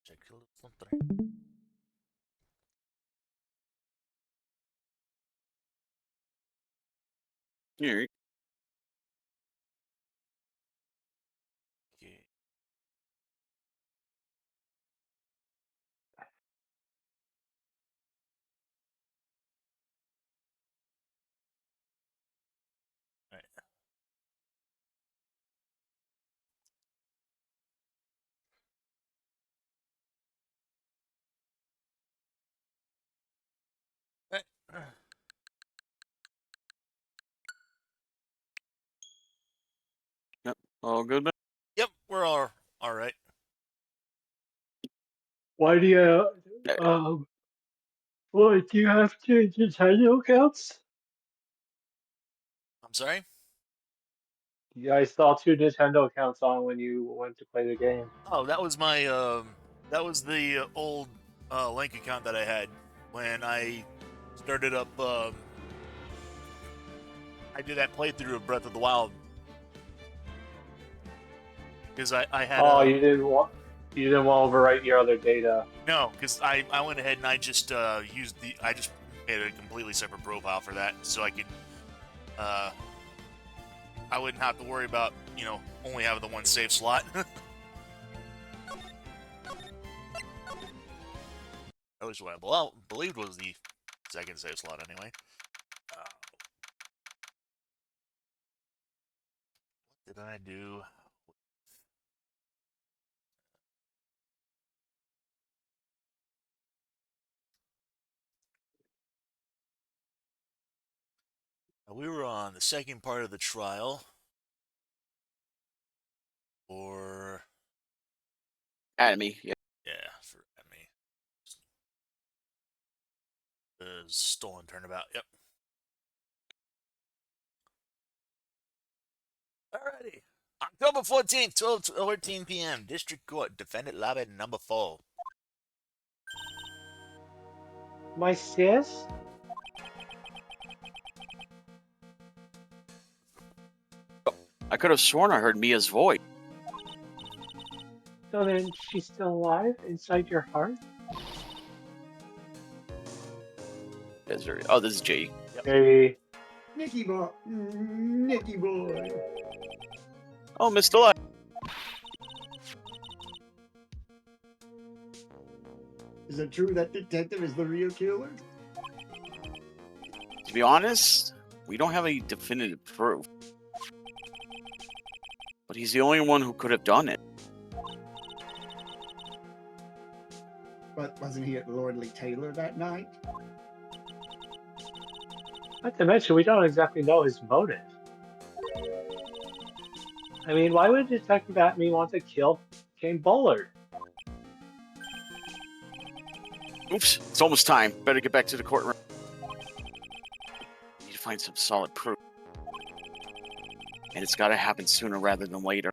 Check a little something. Here. Okay. Right. Right. Yep. All good. Yep, we're all right. Why do you, what, do you have two Nintendo accounts? I'm sorry. Yeah, I saw two Nintendo accounts on when you went to play the game. Oh, that was my that was the old Link account that I had when I started up. I did that playthrough of Breath of the Wild because I had Oh, a you didn't want to overwrite your other data. no, because I went ahead and I just used I just made a completely separate profile for that so I could I wouldn't have to worry about only having the one save slot. At least what I believed was the second save slot anyway. What did I do? We were on the second part of the trial for Academy. Yeah. for me. The stolen turnabout. Yep. Alrighty. October 14th, 12:14 p.m. District Court, Defendant Lobby number 4. My sis? I could have sworn I heard Mia's voice. So then she's still alive inside your heart? Oh, this is Jay. Yep. Hey, Nicky boy, Nicky boy. Oh, Mr. Light. Is it true that detective is the real killer? To be honest, we don't have any definitive proof. But he's the only one who could have done it. But wasn't he at Lordly Taylor that night? not to mention, we don't exactly know his motive. I mean, why would Detective Atme want to kill Kane Bullard? Oops, it's almost time. Better get back to the courtroom. Need to find some solid proof. And it's gotta happen sooner rather than later.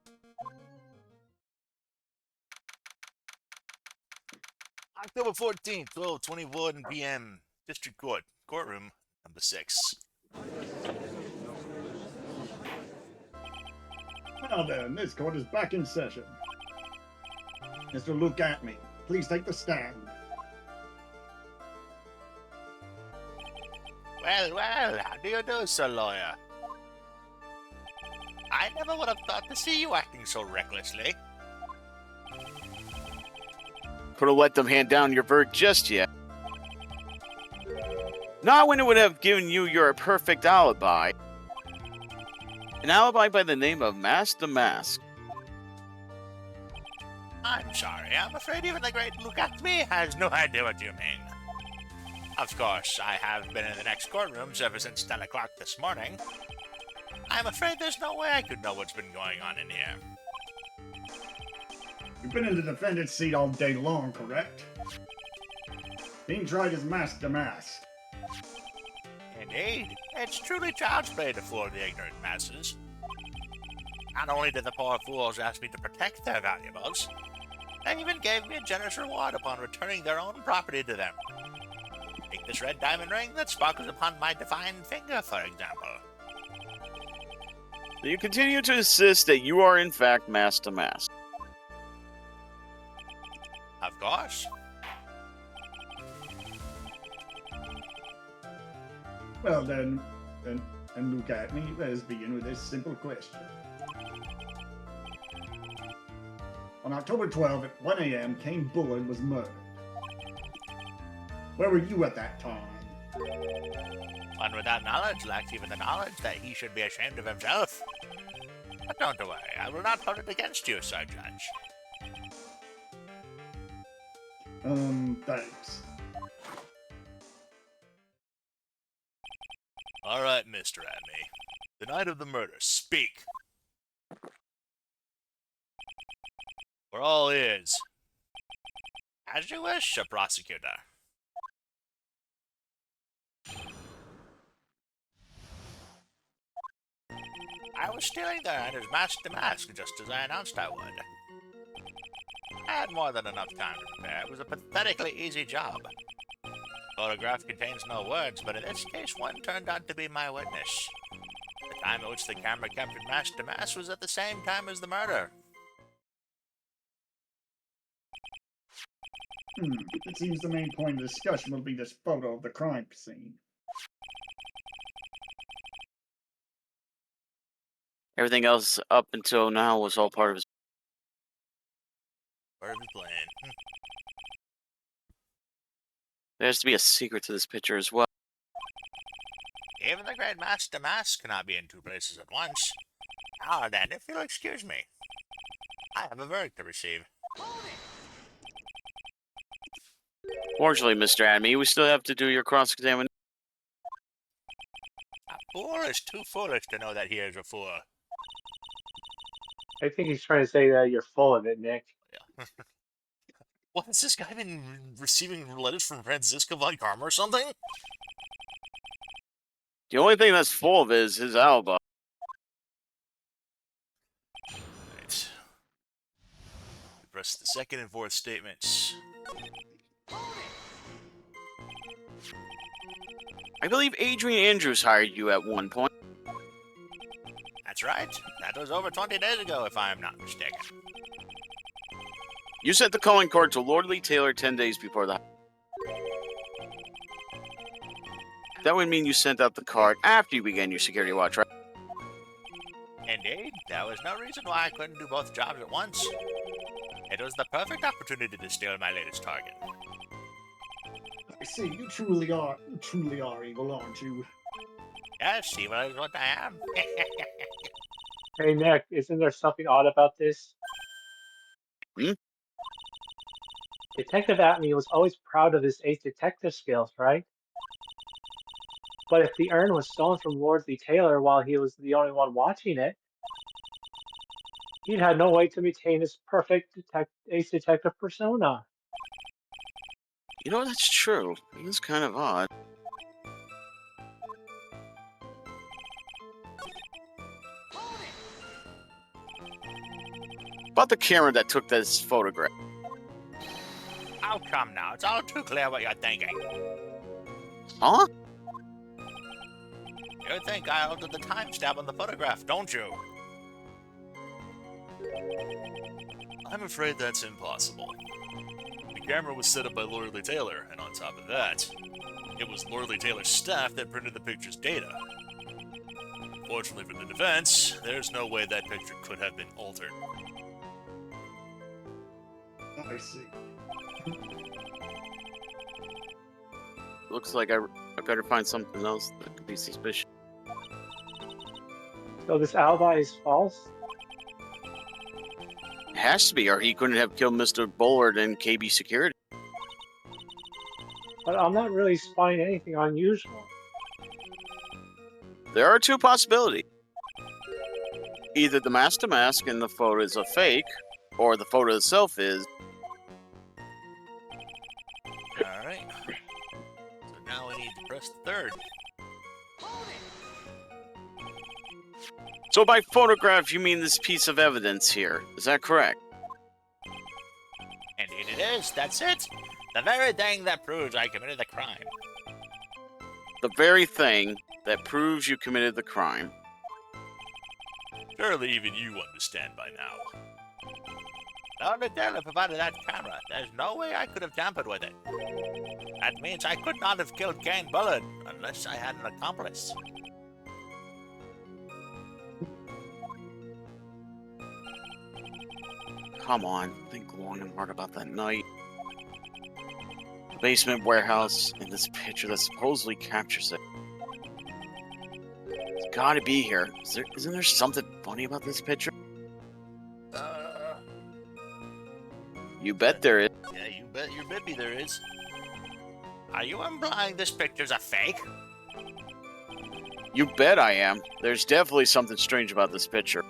October 14th, 12:21 p.m. District Court, courtroom number 6. Now then, this court is back in session. Mr. Luke Atme, please take the stand. Well, how do you do, sir lawyer? I never would have thought to see you acting so recklessly. Could have let them hand down your verdict just yet. Not when it would have given you your perfect alibi. An alibi by the name of Mask the Mask. I'm sorry, I'm afraid even the great Luke Atme has no idea what you mean. Of course, I have been in the next courtrooms ever since 10 o'clock this morning. I'm afraid there's no way I could know what's been going on in here. You've been in the defendant's seat all day long, correct? Being tried as Mask to Mask. Indeed, it's truly child's play to fool the ignorant masses. Not only did the poor fools ask me to protect their valuables, they even gave me a generous reward upon returning their own property to them. Take this red diamond ring that sparkles upon my divine finger, for example. You continue to insist that you are in fact Mask to Mask. Of course. Well then, and look at me. Let's begin with this simple question. On October 12th at 1 a.m., Kane Bullard was murdered. Where were you at that time? One without knowledge lacks even the knowledge that he should be ashamed of himself. But don't worry, I will not hold it against you, Sir Judge. Thanks. All right, Mr. Adme. The night of the murder, speak. We're all ears. As you wish, Sir Prosecutor. I was stealing there and his mask to mask, just as I announced I would. I had more than enough time to prepare. It was a pathetically easy job. The photograph contains no words, but in this case, one turned out to be my witness. The time at which the camera captured mask to mask was at the same time as the murder. It seems the main point of discussion will be this photo of the crime scene. Everything else up until now was all part of his... Part of his plan. There has to be a secret to this picture as well. Even the great mask to mask cannot be in two places at once. Now then, if you'll excuse me, I have a verdict to receive. Fortunately, Mr. Adme, we still have to do your cross-examination. A fool is too foolish to know that he is a fool. I think he's trying to say that you're full of it, Nick. Yeah. What, has this guy been receiving letters from Franziska von Karma or something? The only thing that's full of is his alibi. Right. Press the second and fourth statements. I believe Adrian Andrews hired you at one point. That's right. That was over 20 days ago, if I am not mistaken. You sent the calling card to Lord Lee Taylor 10 days before the... That would mean you sent out the card after you began your security watch, right? Indeed, there was no reason why I couldn't do both jobs at once. It was the perfect opportunity to steal my latest target. I see, you truly are evil, aren't you? Yes, evil is what I am. Hey, Nick, isn't there something odd about this? Hmm? Detective Atme was always proud of his ace detective skills, right? But if the urn was stolen from Lord Lee Taylor while he was the only one watching it, he'd had no way to maintain his perfect ace detective persona. You know, that's true. It's kind of odd. About the camera that took this photograph. Oh, come now. It's all too clear what you're thinking. Huh? You think I altered the timestamp on the photograph, don't you? I'm afraid that's impossible. The camera was set up by Lord Lee Taylor, and on top of that, it was Lord Lee Taylor's staff that printed the picture's data. Fortunately for the defense, there's no way that picture could have been altered. I see. Looks like I better find something else that could be suspicious. So this alibi is false? It has to be, or he couldn't have killed Mr. Bullard and KB Security. But I'm not really spotting anything unusual. There are two possibilities. Either the mask-to-mask in the photo is a fake, or the photo itself is. Alright. So now we need to press the third. So by photograph, you mean this piece of evidence here. Is that correct? Indeed it is, that's it. The very thing that proves I committed the crime. The very thing that proves you committed the crime. Surely even you understand by now. The Taylor provided that camera. There's no way I could have tampered with it. That means I could not have killed Kane Bullard unless I had an accomplice. Come on, think long and hard about that night. The basement warehouse and this picture that supposedly captures it. It's gotta be here. Isn't there something funny about this picture? You bet there is. Yeah, you bet me there is. Are you implying this picture's a fake? You bet I am. There's definitely something strange about this picture.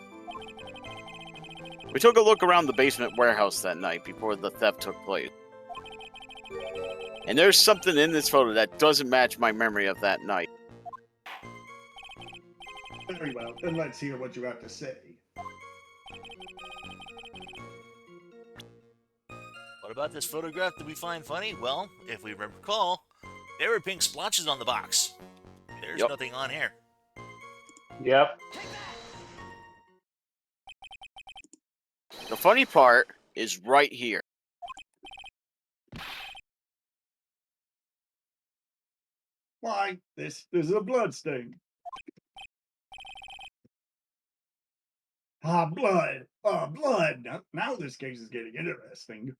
We took a look around the basement warehouse that night before the theft took place. And there's something in this photo that doesn't match my memory of that night. Very well, then let's hear what you have to say. What about this photograph that we find funny? Well, if we recall, there were pink splotches on the box. There's nothing on here. Yep. The funny part is right here. Why, this is a blood stain. Ah, blood. Ah, blood. Now this case is getting interesting.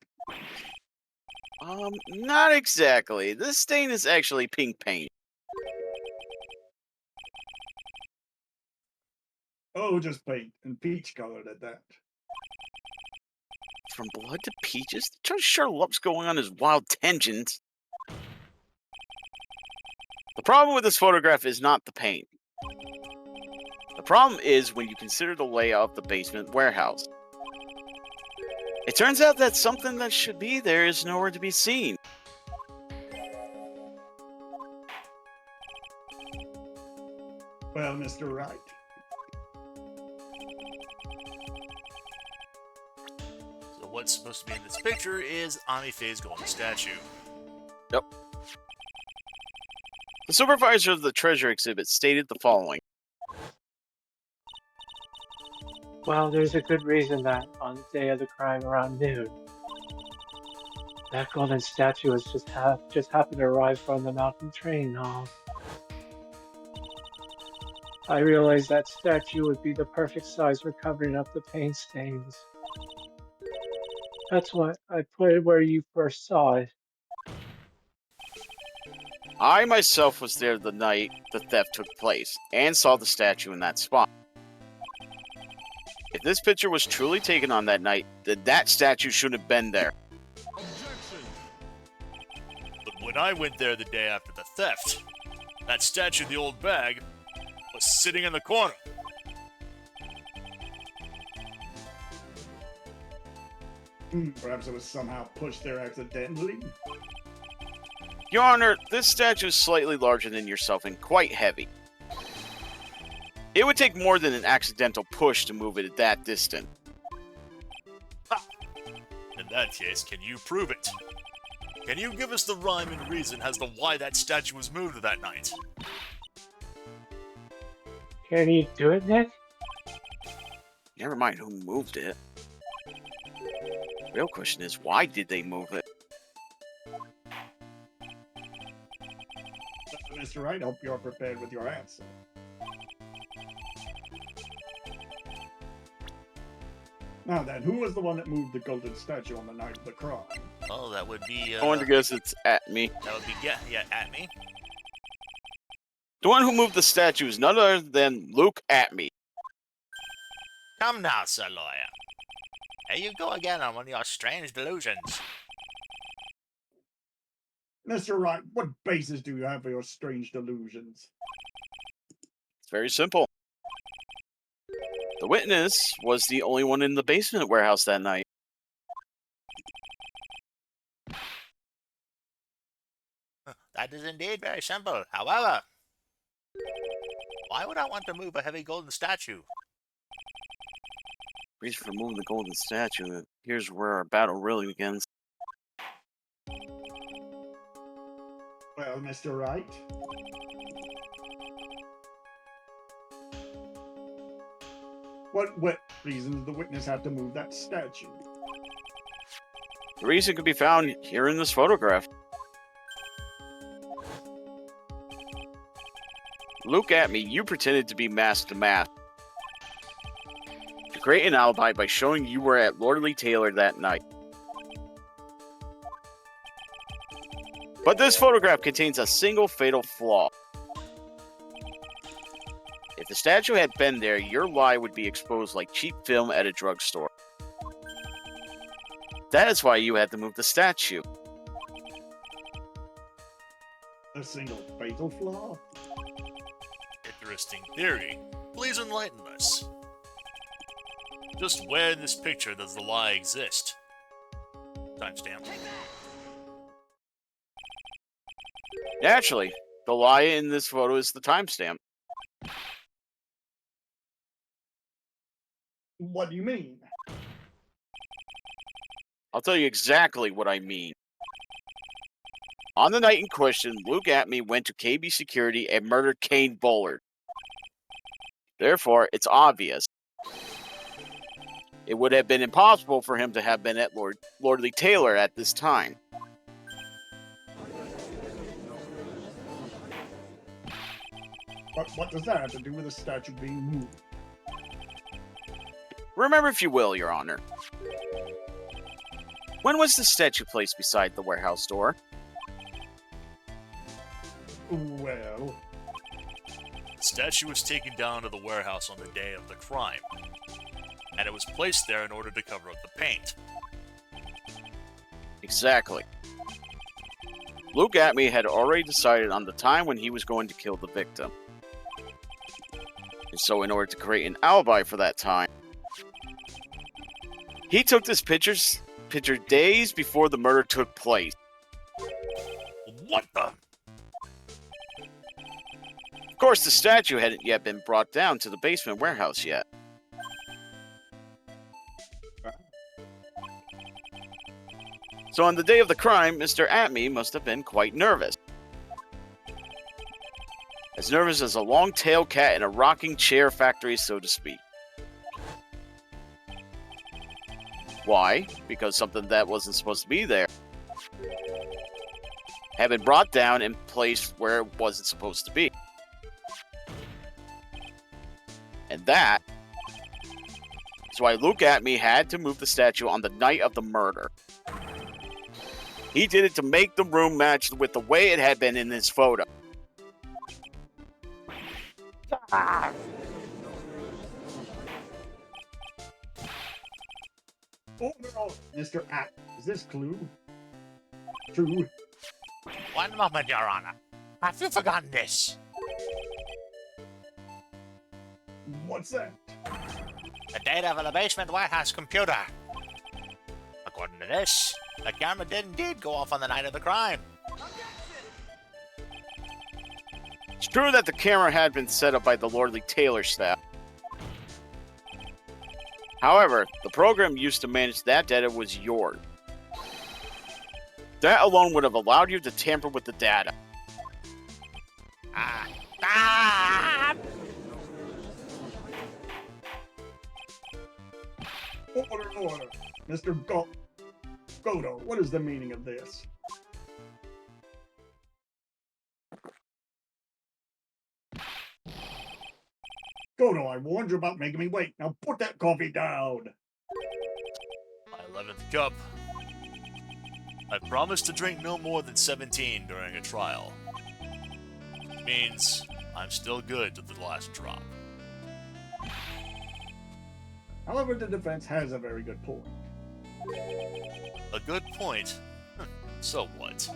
Not exactly. This stain is actually pink paint. Oh, just paint, and peach colored at that. From blood to peaches? Judge sure loves going on his wild tangents. The problem with this photograph is not the paint. The problem is when you consider the layout of the basement warehouse. It turns out that something that should be there is nowhere to be seen. Well, Mr. Wright. So what's supposed to be in this picture is Ami Faye's golden statue. Yep. The supervisor of the treasure exhibit stated the following. Well, there's a good reason that on the day of the crime around noon, that golden statue was just happened to arrive from the mountain train hall. I realized that statue would be the perfect size for covering up the paint stains. That's why I put it where you first saw it. I myself was there the night the theft took place and saw the statue in that spot. If this picture was truly taken on that night, then that statue shouldn't have been there. But when I went there the day after the theft, that statue in the old bag was sitting in the corner. Perhaps it was somehow pushed there accidentally. Your Honor, this statue is slightly larger than yourself and quite heavy. It would take more than an accidental push to move it at that distance. Ha! In that case, can you prove it? Can you give us the rhyme and reason as to why that statue was moved that night? Can you do it, Nick? Never mind who moved it. The real question is, why did they move it? Mr. Wright, hope you're prepared with your answer. Now then, who was the one that moved the golden statue on the night of the crime? Oh, that would be, I want to guess it's at me. That would be, yeah, at me. The one who moved the statue is none other than Luke Atme. Come now, Sir Lawyer. Here you go again on one of your strange delusions. Mr. Wright, what basis do you have for your strange delusions? It's very simple. The witness was the only one in the basement warehouse that night. That is indeed very simple. However, why would I want to move a heavy golden statue? Reason for moving the golden statue. Here's where our battle really begins. Well, Mr. Wright? What reason did the witness have to move that statue? The reason can be found here in this photograph. Look at me, you pretended to be masked to mask. To create an alibi by showing you were at Lordly Taylor that night. But this photograph contains a single fatal flaw. If the statue had been there, your lie would be exposed like cheap film at a drugstore. That is why you had to move the statue. A single fatal flaw? Interesting theory. Please enlighten us. Just where in this picture does the lie exist? Timestamp. Naturally, the lie in this photo is the timestamp. What do you mean? I'll tell you exactly what I mean. On the night in question, Luke Atme went to KB Security and murdered Kane Bullard. Therefore, it's obvious. It would have been impossible for him to have been at Lordly Taylor at this time. What does that have to do with the statue being moved? Remember if you will, Your Honor. When was the statue placed beside the warehouse door? Well, The statue was taken down to the warehouse on the day of the crime, and it was placed there in order to cover up the paint. Exactly. Luke Atme had already decided on the time when he was going to kill the victim. And so in order to create an alibi for that time, he took this picture days before the murder took place. What the? Of course, the statue hadn't yet been brought down to the basement warehouse yet. So on the day of the crime, Mr. Atme must have been quite nervous. As nervous as a long-tailed cat in a rocking chair factory, so to speak. Why? Because something that wasn't supposed to be there had been brought down and placed where it wasn't supposed to be. And that is why Luke Atme had to move the statue on the night of the murder. He did it to make the room match with the way it had been in his photo. oh no, Mr. Act, is this clue? True. One moment, Your Honor. Have you forgotten this? What's that? The data for the basement warehouse computer. According to this, the camera did indeed go off on the night of the crime. It's true that the camera had been set up by the Lordly Taylor staff. However, the program used to manage that data was yours. That alone would have allowed you to tamper with the data. Order. Mr. Godo, what is the meaning of this? Godo, I warned you about making me wait. Now put that coffee down. My 11th cup. I promised to drink no more than 17 during a trial. It means I'm still good to the last drop. However, the defense has a very good point. A good point? So what?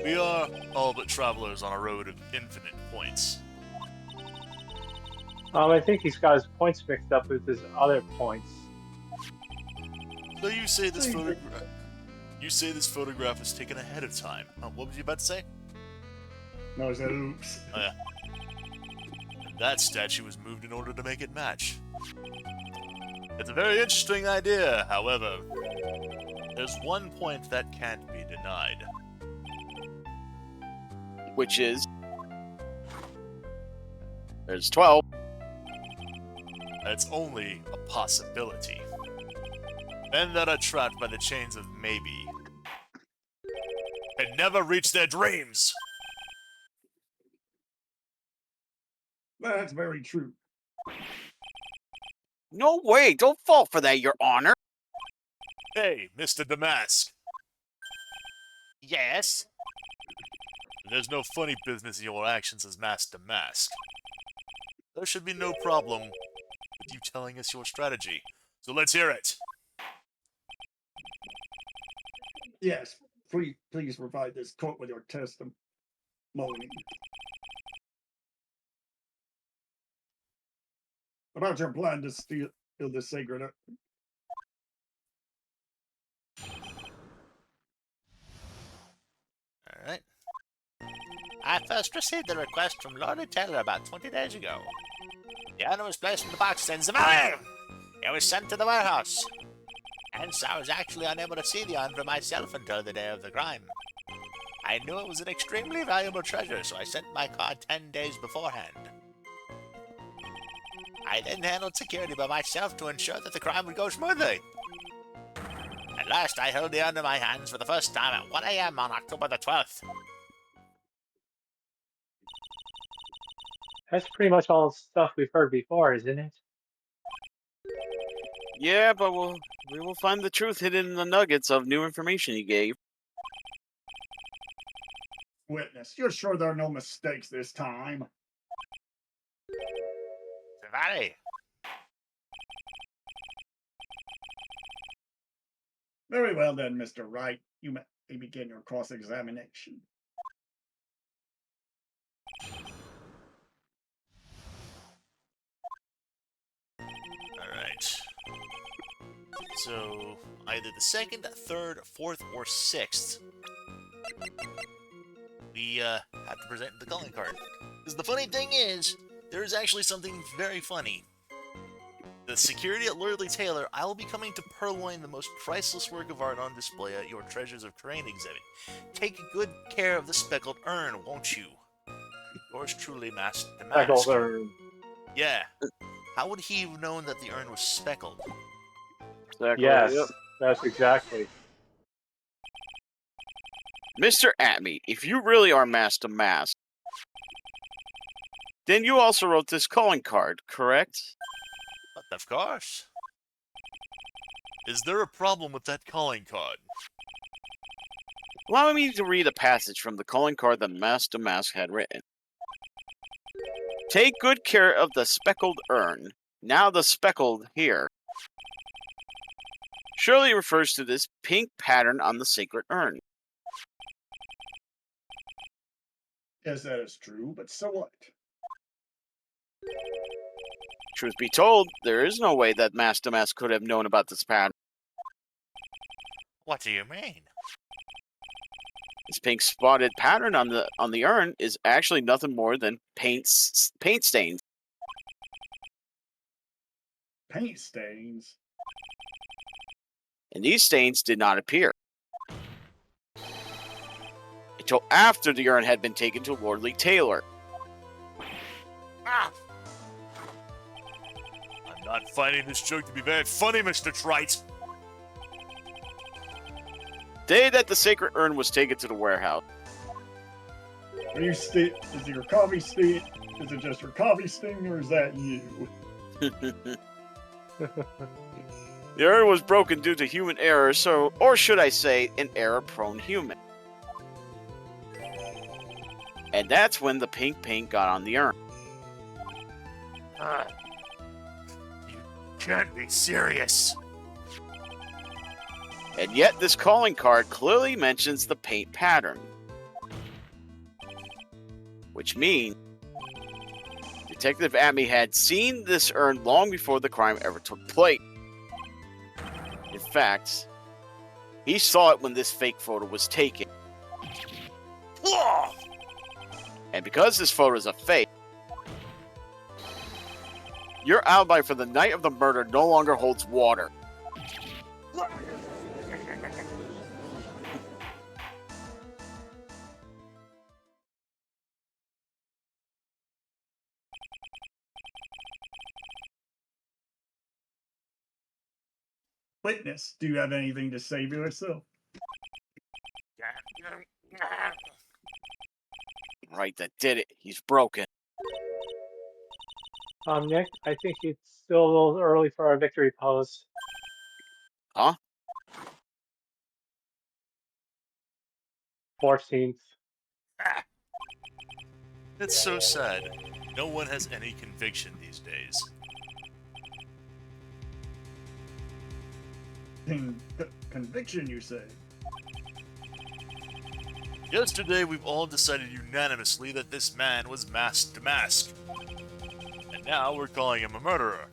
We are all but travelers on a road of infinite points. I think he's got his points mixed up with his other points. So you say this photograph... You say this photograph was taken ahead of time. What was you about to say? No, I said oops. Oh, yeah. And that statue was moved in order to make it match. It's a very interesting idea, however. There's one point that can't be denied. Which is... There's 12. It's only a possibility. Men that are trapped by the chains of maybe can never reach their dreams. That's very true. No way! Don't fall for that, Your Honor! Hey, Mr. Damask. Yes? There's no funny business in your actions as Master Mask. There should be no problem with you telling us your strategy. So let's hear it. Yes, please provide this quote with your testimony. About your plan to steal the sacred. Alright. I first received the request from Lord Taylor about 20 days ago. The owner was placed in the box in the valley. It was sent to the warehouse. Hence, I was actually unable to see the urn for myself until the day of the crime. I knew it was an extremely valuable treasure, so I sent my card 10 days beforehand. I then handled security by myself to ensure that the crime would go smoothly. At last, I held the urn in my hands for the first time at 1 a.m. on October the 12th. That's pretty much all stuff we've heard before, isn't it? Yeah, but we will find the truth hidden in the nuggets of new information he gave. Witness, you're sure there are no mistakes this time? Valley. Very well then, Mr. Wright. You may begin your cross-examination. Alright. So, either the second, third, fourth, or sixth, we have to present the calling card. Because the funny thing is, there is actually something very funny. The security at Lordly Taylor, I will be coming to purloin the most priceless work of art on display at your Treasures of Crane exhibit. Take good care of the speckled urn, won't you? Yours truly, Master Damask. Speckled urn. Yeah. How would he have known that the urn was speckled? Exactly. Yes, Yep. that's exactly. Mr. Atme, if you really are Master Mask, then you also wrote this calling card, correct? But of course. Is there a problem with that calling card? Allow me to read a passage from the calling card that Master Mask had written. Take good care of the speckled urn. Now the speckled here. Surely refers to this pink pattern on the sacred urn. Yes, that is true, but so what? Truth be told, there is no way that Master Mask could have known about this pattern. What do you mean? This pink spotted pattern on the urn is actually nothing more than paint stains. Paint stains? And these stains did not appear until after the urn had been taken to Lordly Taylor. Ah! I'm not finding this joke to be very funny, Mr. Trite. Day that the sacred urn was taken to the warehouse. Are you is it your coffee stain? Is it just your coffee stain, or is that you? The urn was broken due to human error, or should I say, an error-prone human. And that's when the pink paint got on the urn. You can't be serious. And yet this calling card clearly mentions the paint pattern. Which means Detective Atme had seen this urn long before the crime ever took place. In fact, he saw it when this fake photo was taken. And because this photo is a fake, your alibi for the night of the murder no longer holds water. Witness, do you have anything to say for yourself? Right, that did it. He's broken. Nick, I think it's still a little early for our victory pose. Huh? 14th. It's so sad. No one has any conviction these days. Conviction, you say? Yesterday, we've all decided unanimously that this man was masked to mask. And now we're calling him a murderer.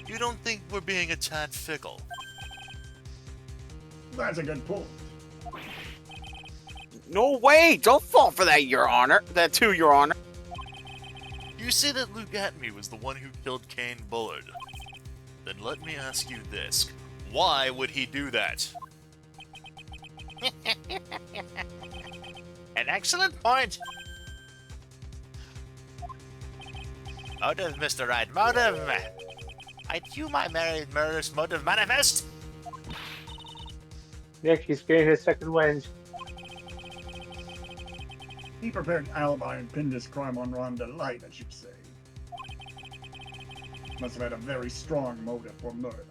You don't think we're being a tad fickle? That's a good point. No way! Don't fall for that, Your Honor. That too, Your Honor. You say that Luke Atme was the one who killed Kane Bullard. Then let me ask you this. Why would he do that? An excellent point. Motive, Mr. Wright, motive. I do my married murderous motive manifest. Nick, he's getting his second wind. He prepared an alibi and pinned this crime on Rhonda Light, as you say. Must have had a very strong motive for murder.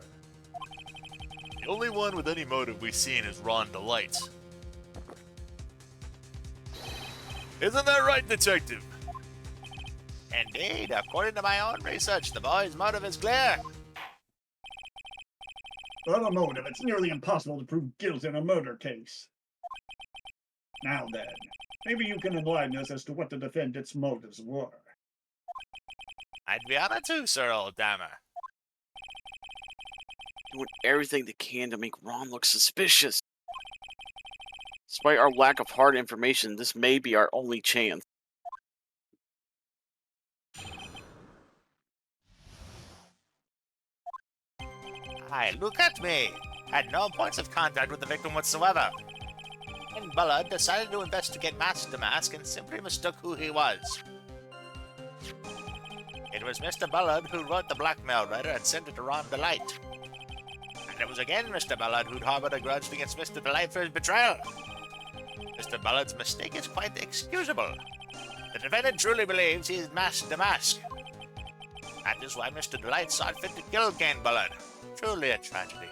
The only one with any motive we've seen is Rhonda Light. Isn't that right, Detective? Indeed, according to my own research, the boy's motive is clear. Without a motive, it's nearly impossible to prove guilt in a murder case. Now then, maybe you can enlighten us as to what the defendant's motives were. I'd be honored to, Sir Oldtimer. Doing everything they can to make Ron look suspicious. Despite our lack of hard information, this may be our only chance. Hi, look at me. Had no points of contact with the victim whatsoever. And Bullard decided to investigate mask to mask and simply mistook who he was. It was Mr. Bullard who wrote the blackmail letter and sent it to Ron Delight. And it was again Mr. Bullard who'd harbored a grudge against Mr. Delight for his betrayal. Mr. Bullard's mistake is quite excusable. The defendant truly believes he is masked to mask. That is why Mr. Delight saw fit to kill Kane Bullard. Truly a tragedy.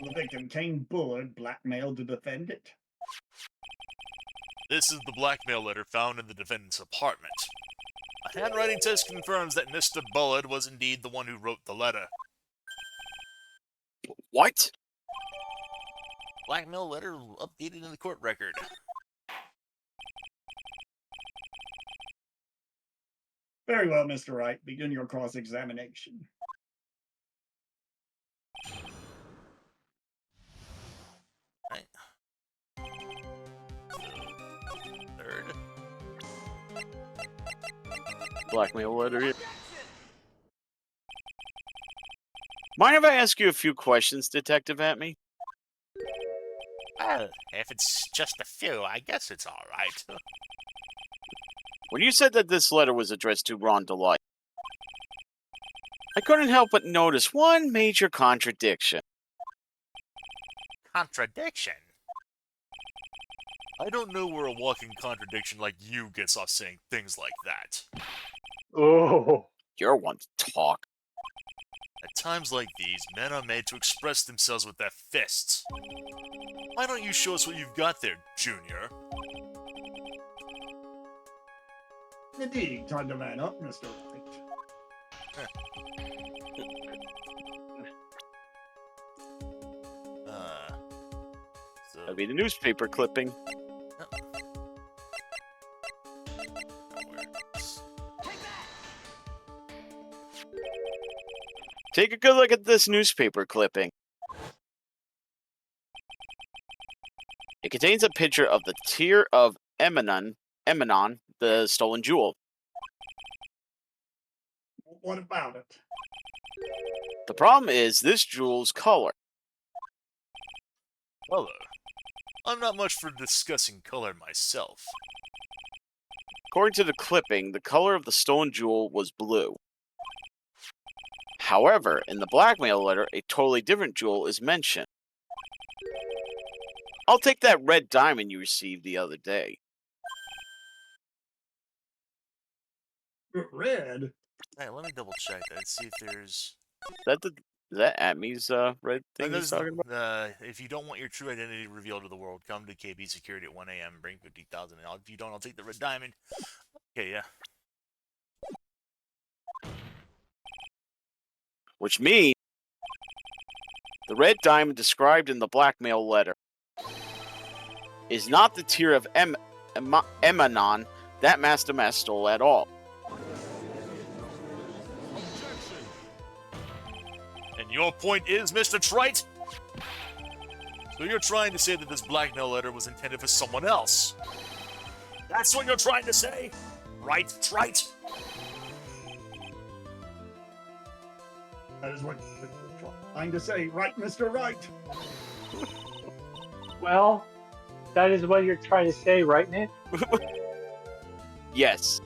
The victim, Kane Bullard, blackmailed the defendant. This is the blackmail letter found in the defendant's apartment. A handwriting test confirms that Mr. Bullard was indeed the one who wrote the letter. What? Blackmail letter updated in the court record. Very well, Mr. Wright. Begin your cross-examination. Right. Third. Blackmail letter here. Mind if I ask you a few questions, Detective Atme? Well, if it's just a few, I guess it's all right. When you said that this letter was addressed to Ron Delight, I couldn't help but notice one major contradiction. Contradiction? I don't know where a walking contradiction like you gets off saying things like that. Oh, You're one to talk. At times like these, men are made to express themselves with their fists. Why don't you show us what you've got there, Junior? Indeed, time to man up, Mr. Wright. So... That'd be the newspaper clipping. Take a good look at this newspaper clipping. It contains a picture of the tear of Eminon, the stolen jewel. What about it? The problem is this jewel's color. Color? I'm not much for discussing color myself. According to the clipping, the color of the stolen jewel was blue. However, in the blackmail letter, a totally different jewel is mentioned. I'll take that red diamond you received the other day. Red? Hey, let me double check that. See if there's. Is that Atmi's red thing he's talking about? If you don't want your true identity revealed to the world, come to KB Security at 1 a.m. Bring 50,000. If you don't, I'll take the red diamond. Okay, yeah. Which means the red diamond described in the blackmail letter is not the tier of Emanon that Master Mask stole at all. And your point is, Mr. Trite? So you're trying to say that this blackmail letter was intended for someone else? That's what you're trying to say? Right, Trite? That is what I'm trying to say, right, Mr. Right? Well, that is what you're trying to say, right, Nick? Yes.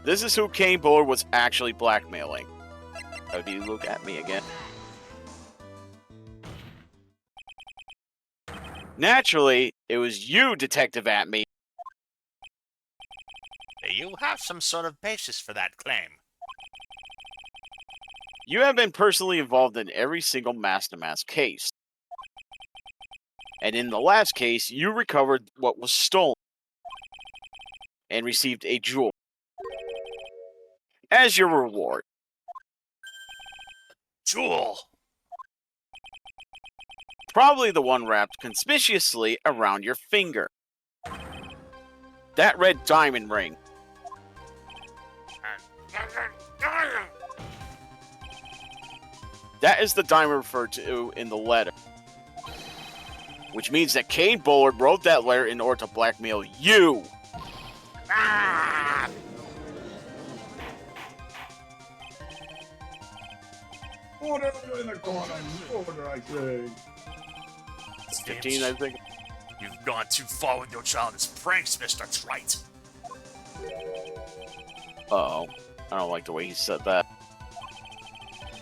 This is who Kane Bullard was actually blackmailing. How do you look at me again? Naturally, it was you, Detective Atme. Do you have some sort of basis for that claim? You have been personally involved in every single Master Mask case. And in the last case, you recovered what was stolen and received a jewel as your reward. Jewel! Probably the one wrapped conspicuously around your finger. That red diamond ring. That is the diamond referred to in the letter. Which means that Kane Bullard wrote that letter in order to blackmail you. Order in the corner. Order, I say. 15, I think. You've gone too far with your childish pranks, Mr. Trite. Uh-oh. I don't like the way he said that.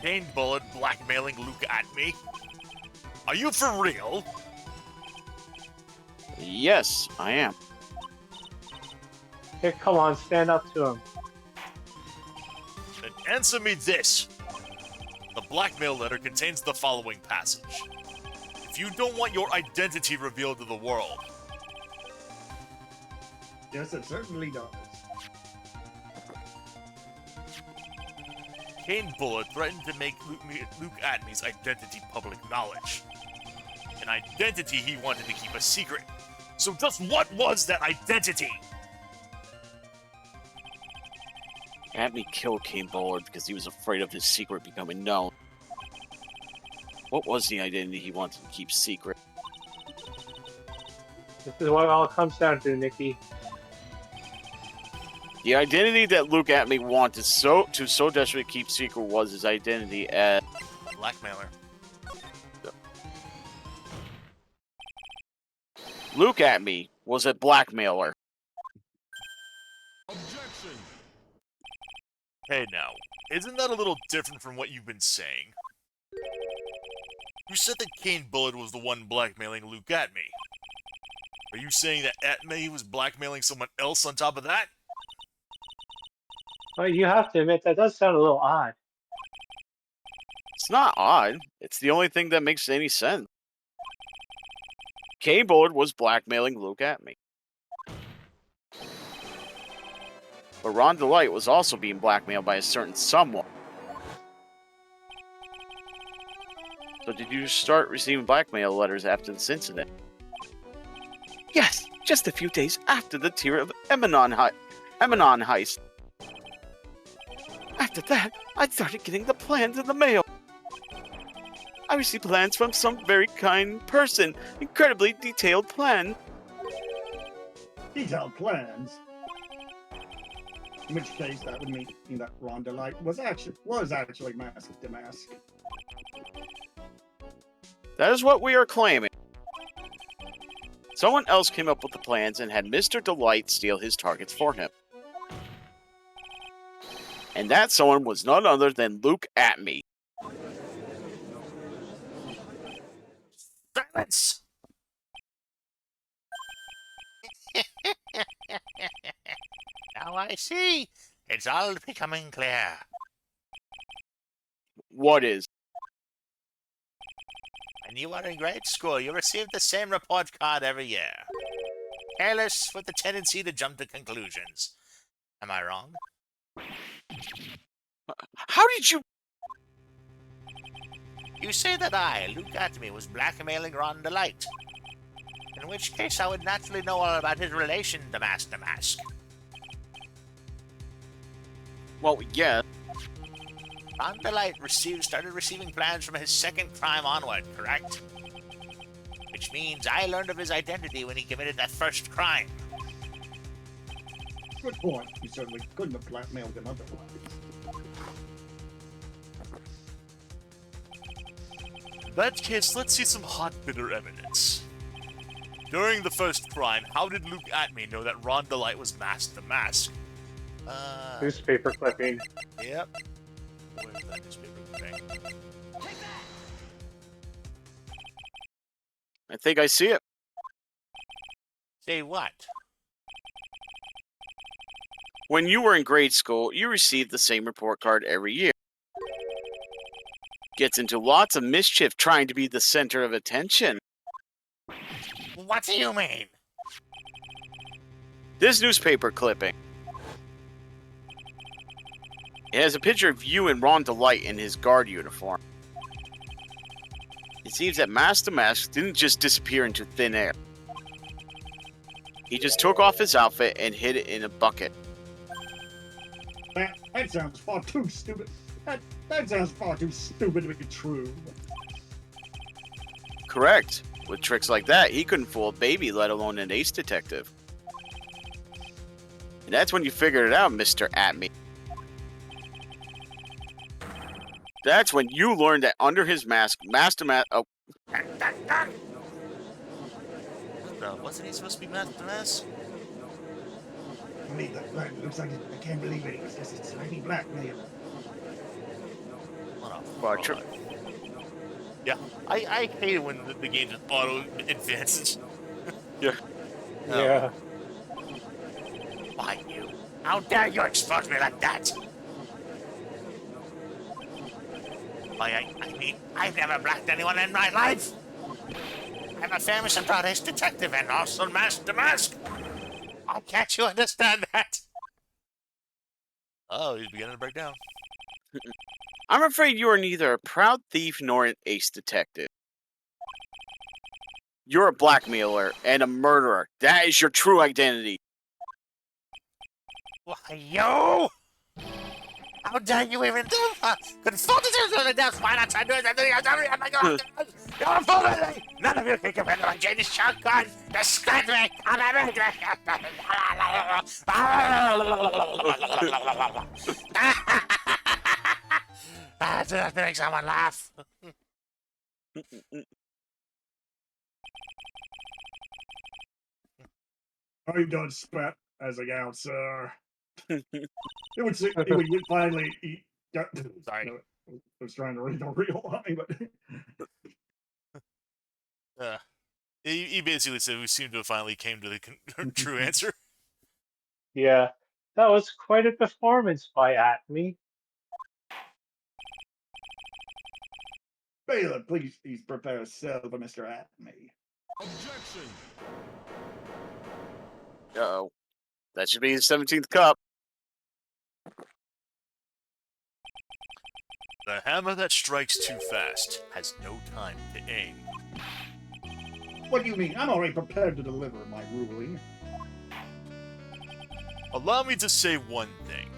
Kane Bullard blackmailing Luke at me? Are you for real? Yes, I am. Here, come on, stand up to him. Then answer me this. The blackmail letter contains the following passage. If you don't want your identity revealed to the world, Yes, it certainly does. Kane Bullard threatened to make Luke Atme's identity public knowledge. An identity he wanted to keep a secret. So just what was that identity? Atme killed Kane Bullard because he was afraid of his secret becoming known. What was the identity he wanted to keep secret? This is what it all comes down to, Nikki. The identity that Luke Atme wanted so desperately keep secret was his identity as Blackmailer. Luke Atme was a blackmailer. Objection! Hey now, isn't that a little different from what you've been saying? You said that Kane Bullard was the one blackmailing Luke Atme. Are you saying that Atme was blackmailing someone else on top of that? Well, you have to admit, that does sound a little odd. It's not odd. It's the only thing that makes any sense. Kane Bullard was blackmailing Luke Atme. But Ron DeLite was also being blackmailed by a certain someone. So did you start receiving blackmail letters after this incident? Yes, just a few days after the tier of Emanon heist. After that, I started getting the plans in the mail. I received plans from some very kind person. Incredibly detailed plan. Detailed plans. In which case, that would mean that Ron DeLite was actually Mask to Mask. That is what we are claiming. Someone else came up with the plans and had Mr. Delight steal his targets for him. And that someone was none other than Luke Atme. Silence! Now I see. It's all becoming clear. What is? When you were in grade school, you received the same report card every year. Careless with the tendency to jump to conclusions. Am I wrong? How did you... You say that I, Luke Atme, was blackmailing Ron Delight. In which case I would naturally know all about his relation to Master Mask. Well, yeah. Ron Delight started receiving plans from his second crime onward, correct? Which means I learned of his identity when he committed that first crime. Good point. You certainly couldn't have blackmailed him otherwise. In that case, let's see some hot, bitter evidence. During the first crime, how did Luke Atme know that Ron Delight was Master Mask? Newspaper clipping. Yep. Where's that newspaper thing? I think I see it. Say what? When you were in grade school, you received the same report card every year. Gets into lots of mischief trying to be the center of attention. What do you mean? This newspaper clipping. It has a picture of you and Ron Delight in his guard uniform. It seems that Master Mask didn't just disappear into thin air. He just took off his outfit and hid it in a bucket. That sounds far too stupid. That sounds far too stupid to be true. Correct. With tricks like that, he couldn't fool a baby, let alone an ace detective. And that's when you figured it out, Mr. Atme. That's when you learned that under his mask, Master Mask... Oh, Wasn't he supposed to be Master Mask? Me, that looks like I can't believe it. It's just slightly blackmail. What a well, fraud. Yeah, I hate it when the game just auto advances. yeah. Yeah. Why you? How dare you expose me like that? Why, I mean, I've never blacked anyone in my life. I'm a famous and proud ace detective and also Master Mask. Why can't you understand that? Oh, he's beginning to break down. I'm afraid you are neither a proud thief nor an ace detective. You're a blackmailer and a murderer. That is your true identity. Why, you? How dare you even do that? Confront the doubts. Why not try to do everything else? Oh my God! You're a fool! None of you can compare to my genius shotgun. Disgrace me! Do that to make someone laugh. Are you done spat as a gown, sir? It would finally eat. Sorry. No, I was trying to read the real line, but He basically said we seem to have finally came to the true answer. Yeah. That was quite a performance by Atme. Baylor, please prepare a cell for Mr. Atme. Objection. Uh-oh. That should be his 17th cup. The hammer that strikes too fast has no time to aim. What do you mean? I'm already prepared to deliver my ruling. Allow me to say one thing.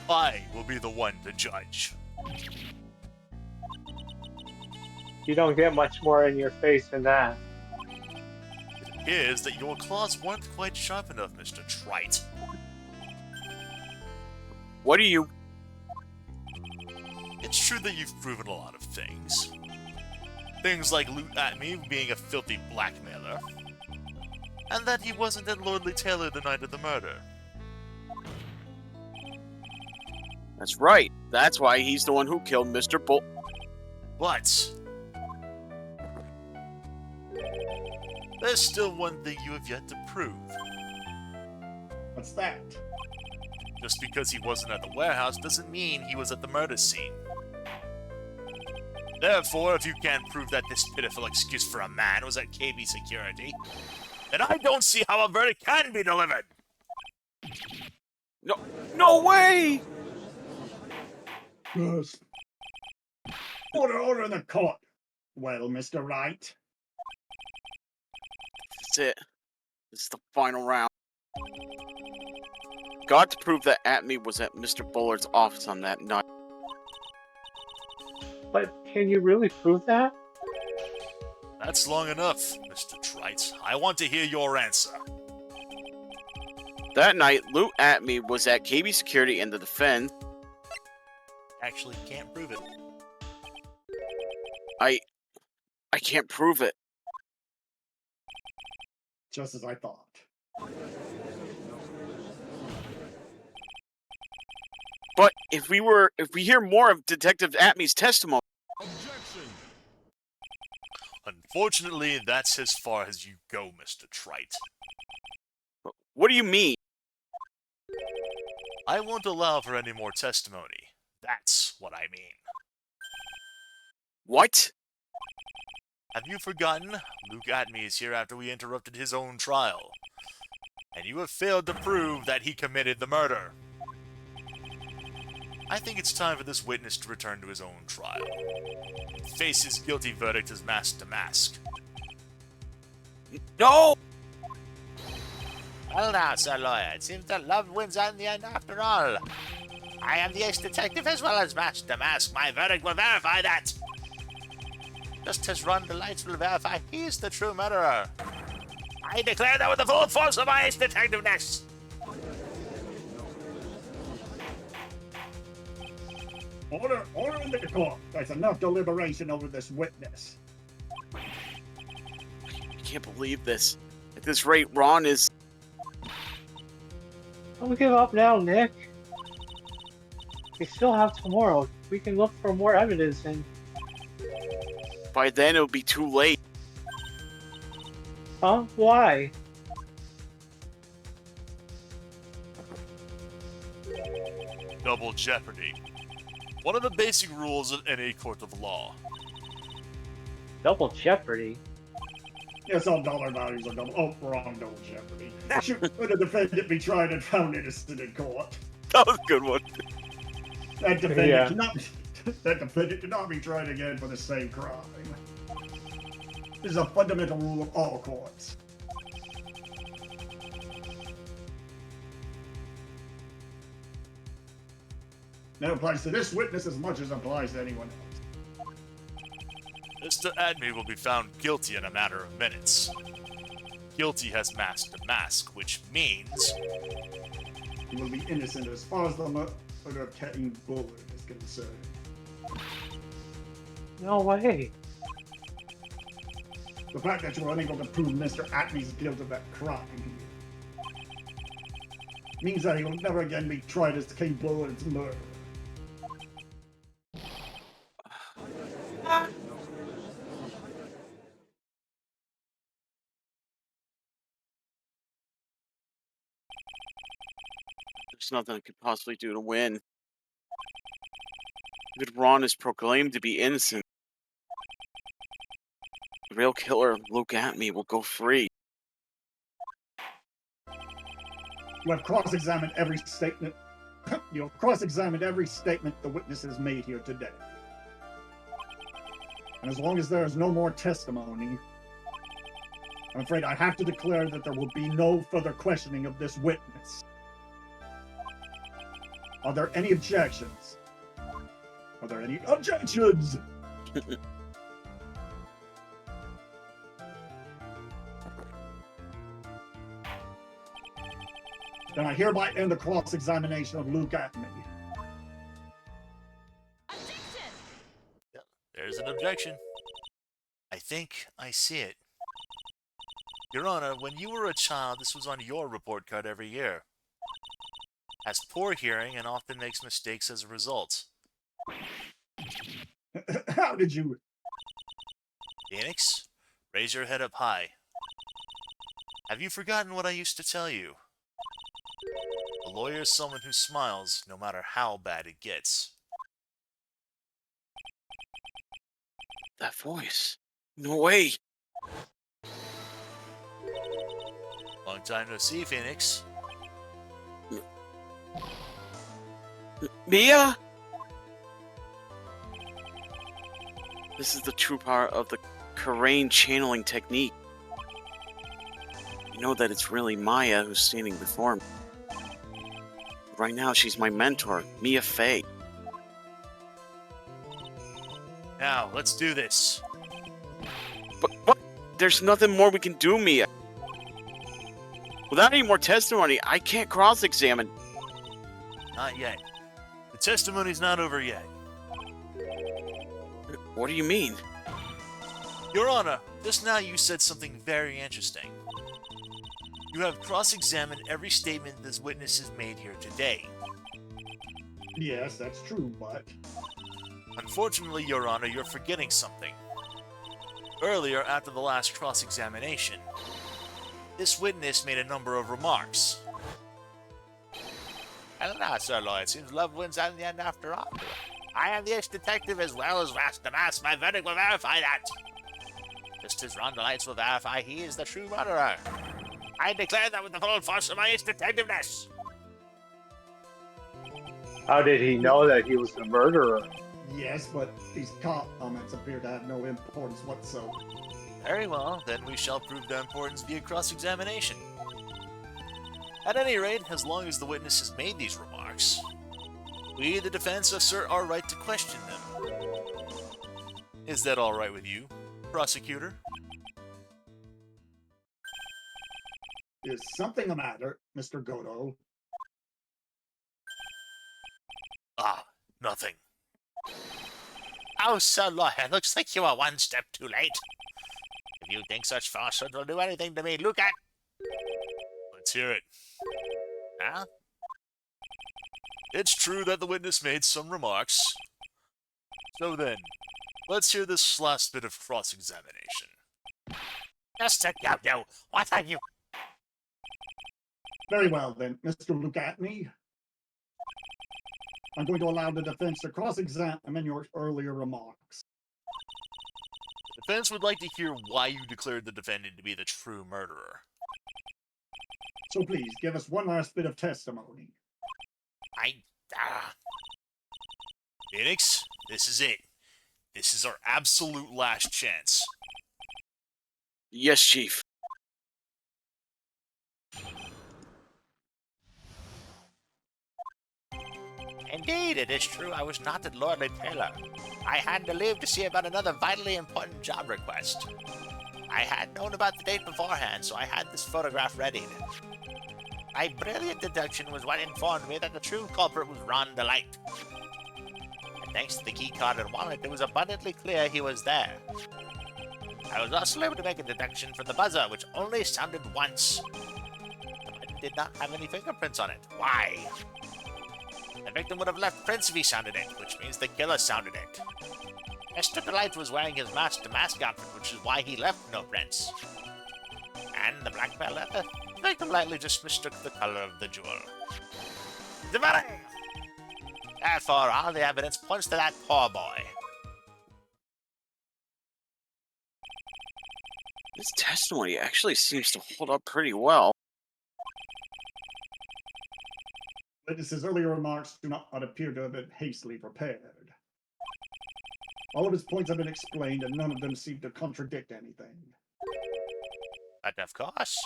I will be the one to judge. You don't get much more in your face than that. It appears that your claws weren't quite sharp enough, Mr. Trite. What do you... It's true that you've proven a lot of things. Things like Luke Atme being a filthy blackmailer. and that he wasn't at Lordly Taylor the night of the murder. That's right. That's why he's the one who killed Mr. Bull. But there's still one thing you have yet to prove. What's that? Just because he wasn't at the warehouse doesn't mean he was at the murder scene. Therefore, if you can't prove that this pitiful excuse for a man was at KB Security, then I don't see how a verdict can be delivered. No way! Yes. Order in the court. Well, Mr. Wright. That's it. This is the final round. Got to prove that Atme was at Mr. Bullard's office on that night. But can you really prove that? That's long enough, Mr. Trite. I want to hear your answer. That night, Lou Atme was at KB Security and the defense. Actually, can't prove it. I can't prove it. Just as I thought. But if we hear more of Detective Atme's testimony. Unfortunately, that's as far as you go, Mr. Trite. What do you mean? I won't allow for any more testimony. That's what I mean. What? Have you forgotten? Luke Atme is here after we interrupted his own trial. And you have failed to prove that he committed the murder. I think it's time for this witness to return to his own trial. Face his guilty verdict as mask to mask. No! Well now, Sir Lawyer, it seems that love wins out in the end after all. I am the ace detective as well as Master Mask. My verdict will verify that. Just as Ron Delights will verify he's the true murderer. I declare that with the full force of my ace detectiveness. Order in the court. There's enough deliberation over this witness. I can't believe this. At this rate, Ron is... Don't give up now, Nick. We still have tomorrow. We can look for more evidence and... By then, it'll be too late. Huh? Why? Double jeopardy. One of the basic rules of any court of law. Double jeopardy? Yes, all dollar values are double. Oh, wrong, double jeopardy. Should the defendant be tried and found innocent in court? That was a good one. That defendant Yeah. cannot be tried again for the same crime. This is a fundamental rule of all courts. That applies to this witness as much as it applies to anyone else. Mr. Atme will be found guilty in a matter of minutes. Guilty has mask to mask, which means... He will be innocent as far as the murder of Captain Bullard is concerned. No way. The fact that you were unable to prove Mr. Atme's guilt of that crime means that he will never again be tried as King Bullard's murderer. There's nothing I could possibly do to win. Even Ron is proclaimed to be innocent. The real killer, Luke Atme, will go free. You have cross-examined every statement. You have cross-examined every statement the witness has made here today. And as long as there is no more testimony, I'm afraid I have to declare that there will be no further questioning of this witness. Are there any objections? Are there any objections? Then I hereby end the cross-examination of Luke Atme. There's an objection. I think I see it. Your Honor, when you were a child, this was on your report card every year. Has poor hearing and often makes mistakes as a result. How did you... Phoenix, raise your head up high. Have you forgotten what I used to tell you? A lawyer is someone who smiles no matter how bad it gets. That voice. No way. Long time no see, Phoenix. Mia? This is the true power of the Karain channeling technique. You know that it's really Maya who's standing before me. Right now, she's my mentor, Mia Fey. Now, let's do this. But what? There's nothing more we can do, Mia. Without any more testimony, I can't cross-examine. Not yet. The testimony's not over yet. What do you mean? Your Honor, just now you said something very interesting. You have cross-examined every statement this witness has made here today. Yes, that's true, but... Unfortunately, Your Honor, you're forgetting something. Earlier, after the last cross-examination, this witness made a number of remarks. Well, now, Sir Lawyer, it seems love wins out in the end after all. I am the ex-detective as well as Master Mass. My verdict will verify that. Just as Rondelites will verify he is the true murderer. I declare that with the full force of my ex-detectiveness. How did he know that he was the murderer? Yes, but these comments appear to have no importance whatsoever. Very well, then we shall prove their importance via cross-examination. At any rate, as long as the witness has made these remarks, we, the defense, assert our right to question them. Is that all right with you, prosecutor? Is something the matter, Mr. Godo? Ah, nothing. Oh, Sir Lawyer, looks like you are one step too late. If you think such falsehood will do anything to me, look at... Let's hear it. Huh? It's true that the witness made some remarks. So then, let's hear this last bit of cross-examination. Mr. Godo, what are you... Very well, then, Mr. Lugatny. I'm going to allow the defense to cross-examine your earlier remarks. The defense would like to hear why you declared the defendant to be the true murderer. So please, give us one last bit of testimony. Phoenix, this is it. This is our absolute last chance. Yes, Chief. Indeed, it is true I was not at Lordly Taylor. I had to leave to see about another vitally important job request. I had known about the date beforehand, so I had this photograph ready. My brilliant deduction was what informed me that the true culprit was Ron Delight. And thanks to the keycard and wallet, it was abundantly clear he was there. I was also able to make a deduction for the buzzer, which only sounded once. The button did not have any fingerprints on it. Why? The victim would have left prints if he sounded it, which means the killer sounded it. Mr. Delight was wearing his mask outfit, which is why he left no prints. And the black belt leather, the victim lightly just mistook the color of the jewel. Dividing! Therefore, all the evidence points to that poor boy. This testimony actually seems to hold up pretty well. Witness's earlier remarks do not appear to have been hastily prepared. All of his points have been explained, and none of them seem to contradict anything. But of course,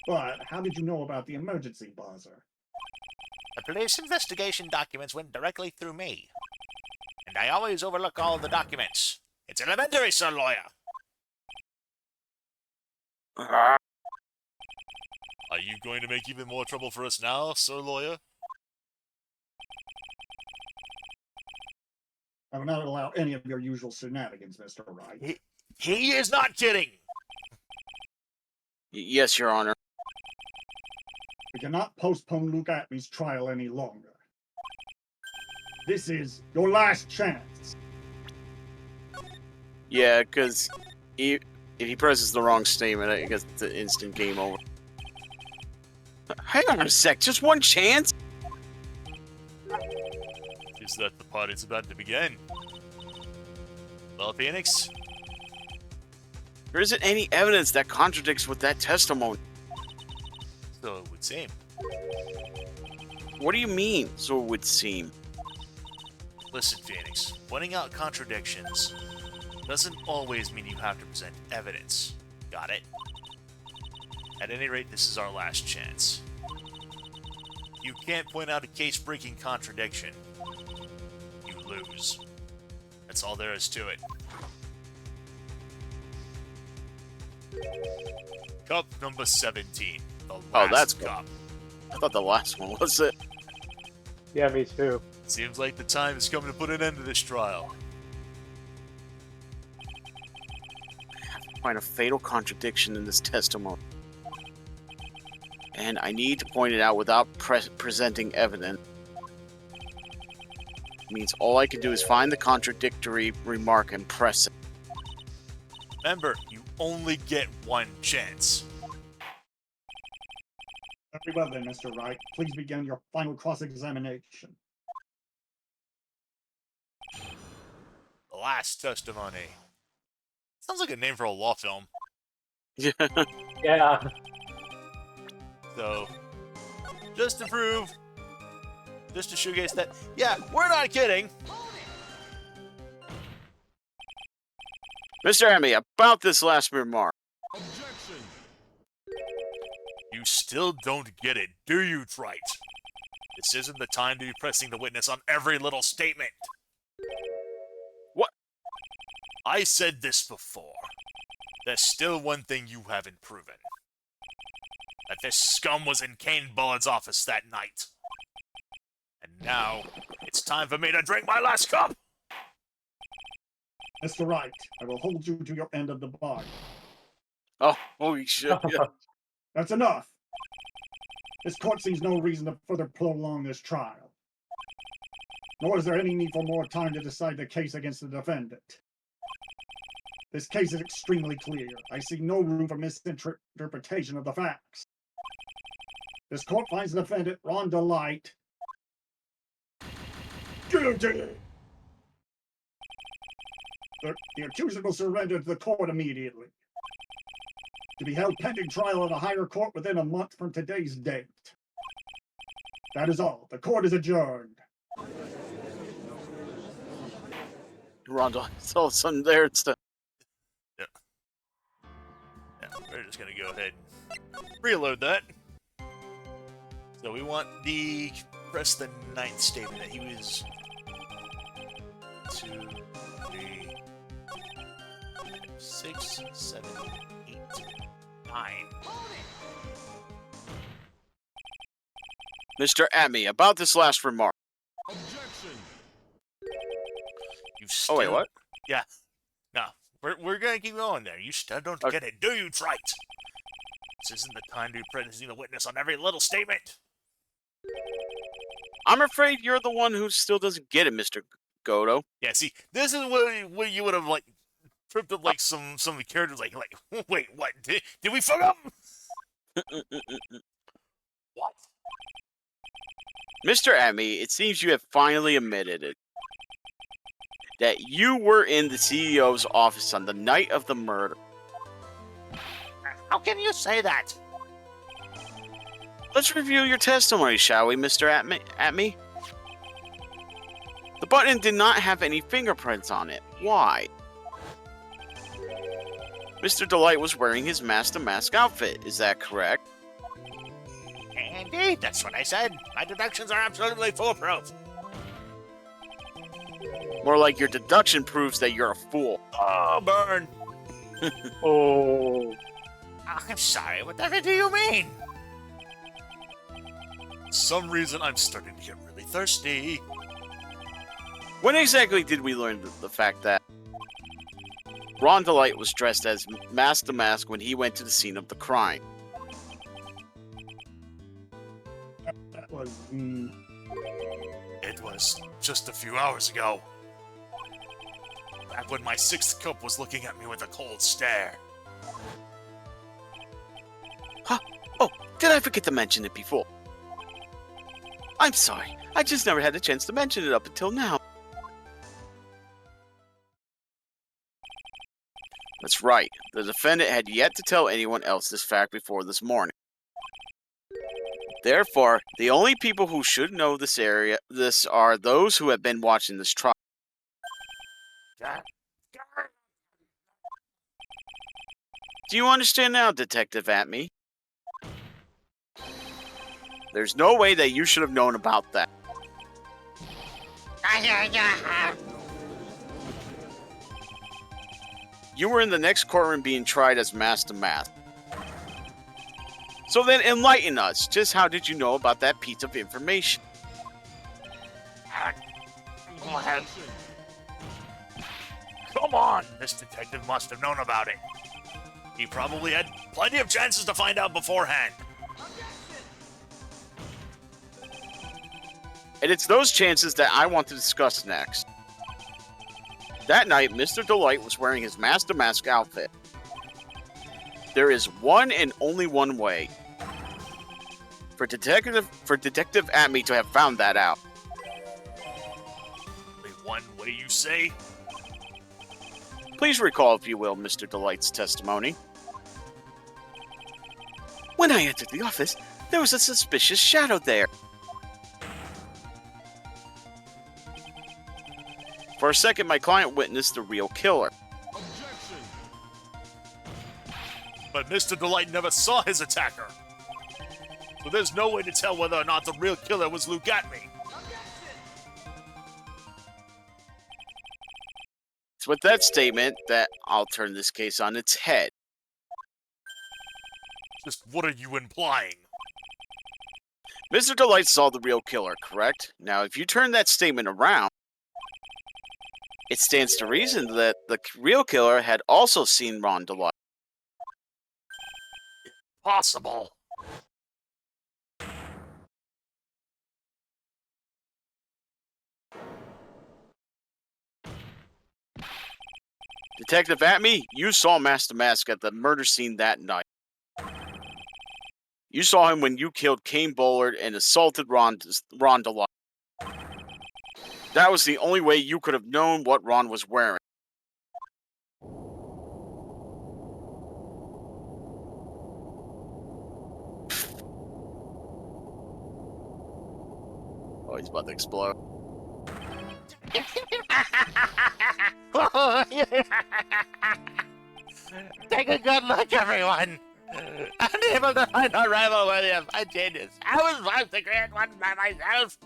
But how did you know about the emergency buzzer? the police investigation documents went directly through me. And I always overlook all the documents. It's elementary, Sir Lawyer. Are you going to make even more trouble for us now, Sir Lawyer? I will not allow any of your usual shenanigans, Mr. Wright. He is not kidding! Yes, Your Honor. We cannot postpone Luke Atmy's trial any longer. This is your last chance. Yeah, because if he presses the wrong statement, I guess it's an instant game over. Hang on a sec, just one chance? Is that the party's about to begin? Well, Phoenix, There isn't any evidence that contradicts with that testimony. so it would seem. What do you mean, so it would seem? Listen, Phoenix, pointing out contradictions doesn't always mean you have to present evidence. Got it? At any rate, this is our last chance. You can't point out a case-breaking contradiction. You lose. That's all there is to it. Cup number 17. The last that's good. cup. I thought the last one was it. Yeah, me too. Seems like the time has come to put an end to this trial. Find a fatal contradiction in this testimony. And I need to point it out without presenting evidence. Means all I can do is find the contradictory remark and press it. Remember, you only get one chance. Very well then, Mr. Wright. Please begin your final cross-examination. The last testimony. Sounds like a name for a law film. Yeah. Yeah. So, just to prove, just to showcase that, yeah, we're not kidding. Mr. Emmy, about this last remark. You still don't get it, do you, Trite? This isn't the time to be pressing the witness on every little statement. What? I said this before. There's still one thing you haven't proven. That this scum was in Kane Bullen's office that night. And now, it's time for me to drink my last cup! Mr. Wright, I will hold you to your end of the bargain. Oh, holy shit. Yeah. That's enough. This court sees no reason to further prolong this trial. Nor is there any need for more time to decide the case against the defendant. This case is extremely clear. I see no room for misinterpretation of the facts. This court finds the defendant, Ron Delight, guilty. The accuser will surrender to the court immediately, to be held pending trial at a higher court within a month from today's date. That is all. The court is adjourned. Rondo, it's all of a sudden there. It's the. Yeah, we're just gonna go ahead and reload that. So we want the press the ninth statement that he was 2, 3, 6, 7, 8, 9. Mr. Emmy, about this last remark. You still, Oh, wait, what? Yeah. No, we're gonna keep going there. You still don't Okay. get it, do you, Trite? This isn't the time to be pressing the witness on every little statement. I'm afraid you're the one who still doesn't get it, Mr. Godo. Yeah, see, this is what you would have like tripped up like some of the characters like wait, what? Did we fuck up? What? Mr. Emmy, it seems you have finally admitted it. That you were in the CEO's office on the night of the murder. How can you say that? Let's review your testimony, shall we, Mr. Atme? The button did not have any fingerprints on it. Why? Mr. Delight was wearing his mask-to-mask outfit. Is that correct? Indeed, that's what I said. My deductions are absolutely foolproof. More like your deduction proves that you're a fool. Oh, burn! Oh. I'm sorry, whatever do you mean? For some reason, I'm starting to get really thirsty. When exactly did we learn the fact that Ron DeLite was dressed as Mask the Mask when he went to the scene of the crime. That was. It was just a few hours ago. Back when my sixth cup was looking at me with a cold stare. Huh? Oh, did I forget to mention it before? I'm sorry. I just never had a chance to mention it up until now. That's right. The defendant had yet to tell anyone else this fact before this morning. Therefore, the only people who should know this are those who have been watching this trial. Do you understand now, Detective Atme? There's no way that you should have known about that. You were in the next courtroom being tried as Master Mask. So then enlighten us. Just how did you know about that piece of information? Come on! This detective must have known about it. He probably had plenty of chances to find out beforehand. And it's those chances that I want to discuss next. That night, Mr. DeLite was wearing his Master Mask outfit. There is one and only one way for Detective Atme to have found that out. Only one way, you say? Please recall, if you will, Mr. DeLite's testimony. When I entered the office, there was a suspicious shadow there. For a second, my client witnessed the real killer. But Mr. DeLite never saw his attacker. So there's no way to tell whether or not the real killer was Luke Atme. It's with that statement that I'll turn this case on its head. Just what are you implying? Mr. DeLite saw the real killer, correct? Now, if you turn that statement around, it stands to reason that the real killer had also seen Ron DeLite. Possible. Detective Atme, you saw Master Mask at the murder scene that night. You saw him when you killed Kane Bullard and assaulted Ron DeLite. That was the only way you could have known what Ron was wearing. Oh, he's about to explode. Take a good look, everyone. Unable to find a rival worthy of my genius. I was forced to create one by myself.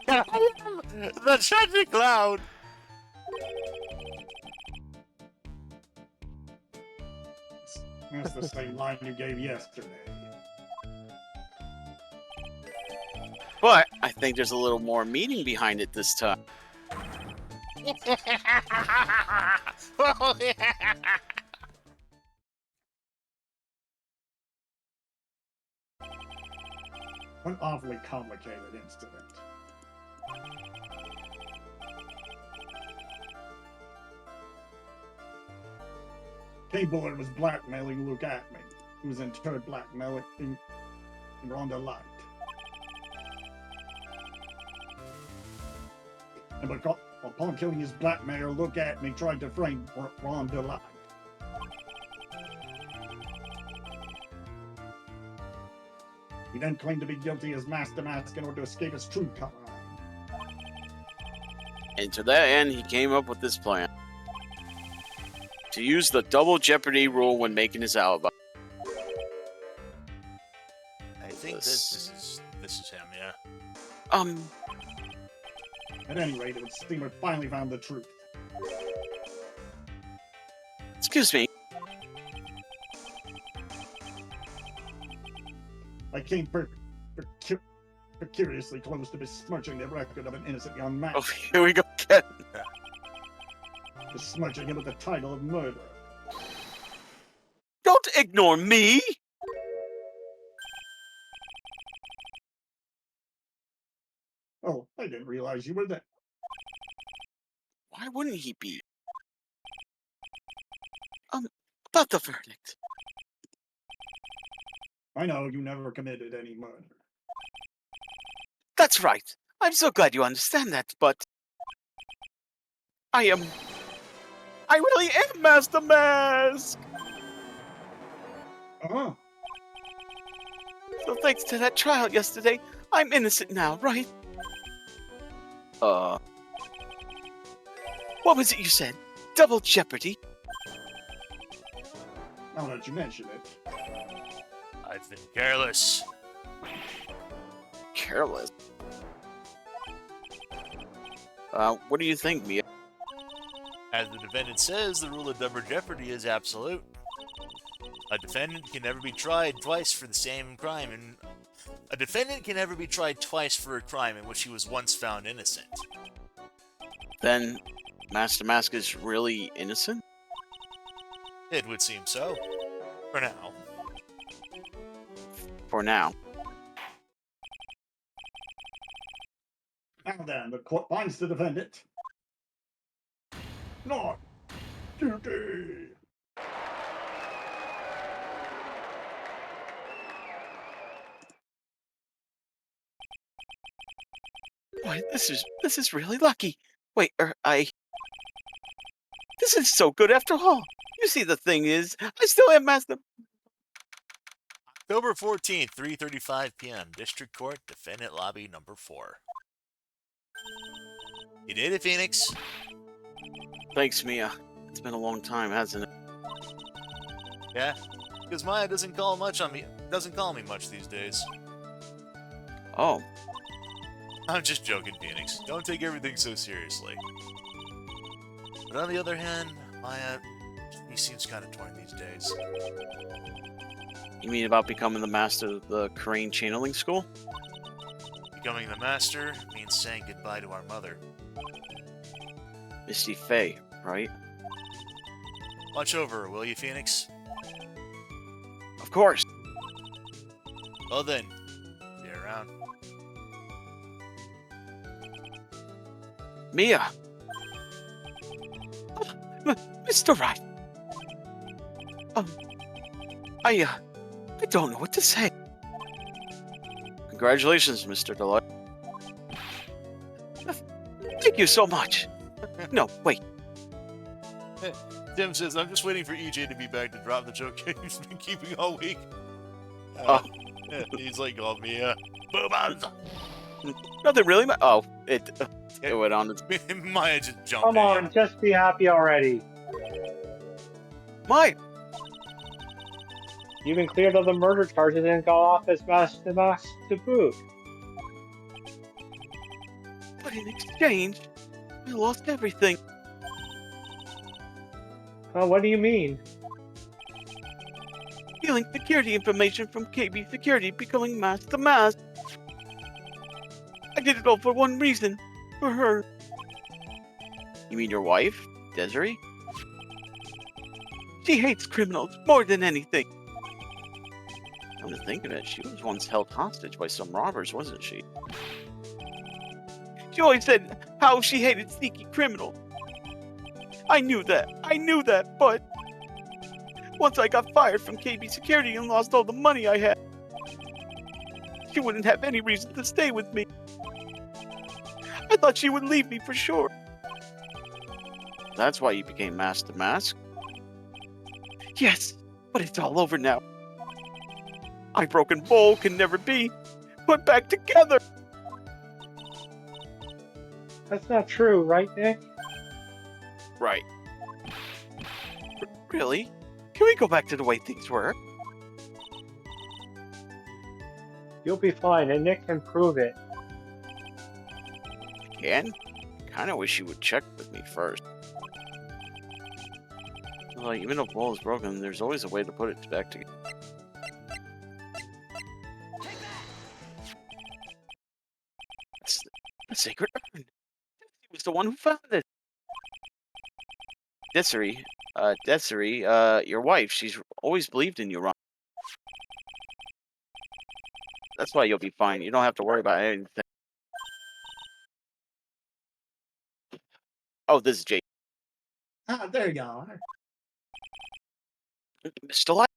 I am the tragic clown. That's the same line you gave yesterday. But I think there's a little more meaning behind it this time. An awfully complicated incident. Kane Bullard was blackmailing Luke Atme, who was in turn blackmailing Ron DeLite. And upon killing his blackmailer, Luke Atme tried to frame Ron DeLite. He then claimed to be guilty as Master Mask in order to escape his true color. And to that end, he came up with this plan. To use the double jeopardy rule when making his alibi. I think this is him, yeah. At any rate, it would seem we finally found the truth. Excuse me. I came precariously close to besmirching the record of an innocent young man. Oh, here we go again. besmirching him with the title of murderer. Don't ignore me! Oh, I didn't realize you were there. Why wouldn't he be? About the verdict. I know you never committed any murder. That's right. I'm so glad you understand that, but I really am Master Mask! Uh-huh. So thanks to that trial yesterday, I'm innocent now, right? What was it you said? Double jeopardy? Now that you mention it. I've been careless. Careless. What do you think, Mia? As the defendant says, the rule of double jeopardy is absolute. A defendant can never be tried twice for the same crime, and a defendant can never be tried twice for a crime in which he was once found innocent. Then, Master Mask is really innocent? It would seem so. For now. For now. Now then, the court finds the defendant not guilty. Boy, this is really lucky. Wait, this is so good after all. You see, the thing is, I still am Master. October 14th, 3:35 p.m. District Court, Defendant Lobby Number 4. You did it, Phoenix. Thanks, Mia. It's been a long time, hasn't it? Yeah, because Maya doesn't call me much these days. Oh, I'm just joking, Phoenix. Don't take everything so seriously. But on the other hand, Maya, he seems kind of torn these days. you mean about becoming the master of the Crane Channeling School? Becoming the master means saying goodbye to our mother. Misty Faye, right? Watch over her, will you, Phoenix? Of course. Well then, see you around. Mia! Mr. Wright! I don't know what to say. Congratulations, Mr. Deloitte. Thank you so much. No, wait. Tim says, I'm just waiting for EJ to be back to drop the joke he's been keeping all week. Yeah, he's like, oh, Mia. Boobas! Nothing really. It went on. Maya just jumped Come in. on, just be happy already. My, You've been cleared of the murder charges and got off as Master Mask to boot. but in exchange, I lost everything. What do you mean? Stealing security information from KB Security, becoming Master Mask. I did it all for one reason. For her. You mean your wife, Desiree? She hates criminals more than anything. Come to think of it, she was once held hostage by some robbers, wasn't she? She always said how she hated sneaky criminals. I knew that, but once I got fired from KB Security and lost all the money I had, she wouldn't have any reason to stay with me. I thought she would leave me for sure. That's why you became Master Mask? Yes, but it's all over now. Our broken bowl can never be put back together. That's not true, right, Nick? Right. Really? Can we go back to the way things were? You'll be fine, and Nick can prove it. Can? Kinda wish you would check with me first. Like, even if the bowl is broken, there's always a way to put it back together. It's the sacred urn. He was the one who found it. Desiree, your wife, she's always believed in you, Ron. That's why you'll be fine. You don't have to worry about anything. Oh, this is Jake. Ah, there you are. Mr. Light.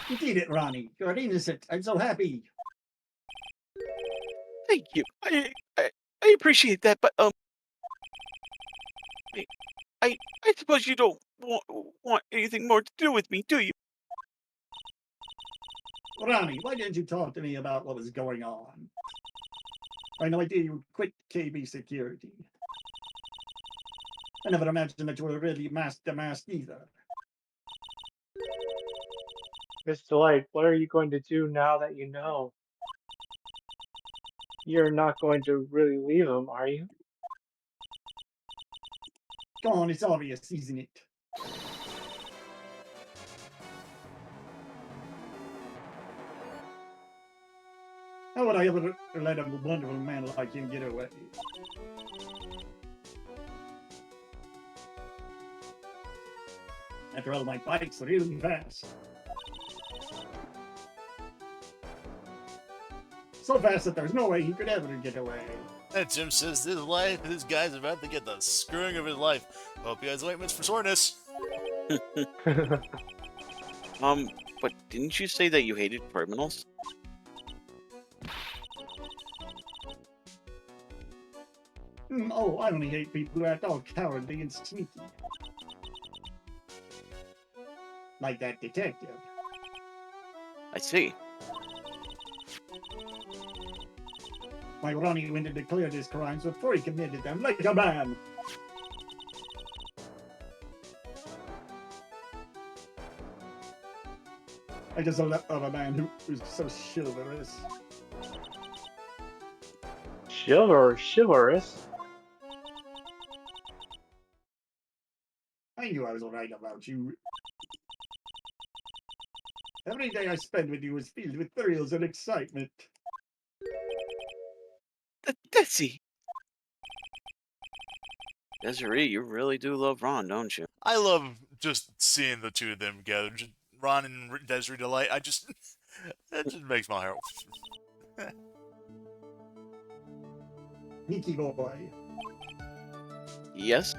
You did it, Ronnie. You're innocent. I'm so happy. Thank you. I appreciate that, but I I suppose you don't want anything more to do with me, do you? Ronnie, why didn't you talk to me about what was going on? I had no idea you quit KB security. I never imagined that you were really masked to mask either. Mr. Light, what are you going to do now that you know? You're not going to really leave him, are you? Go on, it's obvious, isn't it? How would I ever let a wonderful man like him get away? After all, my bike's really fast. So fast that there's no way he could ever get away. And Jim says this guy's about to get the screwing of his life. Hope he has ointments for soreness. But didn't you say that you hated criminals? Oh, I only hate people who act all cowardly and sneaky. Like that detective. I see. My Ronnie went and declared his crimes before he committed them, like a man. I just love a man who's so chivalrous. Chivalrous? I knew I was right about you. Every day I spent with you was filled with thrills and excitement. Desi. Desiree, you really do love Ron, don't you? I love just seeing the two of them together. Just Ron and Desiree Delight. That just makes my heart. Nicky boy. Yes?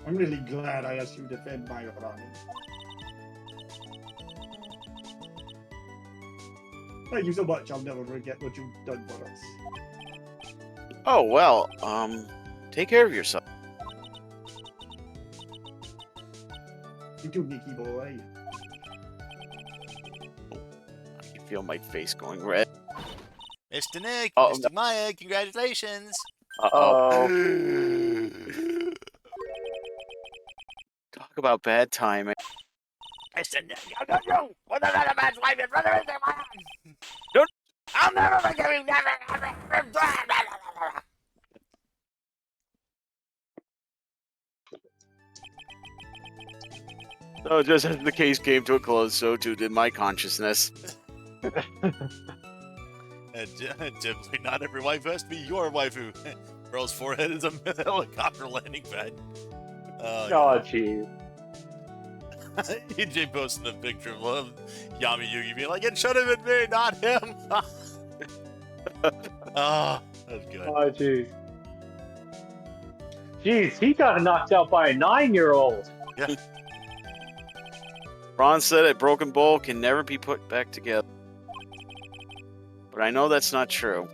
I'm really glad I asked you to defend my Ronnie. Thank you so much. I'll never forget what you've done for us. Oh, well, take care of yourself. You too, Nicky boy. I can feel my face going red. Mr. Nick, Oh, Mr. Maya, congratulations. Uh-oh. Oh. Talk about bad timing. Mr. Nick, you! With another man's wife and brother is my own! Don't- I'll never forgive you, never! So just as the case came to a close, so too did my consciousness. And typically, not every wife has to be your waifu. Girl's forehead is a helicopter landing pad. Oh, jeez. EJ posted a picture of Yami Yugi being like, it should have been me, not him. Oh, that's good. Oh, jeez. Jeez, he got knocked out by a 9-year-old. Yeah. Ron said a broken bowl can never be put back together. But I know that's not true.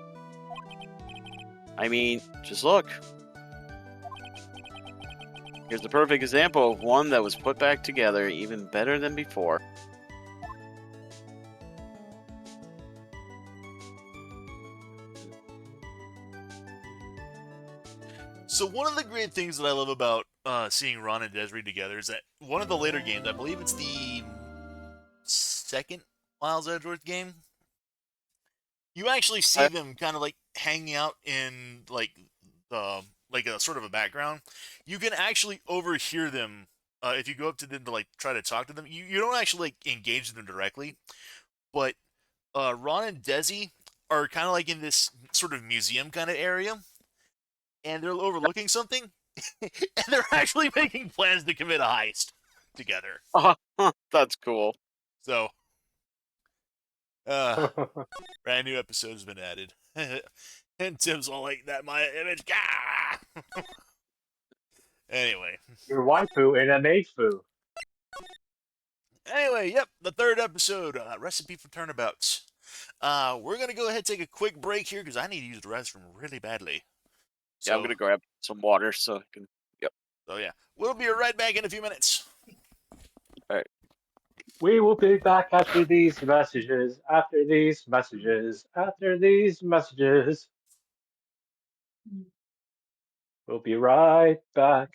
I mean, just look. Here's the perfect example of one that was put back together even better than before. So one of the great things that I love about seeing Ron and Desiree together is that one of the later games, I believe it's the second Miles Edgeworth game, you actually see them kind of like hanging out in like a sort of a background. You can actually overhear them if you go up to them to like try to talk to them. You don't actually like engage them directly, but Ron and Desi are kind of like in this sort of museum kind of area, and they're overlooking something, and they're actually making plans to commit a heist together. That's cool. So, brand new episode has been added. And Tim's all like, that my image. Gah! Anyway. Your waifu in a maid fu. Anyway, yep, the third episode, Recipe for Turnabouts. We're going to go ahead and take a quick break here because I need to use the restroom really badly. Yeah, I'm gonna grab some water so I can. Yep. So yeah, we'll be right back in a few minutes. All right. We will be back after these messages. After these messages. After these messages. We'll be right back.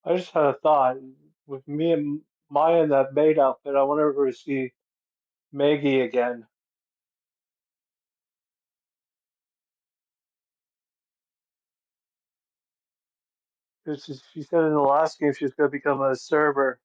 I just had a thought. With me and Maya in that maid outfit, I wonder if we're to see Maggie again. Because she said in the last game she was going to become a server.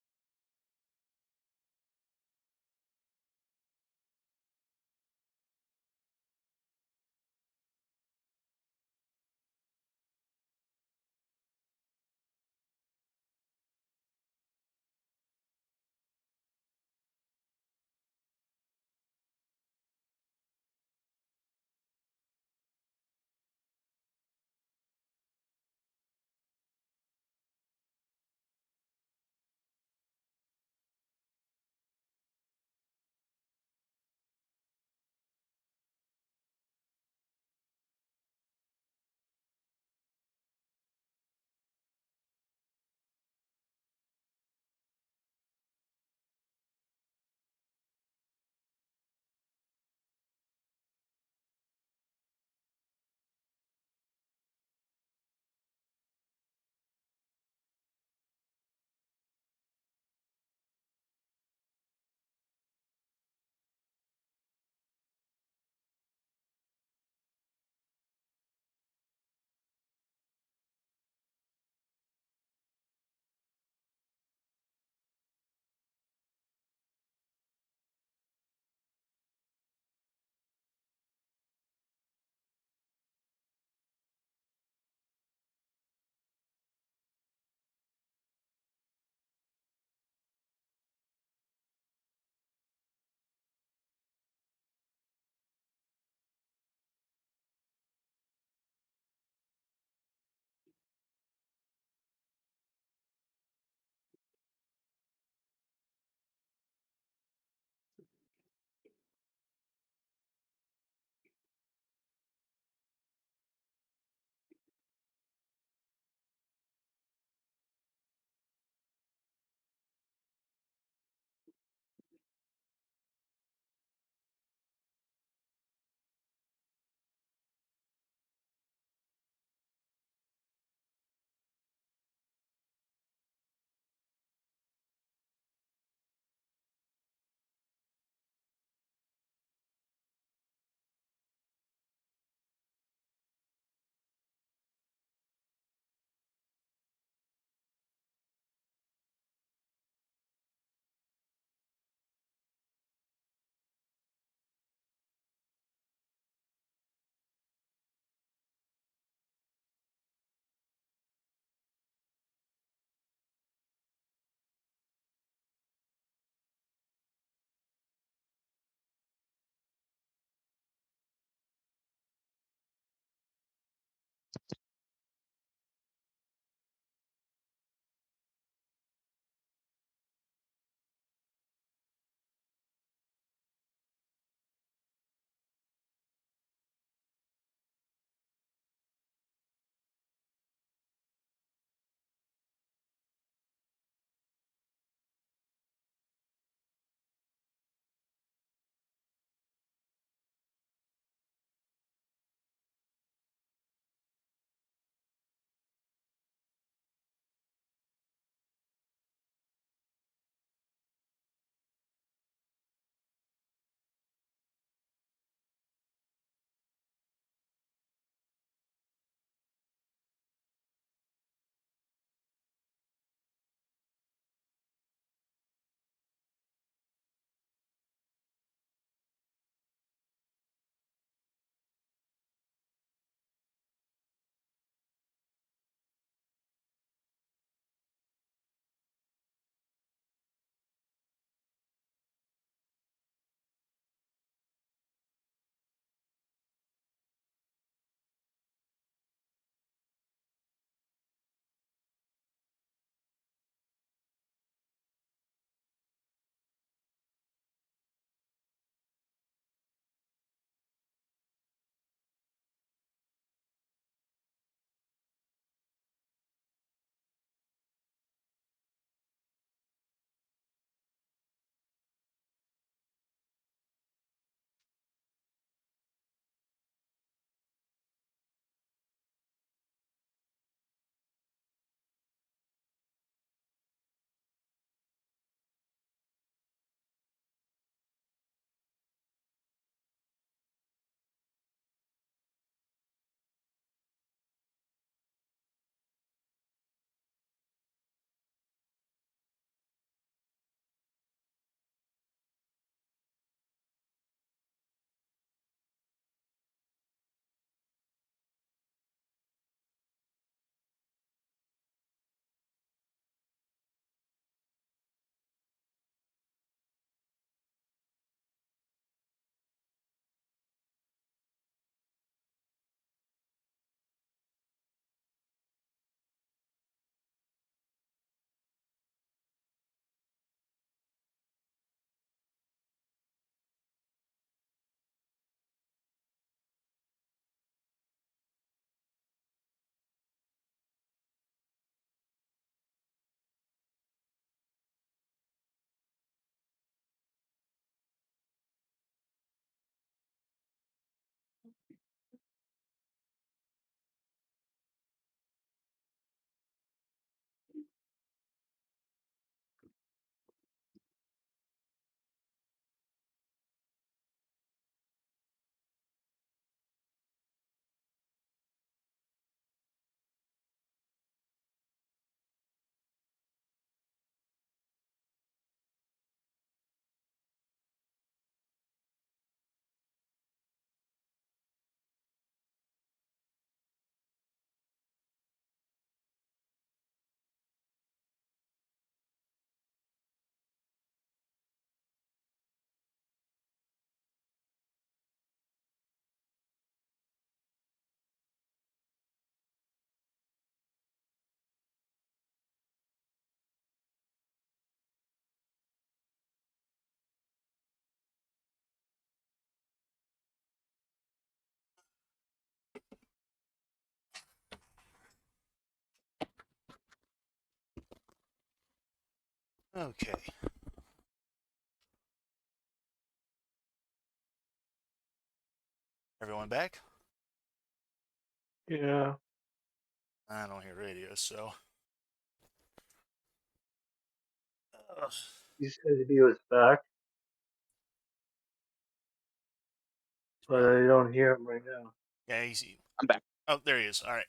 Okay. Everyone back? Yeah. I don't hear radio, so. He said he was back, but I don't hear him right now. Yeah, easy. I'm back. Oh, there he is. All right.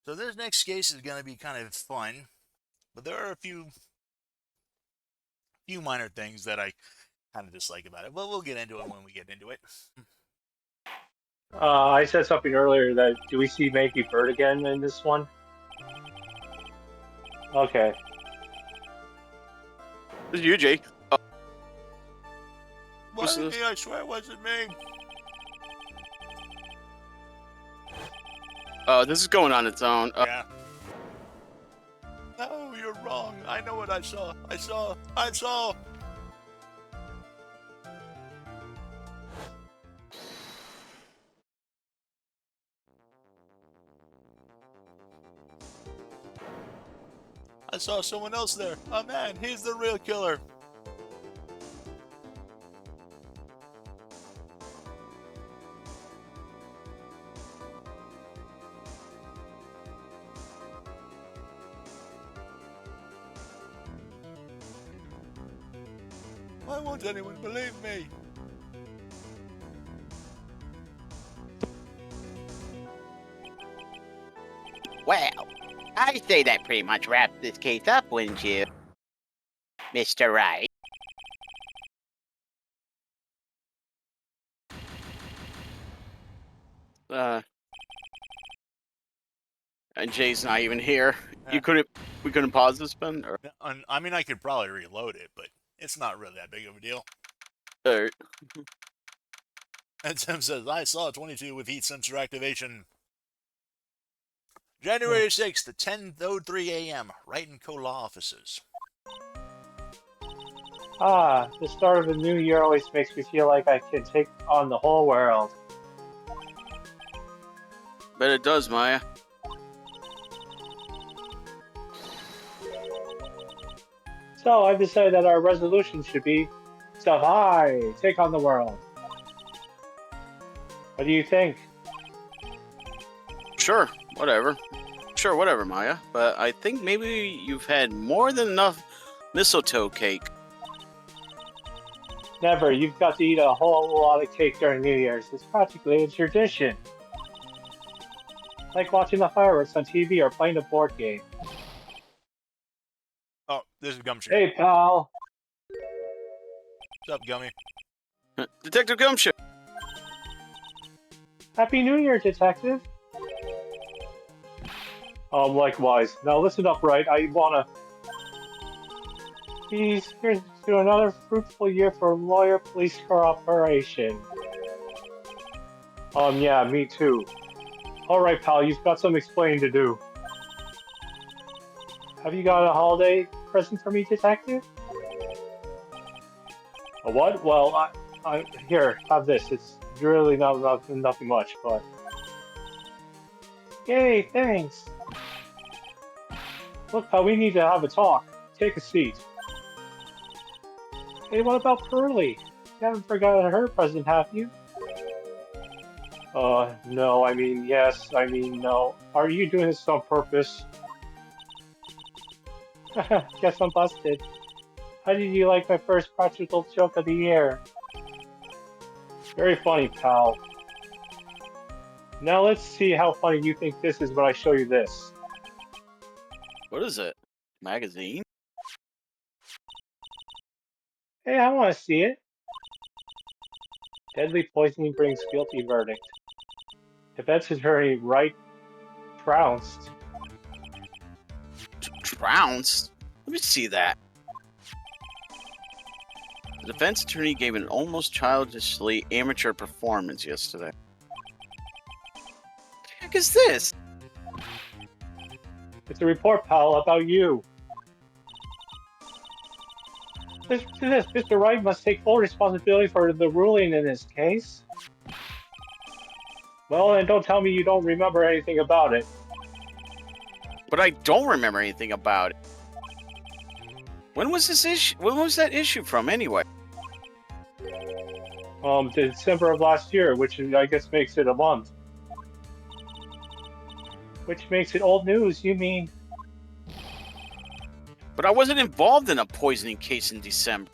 So this next case is going to be kind of fun, but there are a few minor things that I kind of dislike about it. But we'll get into it when we get into it. I said something earlier that do we see Maggie Bird again in this one? Okay. This is you, Jay. What's Wasn't this? me, I swear it wasn't me. This is going on its own. Yeah. No, you're wrong. I know what I saw. I saw. I saw someone else there. Oh man, he's the real killer. Why won't anyone believe me? Well, I say that pretty much wraps this case up, wouldn't you, Mr. Wright? And Jay's not even here. Yeah. We couldn't pause this, Ben? Or, I mean, I could probably reload it, but it's not really that big of a deal. or, And Tim says, I saw 22 with heat sensor activation. January 6th at 10:03 a.m. Wright and Co. law offices. Ah, the start of a new year always makes me feel like I can take on the whole world. bet it does, Maya. So I've decided that our resolution should be stuff high, take on the world. What do you think? Sure, whatever. Sure, whatever, Maya. But I think maybe you've had more than enough mistletoe cake. Never, you've got to eat a whole lot of cake during New Year's. It's practically a tradition. Like watching the fireworks on TV or playing a board game. Oh, this is Gumshoe. Hey, pal. What's up, Gummy? Detective Gumshoe. Happy New Year, Detective. Likewise. Now listen up, right? I wanna... Here's to another fruitful year for lawyer-police cooperation. Yeah, me too. Alright, pal, you've got some explaining to do. Have you got a holiday present for me, Detective? A what? Well, here, have this. It's really nothing much, but... Yay, thanks! Look, pal, we need to have a talk. Take a seat. Hey, what about Pearly? You haven't forgotten her present, have you? No, I mean, yes, I mean, no. Are you doing this on purpose? Guess I'm busted. How did you like my first practical joke of the year? Very funny, pal. Now let's see how funny you think this is when I show you this. What is it? Magazine? Hey, I want to see it. Deadly poisoning brings guilty verdict. Defense attorney Wright trounced. Trounced? Let me see that. The defense attorney gave an almost childishly amateur performance yesterday. What the heck is this? It's a report, pal, about you. Mr. Wright must take full responsibility for the ruling in this case. Well, and don't tell me you don't remember anything about it. But I don't remember anything about it. When was this issue? When was that issue from anyway? December of last year, which I guess makes it a month. Which makes it old news, you mean? But I wasn't involved in a poisoning case in December.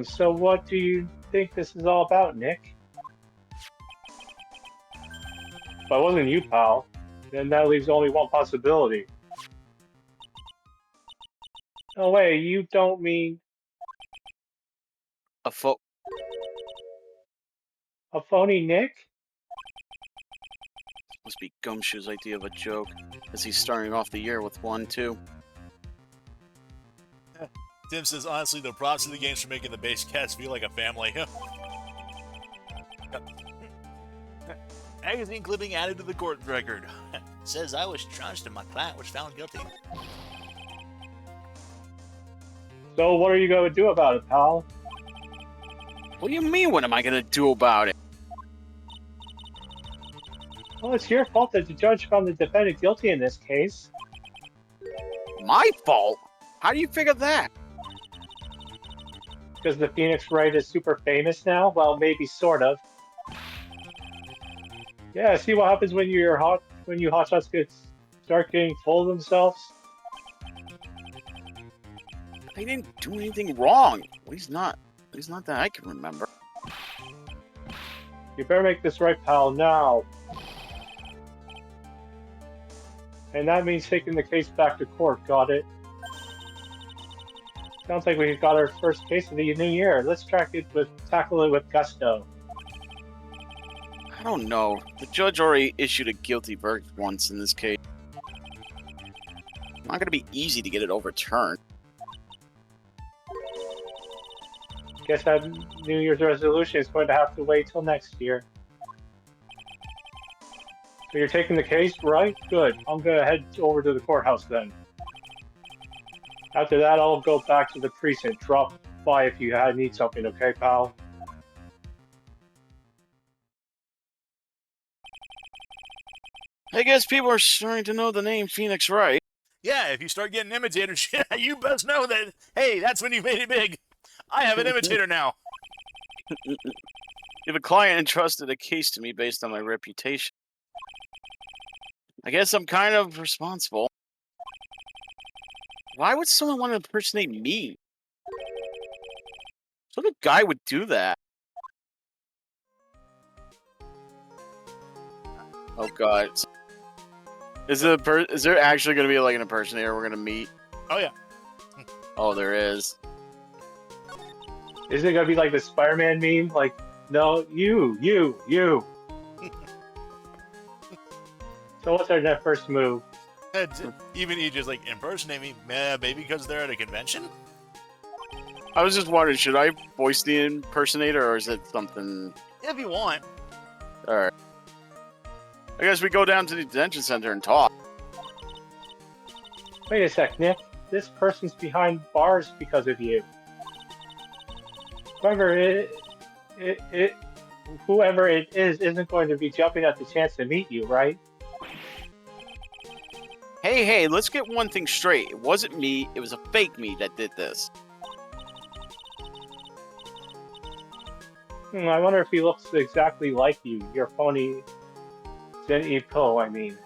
So what do you think this is all about, Nick? If I wasn't you, pal, then that leaves only one possibility. No way, you don't mean A a phony Nick? Must be Gumshoe's idea of a joke, as he's starting off the year with one, too. Tim says, honestly, the props of the games for making the base cast feel like a family. Magazine clipping added to the court record. Says I was charged and my client was found guilty. So what are you going to do about it, pal? What do you mean, what am I gonna do about it? Well, it's your fault that the judge found the defendant guilty in this case. My fault? How do you figure that? Because the Phoenix Wright is super famous now? Well, maybe sort of. Yeah, see what happens when you hotshots start getting full of themselves? They didn't do anything wrong. At least not that I can remember. You better make this right, pal, now. And that means taking the case back to court, got it? Sounds like we've got our first case of the new year. Let's tackle it with gusto. I don't know. The judge already issued a guilty verdict once in this case. Not gonna be easy to get it overturned. Guess that New Year's resolution is going to have to wait till next year. So you're taking the case, right? Good. I'm gonna head over to the courthouse then. After that, I'll go back to the precinct. Drop by if you need something, okay, pal? I guess people are starting to know the name Phoenix Wright. Yeah, if you start getting imitators, you best know that, hey, that's when you made it big. I have an imitator now. If a client entrusted a case to me based on my reputation, I guess I'm kind of responsible. Why would someone want to impersonate me? What sort of guy would do that? Oh god. Is there actually going to be like an impersonator we're going to meet? Oh, yeah. Oh, there is. Isn't it gonna be like the Spider-Man meme? Like, no, you. So what's our first move? Even he just like impersonate me, maybe because they're at a convention? I was just wondering, should I voice the impersonator or is it something... If you want. Alright. I guess we go down to the detention center and talk. Wait a sec, Nick. This person's behind bars because of you. Whoever it is isn't going to be jumping at the chance to meet you, right? Hey, let's get one thing straight. It wasn't me, it was a fake me that did this. I wonder if he looks exactly like you. Your phony Zen-E-Po, I mean.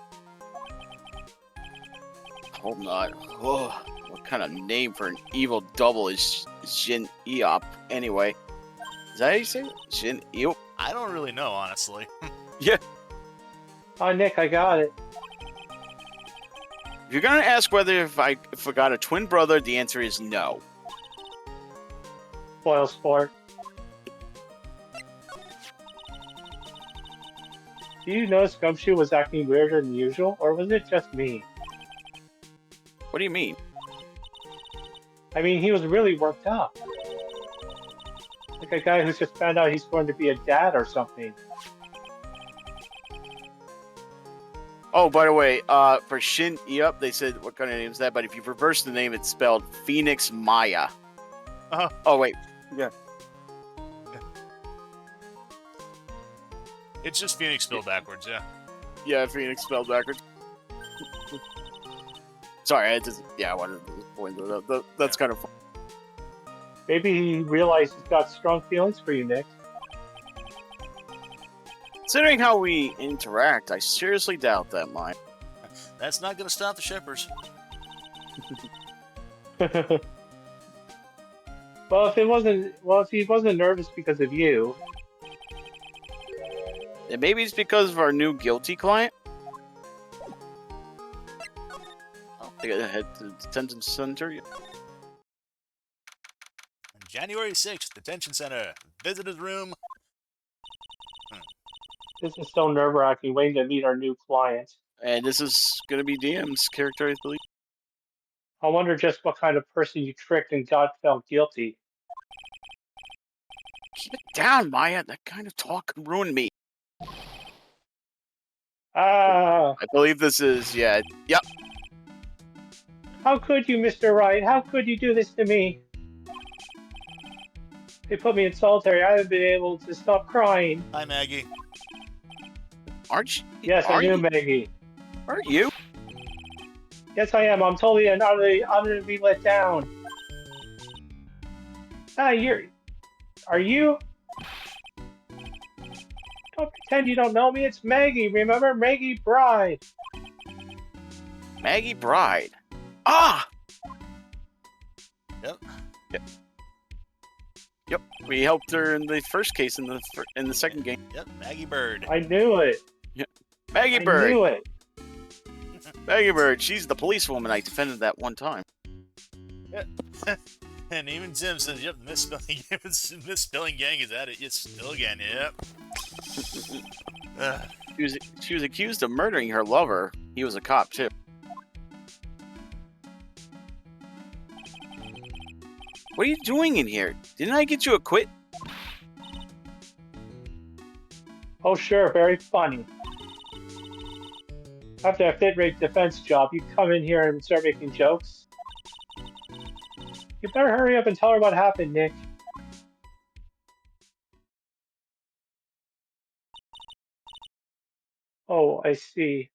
Hope not. Oh, what kind of name for an evil double is Jin Eop anyway? Is that how you say it? Jin Eop? I don't really know, honestly. Yeah. Oh, Nick, I got it. If you're gonna ask whether if I got a twin brother, the answer is no. Spoil sport. Do you notice Gumshoe was acting weirder than usual, or was it just me? What do you mean? I mean, he was really worked up. Like a guy who's just found out he's going to be a dad or something. Oh, by the way, for Shin Eop, they said what kind of name is that? But if you reverse the name, it's spelled Phoenix Maya. Oh wait, yeah. It's just Phoenix spelled backwards, yeah. Yeah, Phoenix spelled backwards. Sorry, I just I wanted to point that out. That's kind of fun. Maybe he realized he's got strong feelings for you, Nick. Considering how we interact, I seriously doubt that, Mike. That's not going to stop the shippers. Well, if he wasn't nervous because of you, And maybe it's because of our new guilty client. I gotta head to the detention center. January 6th, detention center. Visitor's room. this is so nerve-wracking waiting to meet our new client. And this is gonna be DM's character, I believe. I wonder just what kind of person you tricked and got felt guilty. Keep it down, Maya. That kind of talk can ruin me. Ah, I believe this is yep. how could you, Mr. Wright? How could you do this to me? They put me in solitary. I haven't been able to stop crying. Hi, Maggie. Aren't you? Yes, I knew Maggie. Aren't you? Yes, I am. I'm totally and utterly to be let down. Ah, are you? Don't pretend you don't know me. It's Maggie. Remember Maggie Bride? Maggie Bride. Ah. Yep. Yep. We helped her in the first case in the second game. Yep, Maggie Bird. I knew it. Maggie I Bird. knew it. Maggie Bird. She's the policewoman I defended that one time. And even Tim says, yep, the misspelling gang is at it. Yes, still again, yep. She was accused of murdering her lover. He was a cop too. What are you doing in here? Didn't I get you a quit? Oh, sure. Very funny. After a fit-rate defense job, you come in here and start making jokes. You better hurry up and tell her what happened, Nick. Oh, I see.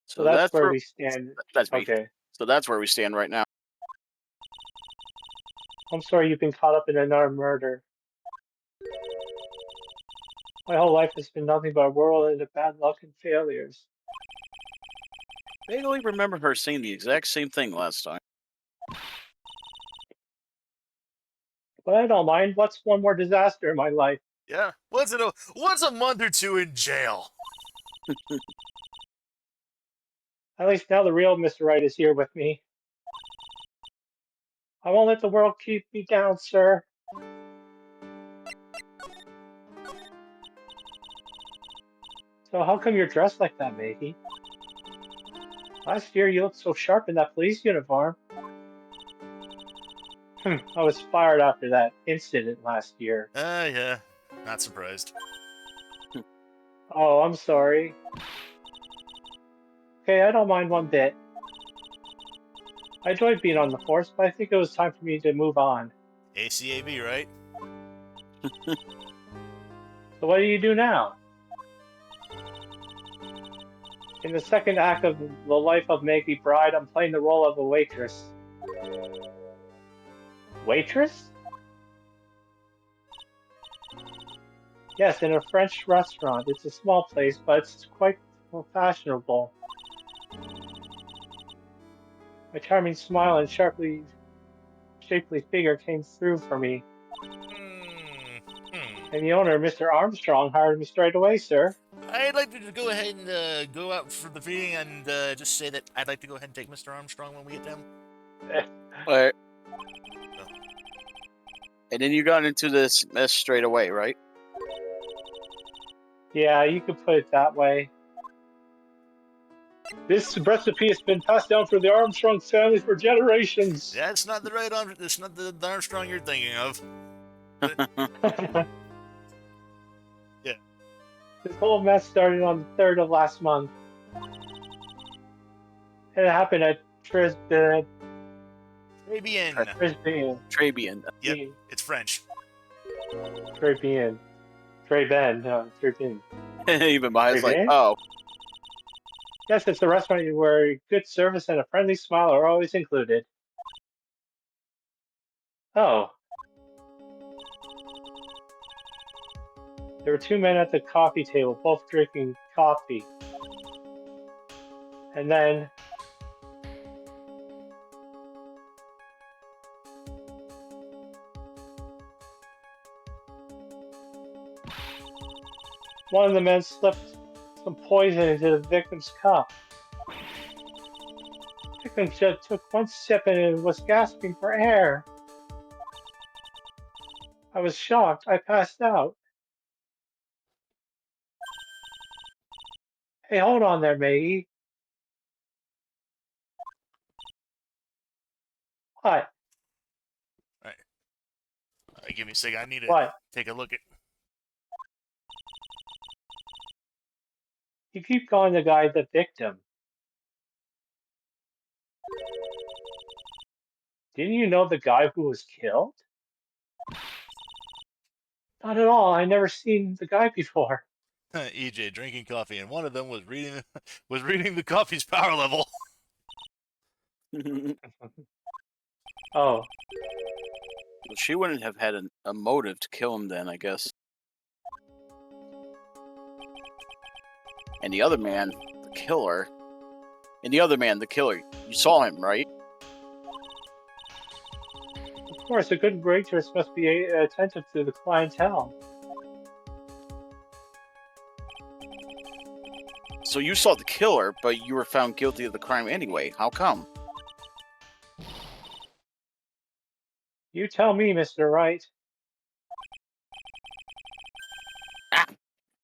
So that's where we stand. That's me. Okay. So that's where we stand right now. I'm sorry you've been caught up in another murder. My whole life has been nothing but a whirlwind of bad luck and failures. Vaguely remember her saying the exact same thing last time. But I don't mind. What's one more disaster in my life? Yeah. What's a month or two in jail? At least now the real Mr. Right is here with me. I won't let the world keep me down, sir. So how come you're dressed like that, Maggie? Last year you looked so sharp in that police uniform. I was fired after that incident last year. Yeah. Not surprised. Oh, I'm sorry. Okay, I don't mind one bit. I enjoyed being on the force, but I think it was time for me to move on. ACAB, right? So what do you do now? In the second act of The Life of Maggie Bride, I'm playing the role of a waitress. Waitress? Yes, in a French restaurant. It's a small place, but it's quite fashionable. My charming smile and sharply shapely figure came through for me. And the owner, Mr. Armstrong, hired me straight away, sir. I'd like to go ahead and go out for the meeting and just say that I'd like to go ahead and take Mr. Armstrong when we get to him. Alright. And then you got into this mess straight away, right? Yeah, you could put it that way. This recipe has been passed down through the Armstrong family for generations. That's not the right Armstrong. That's not the Armstrong you're thinking of. Yeah. This whole mess started on the 3rd of last month. It happened at Trabian. Trabian. Yep, it's French. Trabian. Traben. No, Trabian. Even Maya's like, Trabian? oh. Yes, it's a restaurant where good service and a friendly smile are always included. Oh. There were two men at the coffee table, both drinking coffee. And then one of the men slipped some poison into the victim's cup. The victim just took one sip and was gasping for air. I was shocked. I passed out. Hey, hold on there, Maggie. What? Give me a second. I need to What? take a look at. You keep calling the guy the victim. Didn't you know the guy who was killed? Not at all. I never seen the guy before. EJ drinking coffee, and one of them was reading the coffee's power level. Oh, Well, she wouldn't have had a motive to kill him then, I guess. And the other man, the killer. You saw him, right? of course, a good waitress must be attentive to the clientele. So you saw the killer, but you were found guilty of the crime anyway. How come? You tell me, Mr. Wright.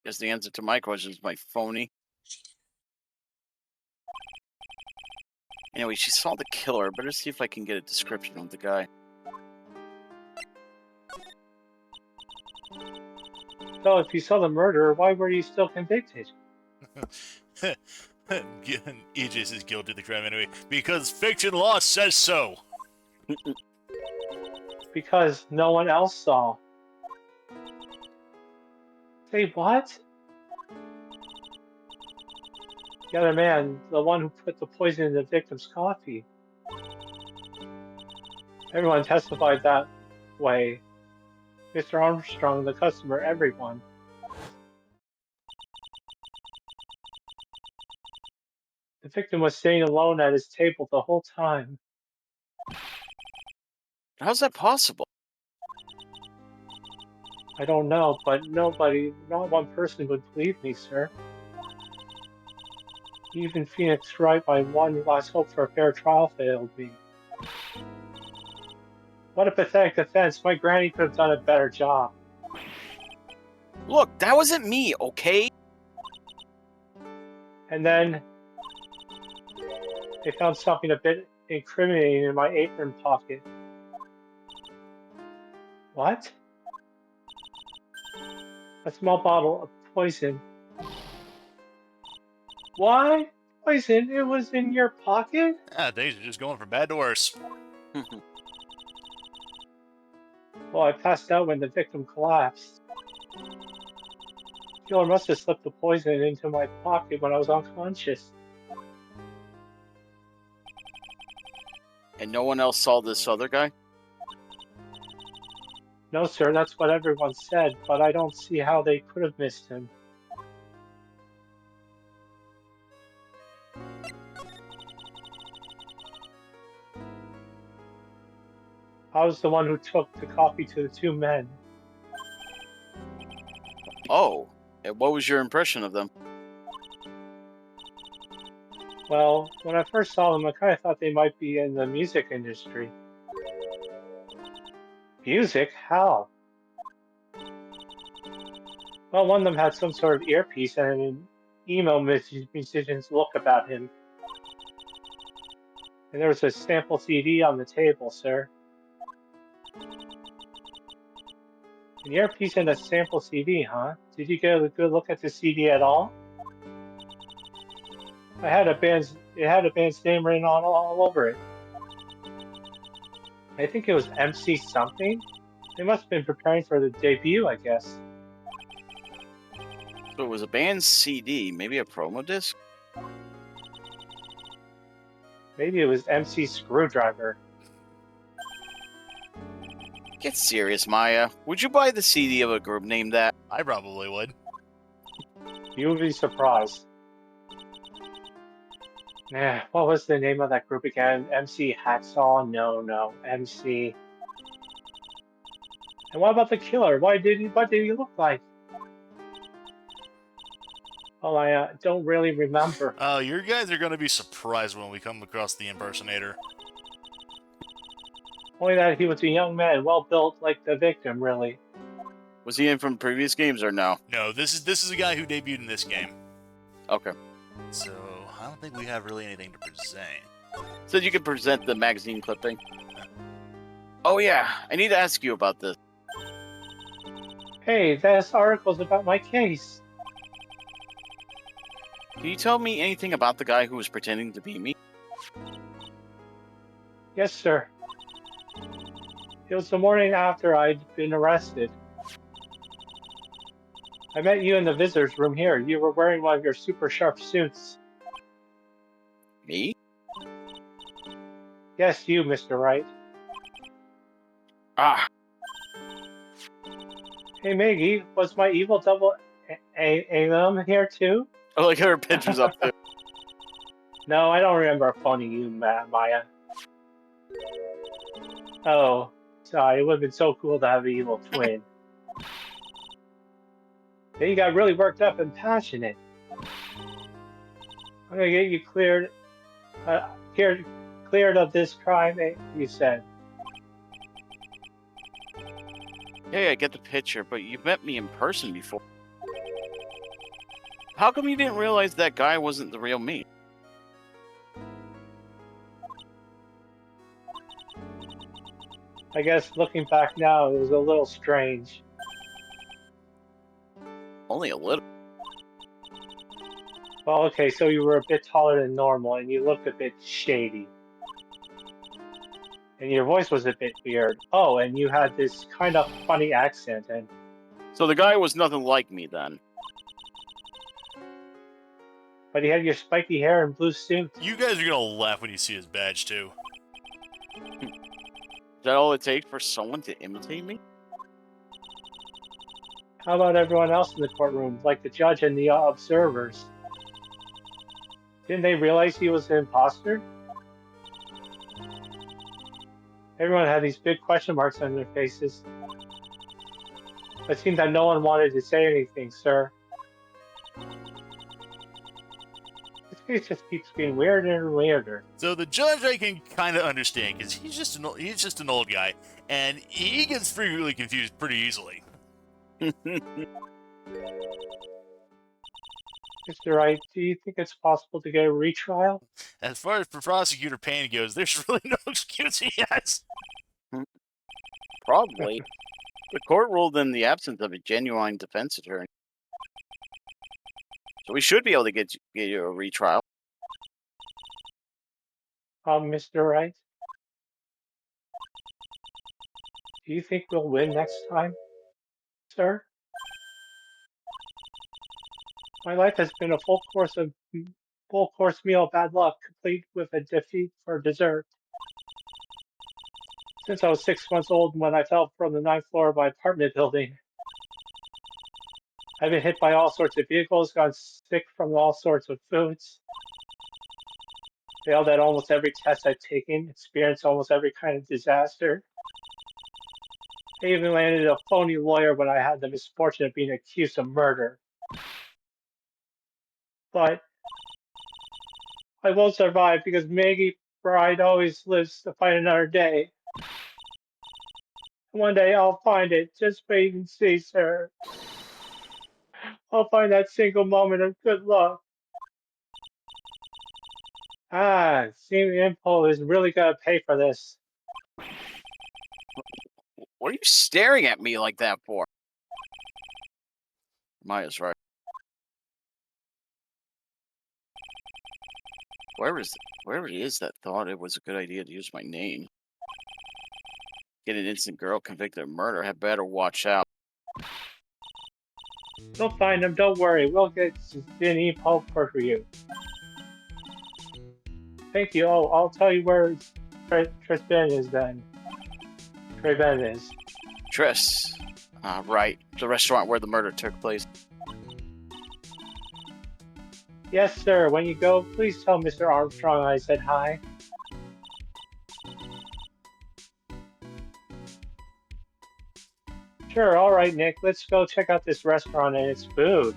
Guess the answer to my question is my phony. Anyway, she saw the killer. Better see if I can get a description of the guy. So if you saw the murderer, why were you still convicted? EJ is guilty of the crime anyway because fiction law says so. Because no one else saw. Say what? The other man, the one who put the poison in the victim's coffee. Everyone testified that way. Mr. Armstrong, the customer, everyone. The victim was sitting alone at his table the whole time. How's that possible? I don't know, but nobody, not one person would believe me, sir. Even Phoenix Wright, my one last hope for a fair trial, failed me. What a pathetic defense. My granny could have done a better job. Look, that wasn't me, okay? And then they found something a bit incriminating in my apron pocket. What? A small bottle of poison. Why? Poison? It was in your pocket? Things are just going from bad to worse. Well, I passed out when the victim collapsed. The killer must have slipped the poison into my pocket when I was unconscious. And no one else saw this other guy? No, sir, that's what everyone said, but I don't see how they could have missed him. I was the one who took the coffee to the two men. Oh, and what was your impression of them? Well, when I first saw them, I kind of thought they might be in the music industry. Music? How? Well, one of them had some sort of earpiece and an emo musician's look about him. And there was a sample CD on the table, sir. An earpiece and a sample CD, huh? Did you get a good look at the CD at all? It had a band's name written on all over it. I think it was MC something. They must have been preparing for the debut, I guess. So it was a band's CD, maybe a promo disc? Maybe it was MC Screwdriver. Get serious, Maya. Would you buy the CD of a group named that? I probably would. You would be surprised. Yeah, what was the name of that group again? MC Hacksaw? No, MC. And what about the killer? What did he look like? Well, I don't really remember. Oh, you guys are going to be surprised when we come across the impersonator. Only that he was a young man, well built like the victim, really. Was he in from previous games or no? No, this is a guy who debuted in this game. Okay. So, I don't think we have really anything to present. So you could present the magazine clipping. Oh yeah, I need to ask you about this. Hey, this article's about my case. Can you tell me anything about the guy who was pretending to be me? Yes, sir. It was the morning after I'd been arrested. I met you in the visitor's room here. You were wearing one of your super sharp suits. Me? Yes, you, Mr. Wright. Ah, Hey, Maggie, was my evil double Alum here too? I like her pictures up there. No, I don't remember phoning you, Maya. Oh, sorry, it would have been so cool to have an evil twin. Then you got really worked up and passionate. I'm gonna get you cleared of this crime, you said. Hey, I get the picture, but you've met me in person before. How come you didn't realize that guy wasn't the real me? I guess looking back now, it was a little strange. Only a little. Well, okay, so you were a bit taller than normal, and you looked a bit shady. And your voice was a bit weird. Oh, and you had this kind of funny accent, and So the guy was nothing like me then. but he had your spiky hair and blue suit. You guys are going to laugh when you see his badge, too. Is that all it takes for someone to imitate me? How about everyone else in the courtroom, like the judge and the observers? Didn't they realize he was an imposter? Everyone had these big question marks on their faces. It seemed that no one wanted to say anything, sir. This case just keeps getting weirder and weirder. So the judge I can kind of understand, because he's just an old guy, and he gets frequently confused pretty easily. Mr. Wright, do you think it's possible to get a retrial? As far as Prosecutor Payne goes, there's really no excuse he has. Probably. The court ruled in the absence of a genuine defense attorney. So we should be able to get you a retrial. Mr. Wright? Do you think we'll win next time, sir? My life has been a full course meal of bad luck, complete with a defeat for dessert. Since I was 6 months old when I fell from the 9th floor of my apartment building, I've been hit by all sorts of vehicles, gotten sick from all sorts of foods, failed at almost every test I've taken, experienced almost every kind of disaster. I even landed a phony lawyer when I had the misfortune of being accused of murder. But I won't survive because Maggie Bride always lives to fight another day. One day I'll find it. Just wait and see, sir. I'll find that single moment of good luck. Seeing Info is really gonna pay for this. What are you staring at me like that for? Maya's right. Whoever he is that thought it was a good idea to use my name. Get an innocent girl convicted of murder, had better watch out. We'll find him, don't worry. We'll get Info for you. Thank you. Oh, I'll tell you where Tristan is then. Trayben is. Triss. Right. The restaurant where the murder took place. Yes, sir. When you go, please tell Mr. Armstrong I said hi. Sure. All right, Nick. Let's go check out this restaurant and its food.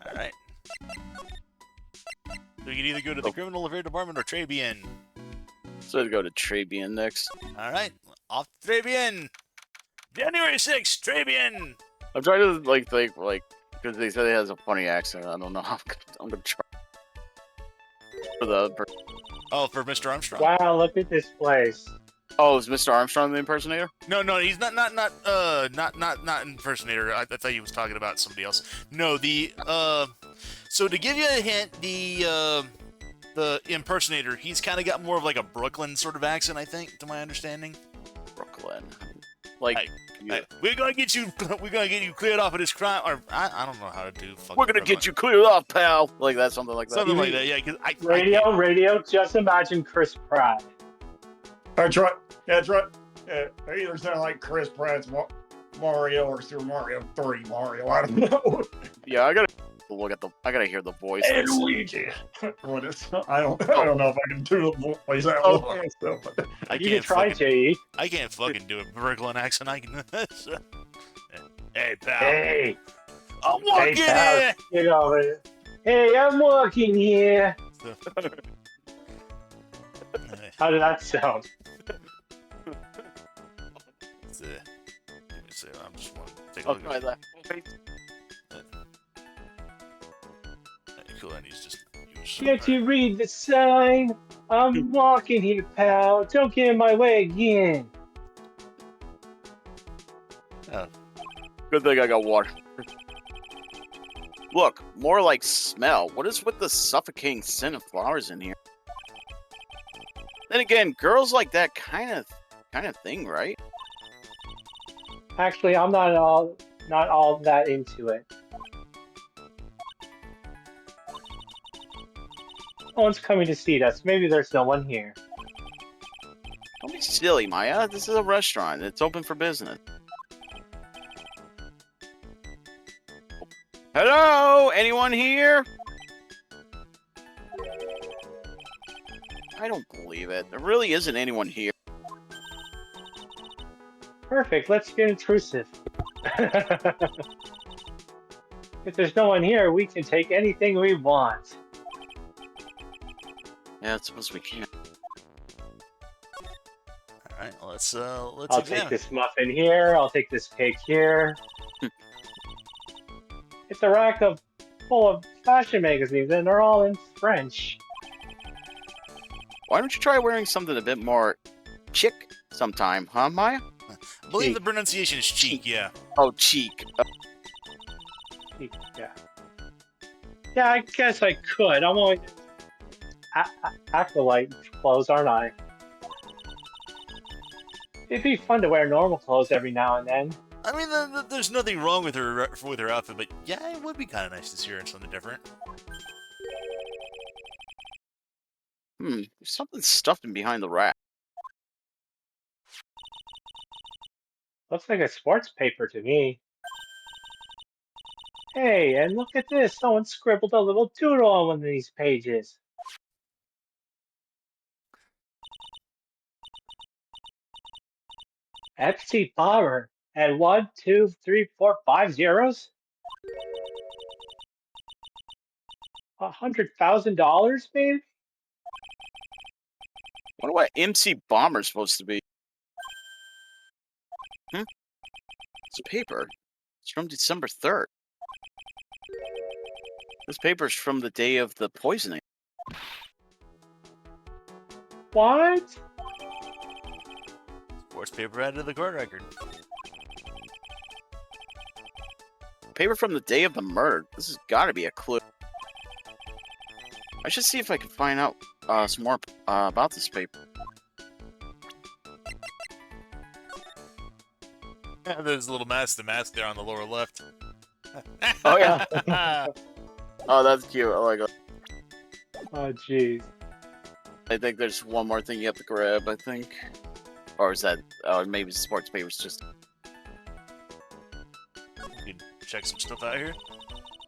All right. So you can either go to the criminal affair department or Tribune. So I'd go to Tribune next. All right, off to Tribune. January 6th, Tribune. I'm trying to think because they said he has a funny accent. I don't know. I'm gonna try for the. Oh, for Mr. Armstrong. Wow, look at this place. Oh, is Mr. Armstrong the impersonator? No, he's not impersonator. I thought he was talking about somebody else. No, so to give you a hint, the impersonator, he's kind of got more of like a Brooklyn sort of accent, I think, to my understanding. Brooklyn. Like, we're gonna get you cleared off of this crime, or I don't know how to do. We're gonna get you cleared off, pal. Like that, something like that. Something like that, yeah. Cause Radio. Just imagine Chris Pratt. That's right. That's right. They either sound like Chris Pratt's Mario or Super Mario 3 Mario. I don't know. Yeah, I gotta hear the voice. And Luigi. What is? I don't know if I can do the voice that well and stuff. But You can try, J.E. I can't fucking do a Brooklyn accent. I can. Hey, pal. Hey. I'm walking pal. here. Get over here. Hey, I'm walking here. How did that sound? I'm just want to take a look at that. Cool, and he's just. Can't you read the sign? I'm walking here, pal. Don't get in my way again. Oh. Good thing I got water. Look, more like smell. What is with the suffocating scent of flowers in here? Then again, girls like that kind of thing, right? Actually, I'm not all that into it. No one's coming to see us. Maybe there's no one here. Don't be silly, Maya. This is a restaurant. It's open for business. Hello? Anyone here? I don't believe it. There really isn't anyone here. Perfect. Let's get intrusive. If there's no one here, we can take anything we want. Yeah, I suppose we can. All right, let's I'll take this muffin here. I'll take this cake here. It's a rack full of fashion magazines, and they're all in French. Why don't you try wearing something a bit more chic sometime, huh, Maya? I believe the pronunciation is cheek, yeah. Oh, cheek. Yeah. Yeah, I guess I could. I'm only acolyte clothes, aren't I? It'd be fun to wear normal clothes every now and then. I mean, there's nothing wrong with her outfit, but yeah, it would be kind of nice to see her in something different. There's something stuffed in behind the rack. Looks like a sports paper to me. Hey, and look at this. Someone scribbled a little doodle on one of these pages. FC Bomber and 1, 2, 3, 4, 5 zeros? $100,000, maybe? Wonder what MC Bomber's supposed to be. It's a paper. It's from December 3rd. This paper's from the day of the poisoning. What? Sports paper added to the court record. Paper from the day of the murder. This has got to be a clue. I should see if I can find out some more about this paper. There's a little mask there on the lower left. Oh, yeah. Oh, that's cute. I like it. Oh, jeez. I think there's one more thing you have to grab, I think. Or is that... Oh, maybe sports papers just... We can check some stuff out here.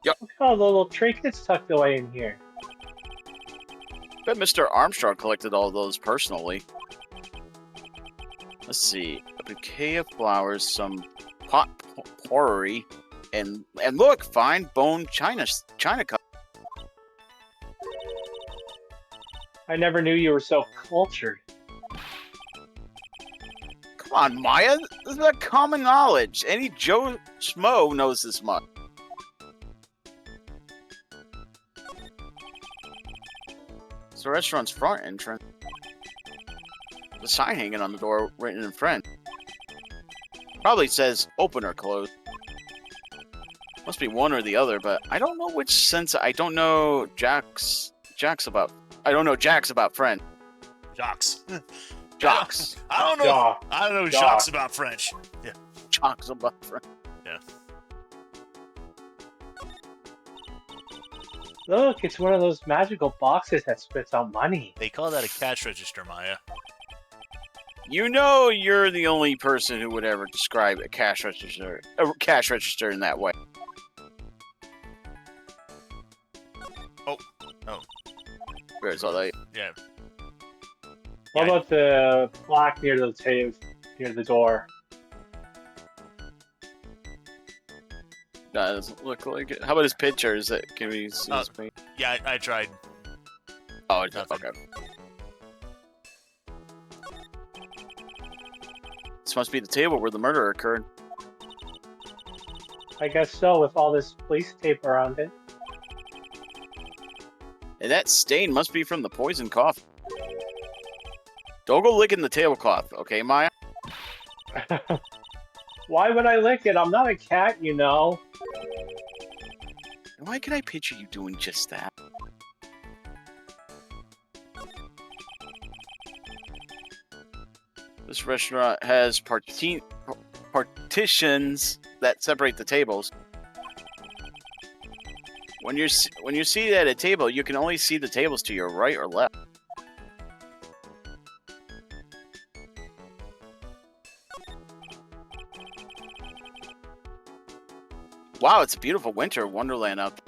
Look at all the little trinkets tucked away in here. I bet Mr. Armstrong collected all those personally. Let's see. A bouquet of flowers, some potpourri, and look, fine bone china cup. I never knew you were so cultured. Come on, Maya. This is like common knowledge. Any Joe Schmo knows this much. It's the restaurant's front entrance. The sign hanging on the door written in French. Probably says open or closed. Must be one or the other, but I don't know which sense. I don't know Jack's about. I don't know Jack's about French. Jocks. Jocks. I don't know. Jock. I don't know Jock. jocks about French. Yeah. Jocks about French. Look, it's one of those magical boxes that spits out money. They call that a cash register, Maya. You know you're the only person who would ever describe a cash register in that way. Oh. Where's all that? Yeah. What Yeah, about the plaque near the table, near the door? That doesn't look like it. How about his picture? Is that, can we see his face? Yeah, I tried. Oh, it's nothing. okay. This must be the table where the murder occurred. I guess so, with all this police tape around it. And that stain must be from the poison coffee. Don't go licking the tablecloth, okay, Maya? Why would I lick it? I'm not a cat, you know. Why can I picture you doing just that? This restaurant has partitions that separate the tables. When you're seated at a table, you can only see the tables to your right or left. Wow, it's a beautiful winter wonderland out there.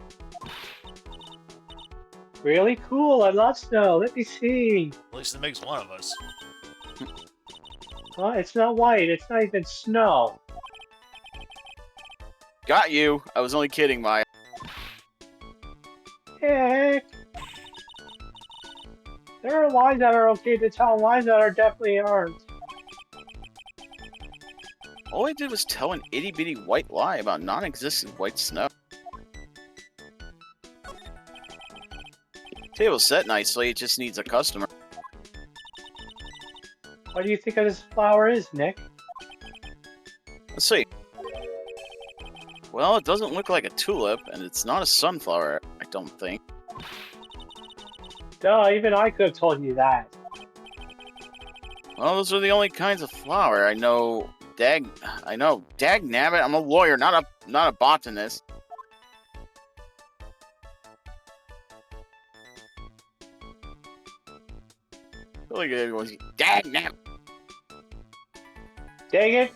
Really cool. I love snow. Let me see. At least it makes one of us. Well, it's not white. It's not even snow. Got you. I was only kidding, Maya. Heck. There are lies that are okay to tell, and lies that are definitely aren't. All I did was tell an itty-bitty white lie about non-existent white snow. Table's set nicely, it just needs a customer. What do you think of this flower is, Nick? Let's see. Well, it doesn't look like a tulip, and it's not a sunflower, I don't think. Duh, even I could have told you that. Well, those are the only kinds of flower I know. Dag nabbit, I'm a lawyer, not a botanist. I feel like everyone's dag nabbit. Dang it!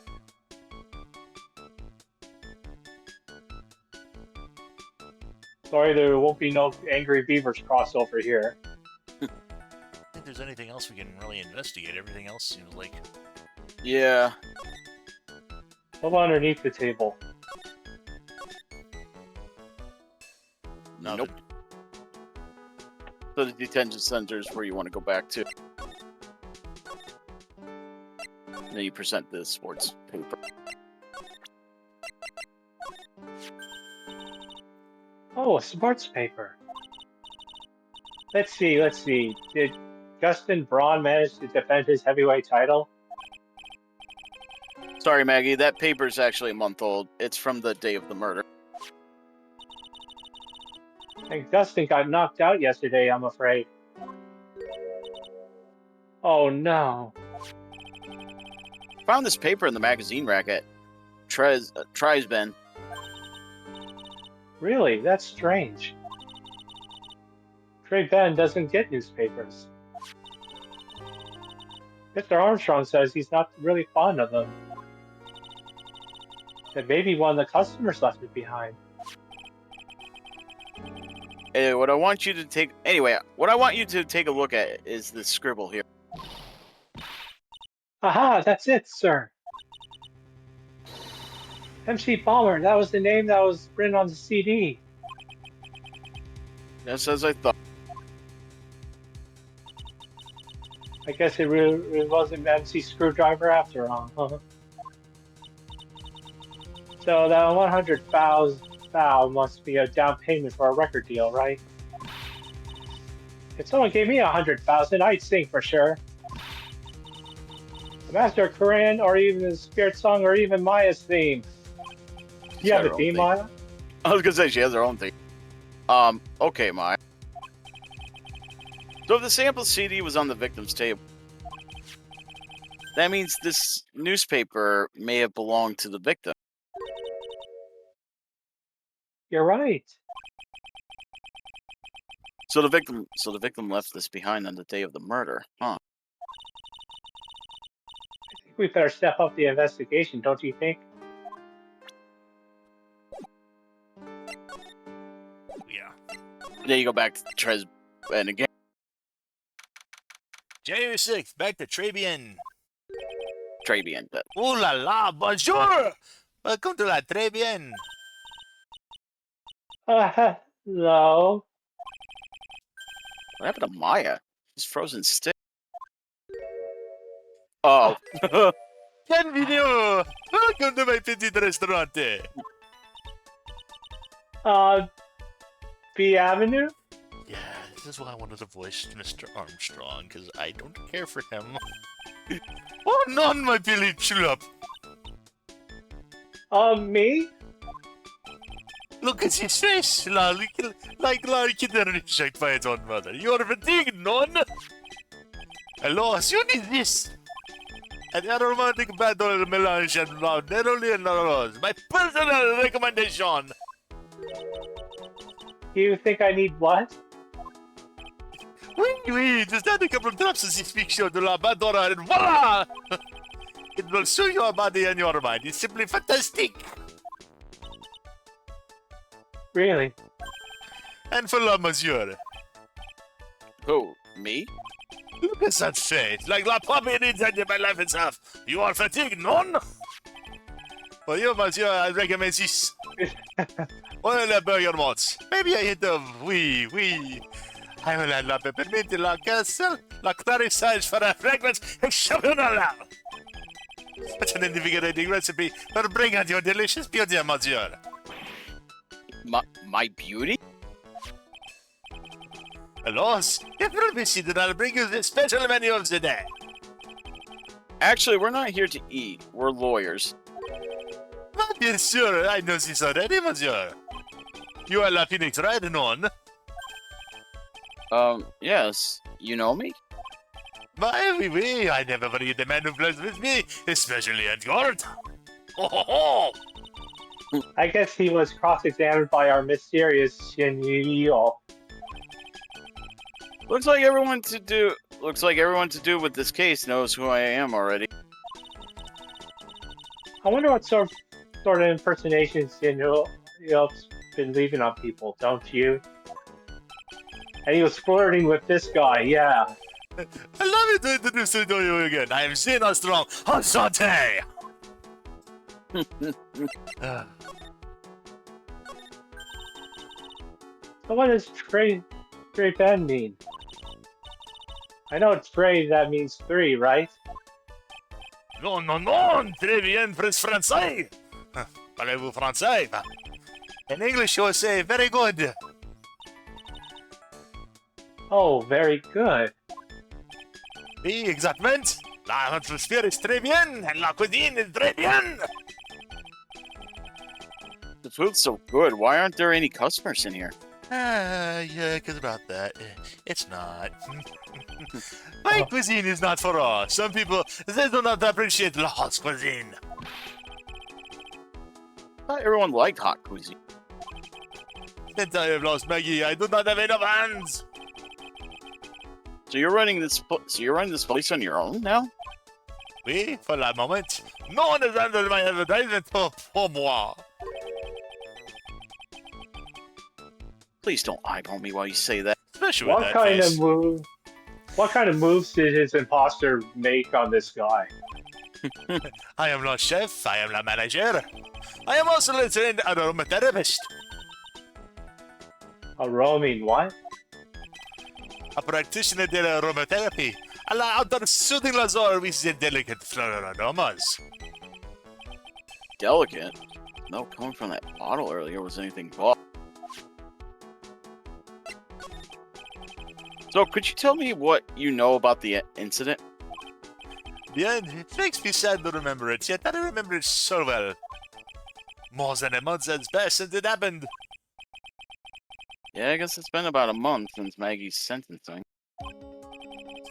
Sorry, there won't be no Angry Beavers crossover here. I don't think there's anything else we can really investigate. Everything else seems like... Yeah. What about underneath the table? Nothing. Nope. So the detention center is where you want to go back to. And then you present the sports paper. Oh, a sports paper. Let's see. Did Justin Braun manage to defend his heavyweight title? Sorry, Maggie, that paper's actually a month old. It's from the day of the murder. And Justin got knocked out yesterday, I'm afraid. Oh no. Found this paper in the magazine rack at Trisben. Really? That's strange. Stray Ben doesn't get newspapers. Mr. Armstrong says he's not really fond of them. That maybe one of the customers left it behind. What I want you to take a look at is the scribble here. Aha, that's it, sir. MC Bomber, that was the name that was written on the CD. Just as I thought. I guess it really wasn't MC Screwdriver after all. Huh? So that 100,000 must be a down payment for a record deal, right? If someone gave me 100,000, I'd sing for sure. The Master of Korean, or even the Spirit Song, or even Maya's theme. You have a theme, Maya? I was gonna say she has her own thing. Okay, Maya. So if the sample CD was on the victim's table, that means this newspaper may have belonged to the victim. You're right. So the victim left this behind on the day of the murder, huh? I think we better step up the investigation, don't you think? Yeah. Then you go back to Trez, and again. January 6th, back to Tribulations. Trabian. Ooh la la, bonjour! Welcome to la Tribulations. Hello. What happened to Maya? She's frozen still. Oh. Bienvenue! Welcome to my petit restaurant. B Avenue? Yeah, this is why I wanted to voice Mr. Armstrong, because I don't care for him. Oh, non, my Billy Chulap! Me? Look at his face, like kidnapped shot by its own mother. You are fatigued, non? Alas, you need this! An aromatic battle melange and neroli and rose. My personal recommendation! You think I need what? Oui, just add a couple of drops of this mixture de la Badora and voila! It will soothe your body and your mind. It's simply fantastic! Really? And for la monsieur. Who? Me? Look at that face, like la puppy needs into my life itself. You are fatigued, non? For you, monsieur, I recommend this. Well, la burger mots. Maybe a hint of oui. I will add la peppermint, la castle, la clarissage for a fragrance exceptional. Such an invigorating recipe for bring out your delicious beauty, monsieur. My beauty? Alas, if you'll be seated, I'll bring you the special menu of the day. Actually, we're not here to eat. We're lawyers. But bien sûr, I know this already, monsieur. You are La Phoenix, right, non? Yes. You know me? Why, oui, I never forget the man who plays with me, especially at court. Ho, ho, ho! I guess he was cross-examined by our mysterious Shinryo. Looks like everyone to do with this case knows who I am already. I wonder what sort of impersonations Shinryo's been leaving on people, don't you? And he was flirting with this guy, yeah. Allow me to introduce you to you again. I am Zane Armstrong, Enchanté! So what does Trey Ben mean? I know Trey, that means 3, right? Non, très bien, français. Parlez-vous français? In English, you will say, very good. Oh, very good. Oui, exactement. La atmosphere is très bien, and la cuisine is très bien. The food's so good. Why aren't there any customers in here? Yeah, because about that, it's not. My cuisine is not for all. Some people, they do not appreciate la hot cuisine. I thought everyone liked hot cuisine. Since I have lost Maggie, I do not have enough hands. So you're running this. So you're running this place on your own now? Oui, for the moment. No one is under my advertisement for moi. Please don't eyeball me while you say that. Especially with What that kind face. of move? What kind of moves did his imposter make on this guy? I am not chef, I am la manager. I am also a trained aromatherapist. A roaming what? A practitioner de la aromatherapy. La outdoor soothing lazor with the delicate floral aromas. Delicate? No, coming from that bottle earlier was anything but. So, could you tell me what you know about the incident? Yeah, it makes me sad to remember it, yet I remember it so well. More than a month has passed since it happened. Yeah, I guess it's been about a month since Maggie's sentencing.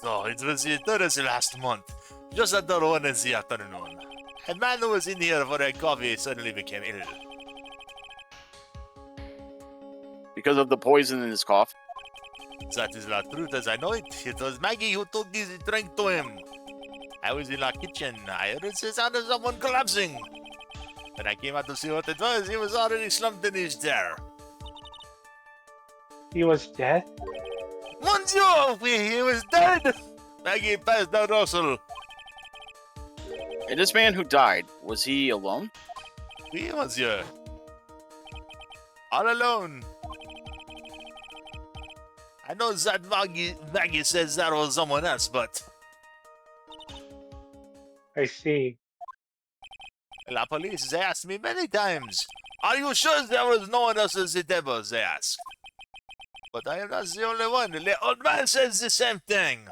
So it was Thursday last month, just at 1 in the afternoon. A man who was in here for a coffee suddenly became ill. Because of the poison in his coffee? That is the truth as I know it. It was Maggie who took this drink to him. I was in the kitchen. I heard the sound of someone collapsing. When I came out to see what it was, he was already slumped in his chair. He was dead? Monsieur, he was dead! Maggie passed out also. And this man who died, was he alone? Oui, monsieur. All alone. I know that Maggie says that was someone else, but I see. la police, they asked me many times. Are you sure there was no one else at the table, they asked. But I am not the only one. The old man says the same thing.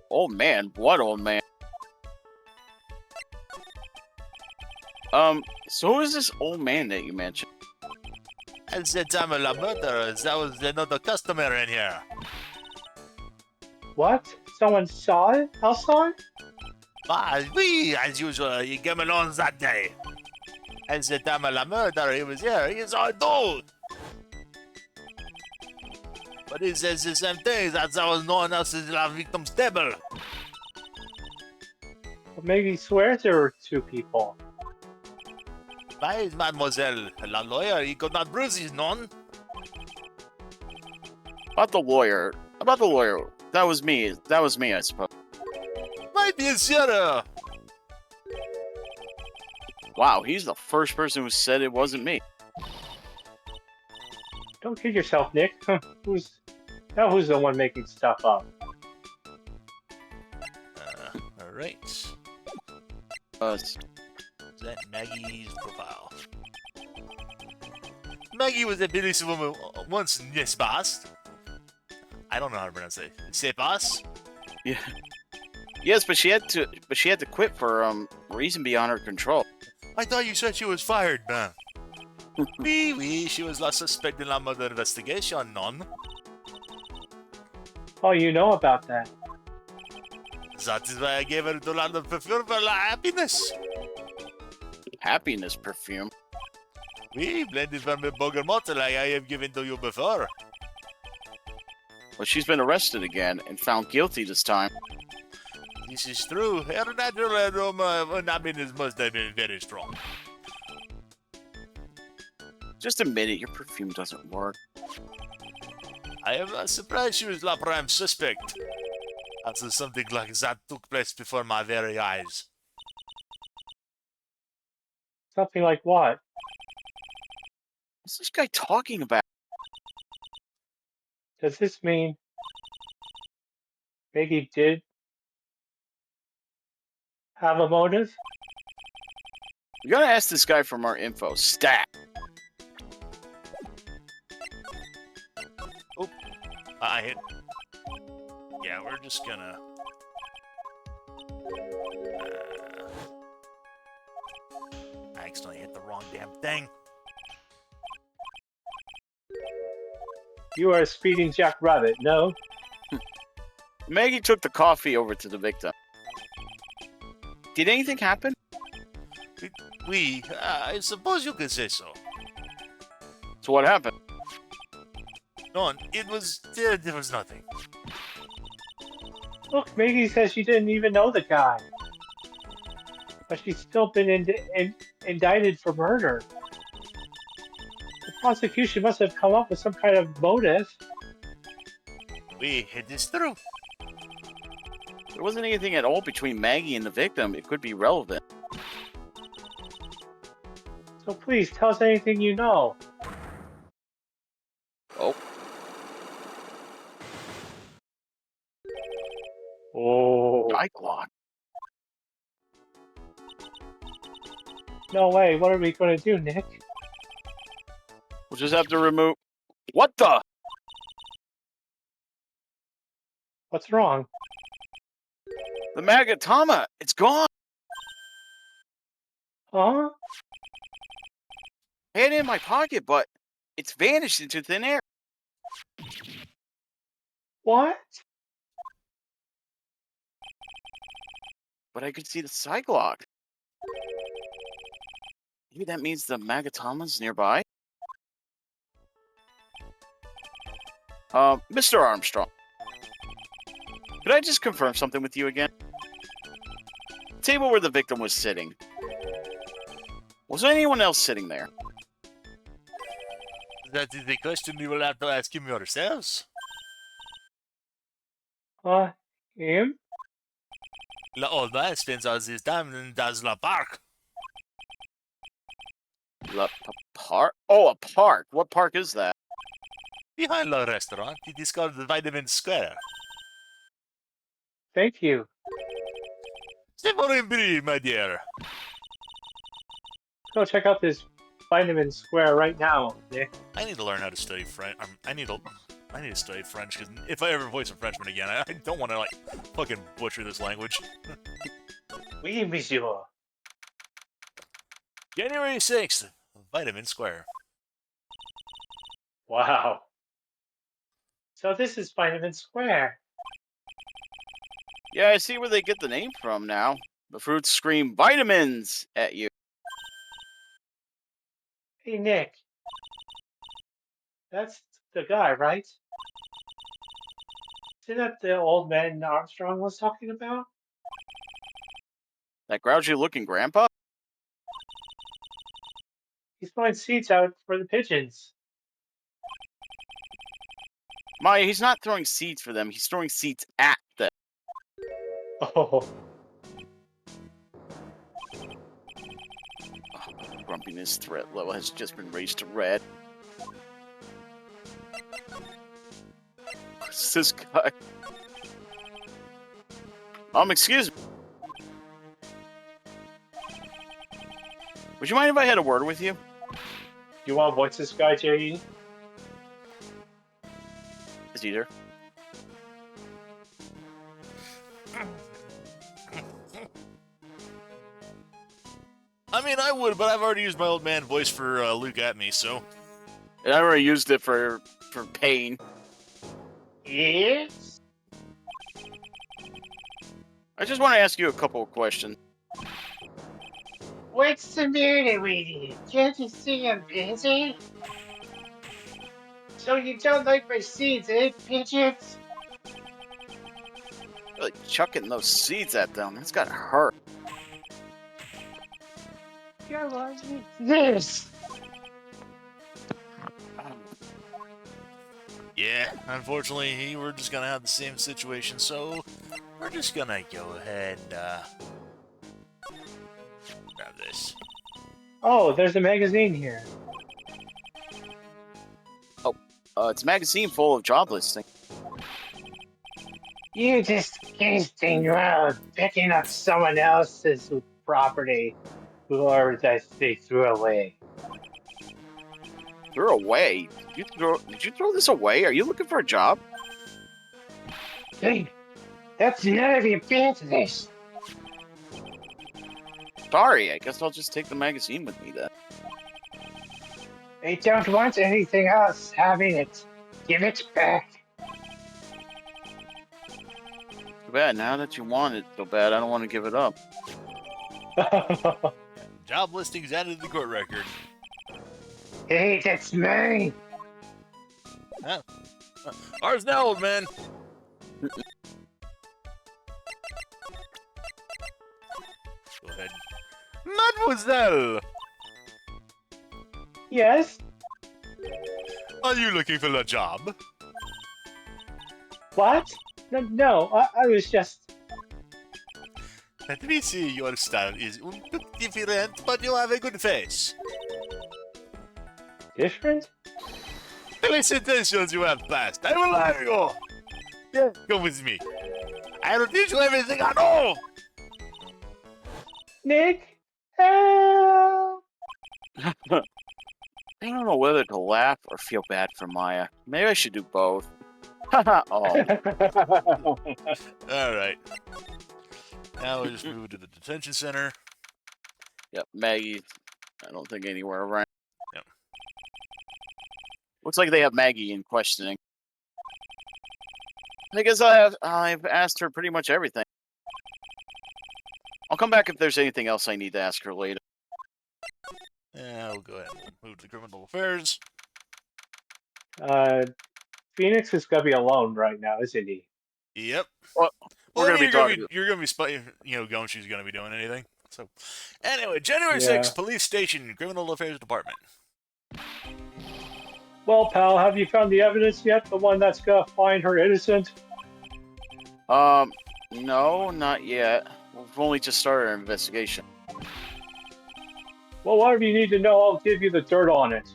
Old man? What old man? So who is this old man that you mentioned? At the time of la murder, there was another customer in here. What? Someone saw it outside? But we, as usual, he came along that day. At the time of la murder, he was here. He saw it all. But he says the same thing, that there was no one else at the victim's table. Well, maybe he swears there were two people. Why, mademoiselle, la lawyer, he could not prove his none. About the lawyer. That was me, I suppose. My dear sir, Wow, he's the first person who said it wasn't me. Don't kid yourself, Nick. Who's the one making stuff up? alright. Us. Is that Maggie's profile? Maggie was a police woman once, yes, boss. I don't know how to pronounce it. Say boss? Yeah. Yes, but she had to quit for reason beyond her control. I thought you said she was fired, man. Oui, she was lost suspect in la murder investigation, none. Oh, you know about that. That is why I gave her the lot of perfume for la happiness. Happiness perfume. We blended from the bergamot like I have given to you before. Well, she's been arrested again and found guilty this time. This is true. Her natural aroma of happiness must have been very strong. Just admit it, your perfume doesn't work. I am not surprised she was la prime suspect. After something like that took place before my very eyes. Something like what? What's this guy talking about? Does this mean Maggie did have a motive? We gotta ask this guy for more info. Stat. I hit. Yeah, we're just gonna. I accidentally hit the wrong damn thing. You are a speeding jackrabbit, no? Maggie took the coffee over to the victim. Did anything happen? I suppose you could say so. So what happened? No, it was there was nothing. Look, Maggie says she didn't even know the guy, but she's still been indicted for murder. The prosecution must have come up with some kind of motive. It is true. There wasn't anything at all between Maggie and the victim. It could be relevant. So please tell us anything you know. Oh, Oh, Cyclops. no way. What are we going to do, Nick? We'll just have to remove. What the? What's wrong? The Magatama. It's gone. Huh? I had it in my pocket, but it's vanished into thin air. What? But I could see the Cyclops. Maybe that means the Magatama's nearby. Mr. Armstrong. Could I just confirm something with you again? The table where the victim was sitting. Was there anyone else sitting there? That is the question you will have to ask him yourselves. Him? The old man spends all his time in Dazzler Park. Park? Oh, a park. What park is that? Behind the restaurant, it is called the Vitamin Square. Thank you. C'est pour un brie, my dear. Go check out this Vitamin Square right now, Nick. I need to learn how to study French. I need to study French, because if I ever voice a Frenchman again, I don't want to, like, fucking butcher this language. Oui, monsieur. January 6th, Vitamin Square. Wow. So this is Vitamin Square. Yeah, I see where they get the name from now. The fruits scream vitamins at you. Hey, Nick. That's the guy, right? Isn't that the old man Armstrong was talking about? That grouchy looking grandpa? He's throwing seeds out for the pigeons. Maya, he's not throwing seeds for them. He's throwing seeds at them. Oh. Grumpiness threat level has just been raised to red. What's this guy? Excuse me. Would you mind if I had a word with you? You want to voice this guy, J.E.? Is he there? I mean, I would, but I've already used my old man voice for Luke at me, so... And I already used it for pain. Yes? I just want to ask you a couple of questions. What's the matter with you? Can't you see I'm busy? So you don't like my seeds, eh, pigeons? Really chucking those seeds at them. That's gotta hurt. Come on, this. Yeah, unfortunately, we're just gonna have the same situation, so we're just gonna go ahead and, grab this. Oh, there's a magazine here. It's a magazine full of job listings. You just casting around, picking up someone else's property, or that they threw away. Threw away? Did you throw this away? Are you looking for a job? Hey, that's none of your business. Sorry, I guess I'll just take the magazine with me then. They don't want anything else having it. Give it back. Too bad. Now that you want it so bad, I don't want to give it up. Job listings added to the court record. Hey, that's mine. Ours now, old man. Mademoiselle, Yes? are you looking for a job? What? No, I was just... Let me see, your style is un bit different, but you have a good face. Different? Felicitations, you have passed. I will hire you. Yeah, come with me. I will teach you everything I know. Nick? Help! I don't know whether to laugh or feel bad for Maya. Maybe I should do both. Haha. Oh, All right. Now we just move to the detention center. yep. Maggie. I don't think anywhere around. Yep. Looks like they have Maggie in questioning. I guess I've asked her pretty much everything. I'll come back if there's anything else I need to ask her later. Yeah, we'll go ahead and move to criminal affairs. Phoenix is gonna be alone right now, isn't he? Yep. Well, we're gonna be talking. You're gonna be Gumshoe's gonna be doing anything. So, anyway, January Yeah. 6th, police station, criminal affairs department. Well, pal, have you found the evidence yet? The one that's gonna find her innocent? No, not yet. We've only just started our investigation. Well, whatever you need to know, I'll give you the dirt on it.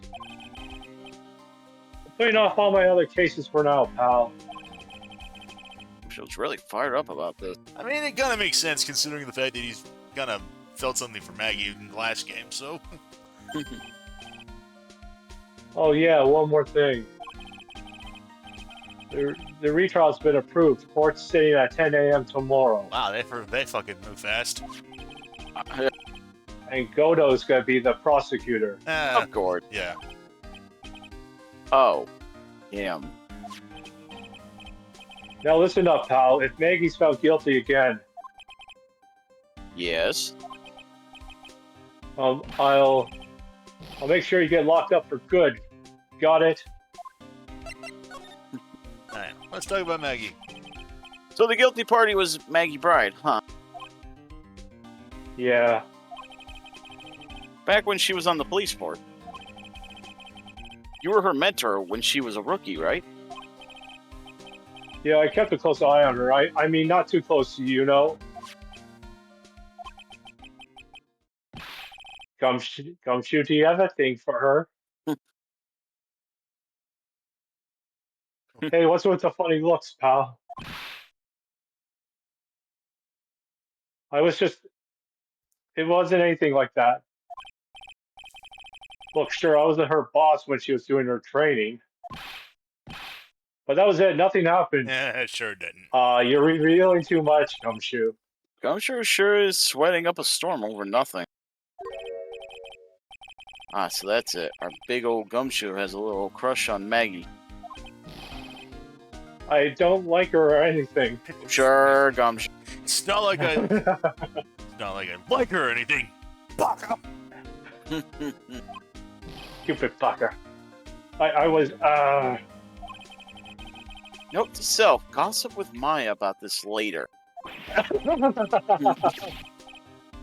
I'm putting off all my other cases for now, pal. She was really fired up about this. I mean, it kind of makes sense considering the fact that he's kind of felt something for Maggie in the last game, so. Oh yeah, one more thing. The retrial's been approved. Court's sitting at 10 a.m. tomorrow. Wow, they fucking move fast. And Godo's gonna be the prosecutor. Of course. Yeah. Oh, him. Now listen up, pal. If Maggie's found guilty again, Yes. I'll make sure you get locked up for good. Got it? Alright, let's talk about Maggie. So the guilty party was Maggie Bride, huh? Yeah. Back when she was on the police force. You were her mentor when she was a rookie, right? Yeah, I kept a close eye on her. I mean, not too close to you, know. Gumshoe, do you have a thing for her? Hey, what's with the funny looks, pal? It wasn't anything like that. Look, sure, I wasn't her boss when she was doing her training. But that was it, nothing happened. Yeah, it sure didn't. You're revealing too much, Gumshoe. Gumshoe sure is sweating up a storm over nothing. Ah, so that's it. Our big old Gumshoe has a little crush on Maggie. I don't like her or anything. Sure, Gumshoe. It's not like I like her or anything. Baka. Stupid fucker. I was, Note to self, gossip with Maya about this later.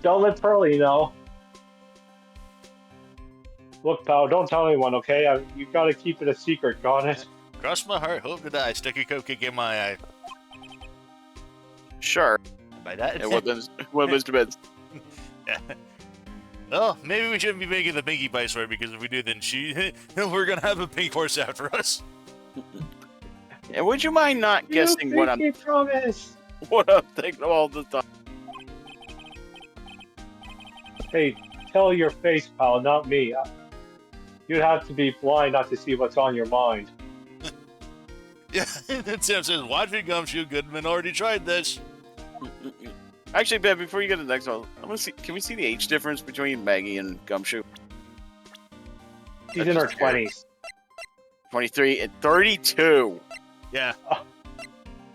Don't let Pearlie know. Look, pal, don't tell anyone, okay? You gotta keep it a secret, got it? Cross my heart, hope to die, stick a cupcake in my eye. Sure. And by that, And what Mr. Benz? Yeah. Well, maybe we shouldn't be making the Pinkie Pie story because if we do, then we're gonna have a pink horse after us. And would you mind not guessing what I'm thinking all the time? Hey, tell your face, pal, not me. You'd have to be blind not to see what's on your mind. Yeah, and then Sam says, "Watch me, Gumshoe. Goodman already tried this." Actually, Ben, before you get to the next one, I want to see. Can we see the age difference between Maggie and Gumshoe? She's in her 20s. 23 and 32. Yeah,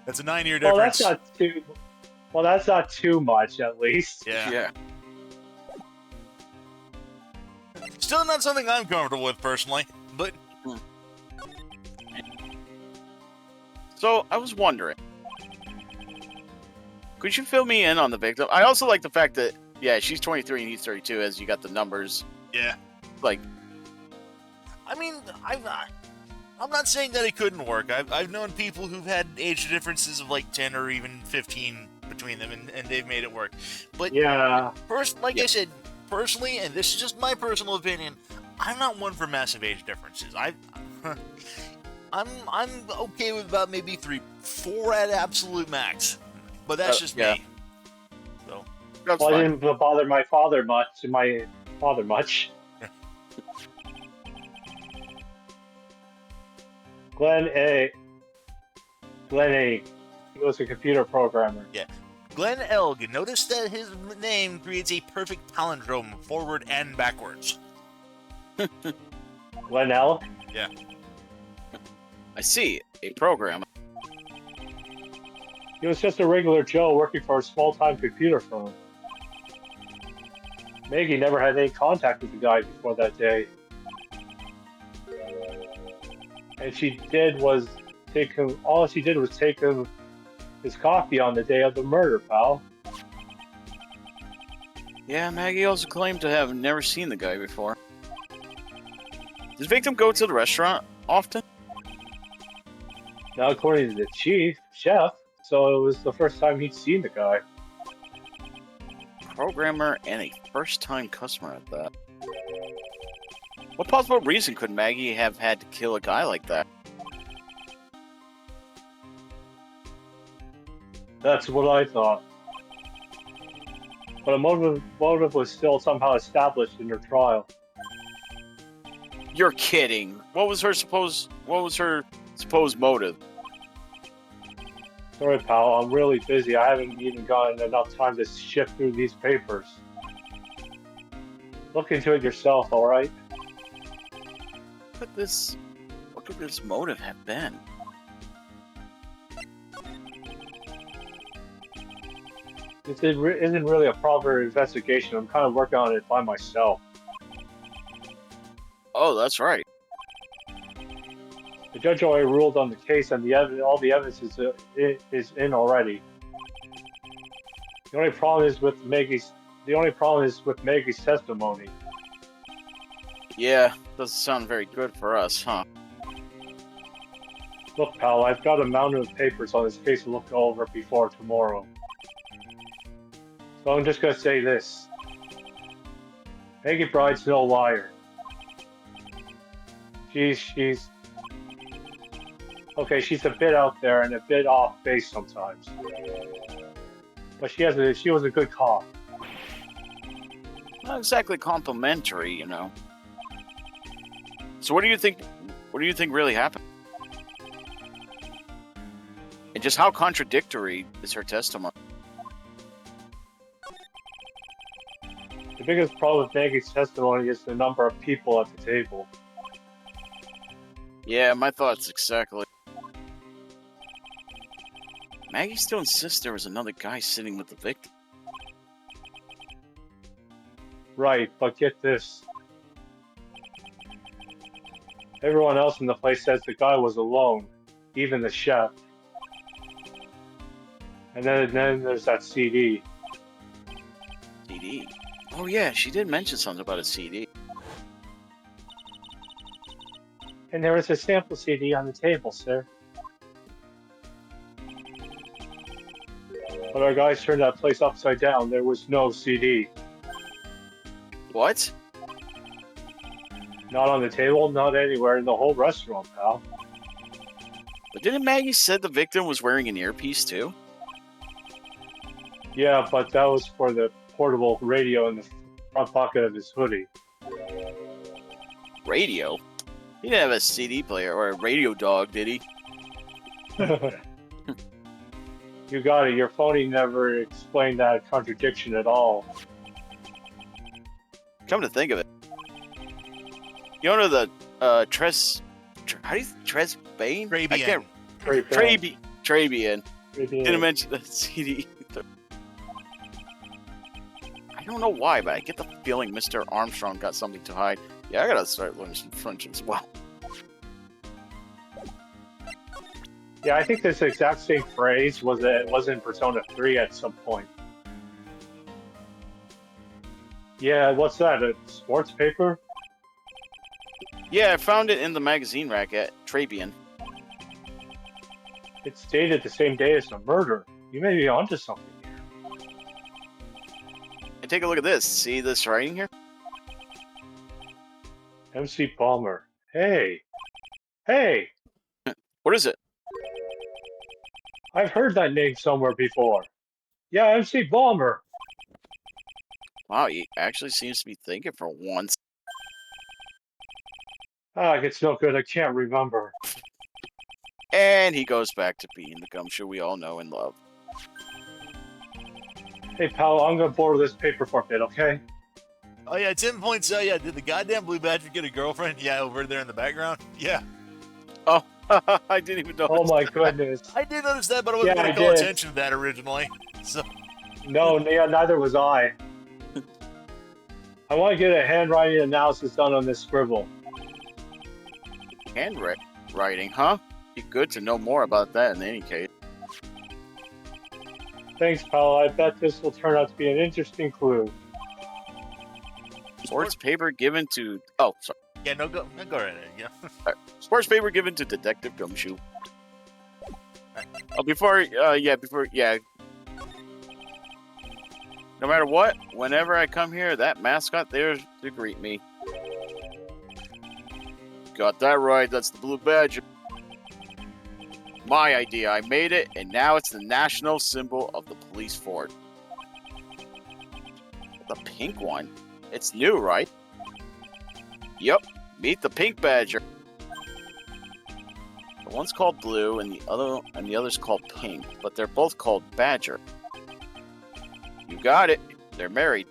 that's a 9-year Well, difference. that's not too much, at least. Yeah. Still not something I'm comfortable with personally, but So I was wondering, could you fill me in on the victim? I also like the fact that Yeah, she's 23 and he's 32. As you got the numbers, Yeah. like, I mean, I'm not saying that it couldn't work. I've known people who've had age differences of like 10 or even 15 between them, and they've made it work. But Yeah, I said, personally, and this is just my personal opinion, I'm not one for massive age differences. I'm okay with about maybe 4 at absolute max, but that's just yeah. me. So that's well, I fine. didn't bother my father much. Glenn A. He was a computer programmer. yeah, Glenn Elg. Notice that his name creates a perfect palindrome forward and backwards. Glenn L. Yeah. I see a program. He was just a regular Joe working for a small-time computer firm. Maggie never had any contact with the guy before that day. And all she did was take him his coffee on the day of the murder, pal. Yeah, Maggie also claimed to have never seen the guy before. Did the victim go to the restaurant often? Now, according to the chef, so it was the first time he'd seen the guy. Programmer and a first-time customer at that. What possible reason could Maggie have had to kill a guy like that? That's what I thought. But a motive was still somehow established in her trial. You're kidding. What was her supposed motive? Sorry, pal, I'm really busy. I haven't even gotten enough time to shift through these papers. Look into it yourself, alright? What could this motive have been? This isn't really a proper investigation. I'm kind of working on it by myself. Oh, that's right. The judge already ruled on the case, and all the evidence is in already. The only problem is with Maggie's testimony. Yeah, doesn't sound very good for us, huh? Look, pal, I've got a mountain of papers on this case to look over before tomorrow. So I'm just gonna say this. Maggie Bride's no liar. She's okay, she's a bit out there and a bit off base sometimes. But she was a good cop. Not exactly complimentary, you know. So what do you think really happened? And just how contradictory is her testimony? The biggest problem with Maggie's testimony is the number of people at the table. Yeah, my thoughts exactly. Maggie still insists there was another guy sitting with the victim. Right, but get this. Everyone else in the place says the guy was alone, even the chef. And then there's that CD. CD? Oh yeah, she did mention something about a CD. And there was a sample CD on the table, sir. But our guys turned that place upside down. There was no CD. What? Not on the table, not anywhere in the whole restaurant, pal. But didn't Maggie said the victim was wearing an earpiece too? Yeah, but that was for the portable radio in the front pocket of his hoodie. Radio? He didn't have a CD player or a radio dog, did he? You got it. Your phony never explained that contradiction at all. Come to think of it. You know the how do you Tresbane? Trabian. I can't. Very bad. Trabian. Very bad. Didn't mention the CD. I don't know why, but I get the feeling Mr. Armstrong got something to hide. Yeah, I gotta start learning some French as well. Yeah, I think this exact same phrase was in Persona 3 at some point. Yeah, what's that? A sports paper? Yeah, I found it in the magazine rack at Trabian. It's dated the same day as the murder. You may be onto something here. And take a look at this. See this writing here? MC Palmer. Hey. Hey! What is it? I've heard that name somewhere before. Yeah, MC Palmer. Wow, he actually seems to be thinking for once. Ah, it's no good. I can't remember. And he goes back to being the gumshoe we all know and love. Hey, pal, I'm gonna borrow this paper for a bit, okay? Oh yeah, 10 points. Yeah, did the goddamn Blue Badger get a girlfriend? Yeah, over there in the background. Yeah, Oh, I didn't even know. Oh my goodness. I did notice that, but I wasn't Yeah, going I to call did. attention to that originally. So No, neither was I. I want to get a handwriting analysis done on this scribble. Handwriting, huh? Be good to know more about that in any case. Thanks, pal. I bet this will turn out to be an interesting clue. Sports paper given to... Oh, sorry. yeah, no, go right ahead. Yeah. Sports paper given to Detective Gumshoe. Oh, yeah. No matter what, whenever I come here, that mascot there to greet me. Got that right, that's the Blue Badger. My idea, I made it, and now it's the national symbol of the police force. The pink one? It's new, right? Yep, meet the Pink Badger. The one's called Blue, and the other's called Pink, but they're both called Badger. You got it. They're married.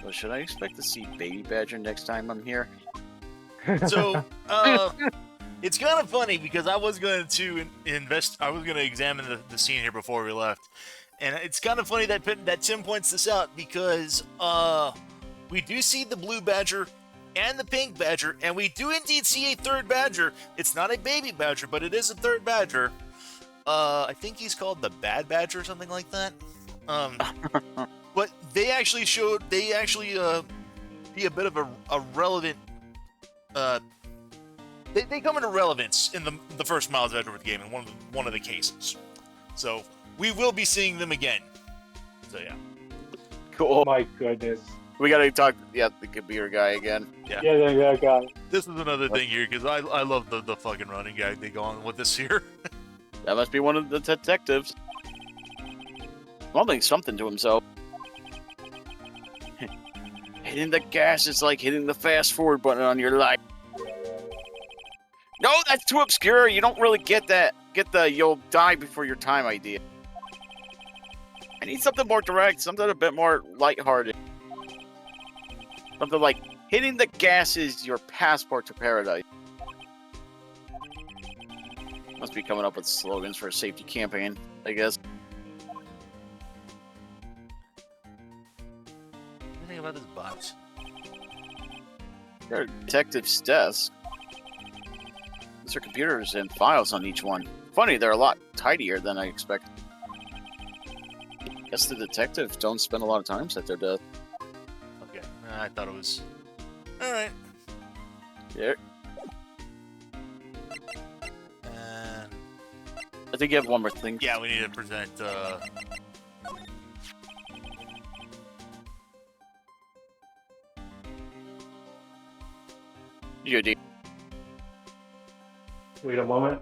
So should I expect to see Baby Badger next time I'm here? So, it's kind of funny because I was going to examine the scene here before we left, and it's kind of funny that Tim points this out because we do see the Blue Badger and the Pink Badger, and we do indeed see a third Badger. It's not a baby Badger, but it is a third Badger. I think he's called the Bad Badger or something like that. But they actually be a bit of a relevant. They come into relevance in the first Miles Edgeworth game in one of the cases. So we will be seeing them again. So yeah. Cool. Oh my goodness. We gotta talk the computer guy again. Yeah, that guy. This is another thing here because I love the fucking running gag they go on with this here. That must be one of the detectives. Mumbling something to himself. Hitting the gas is like hitting the fast forward button on your life. No, that's too obscure. You don't really get that. Get the you'll die before your time idea. I need something more direct, something a bit more lighthearted. Something like hitting the gas is your passport to paradise. Must be coming up with slogans for a safety campaign, I guess. Anything about this box? There are detectives' desks. These are computers and files on each one. Funny, they're a lot tidier than I expected. Guess the detectives don't spend a lot of time at their desk. Okay, I thought it was. All right. Yeah. And I think you have one more thing. yeah, we need to present. You do. Wait a moment.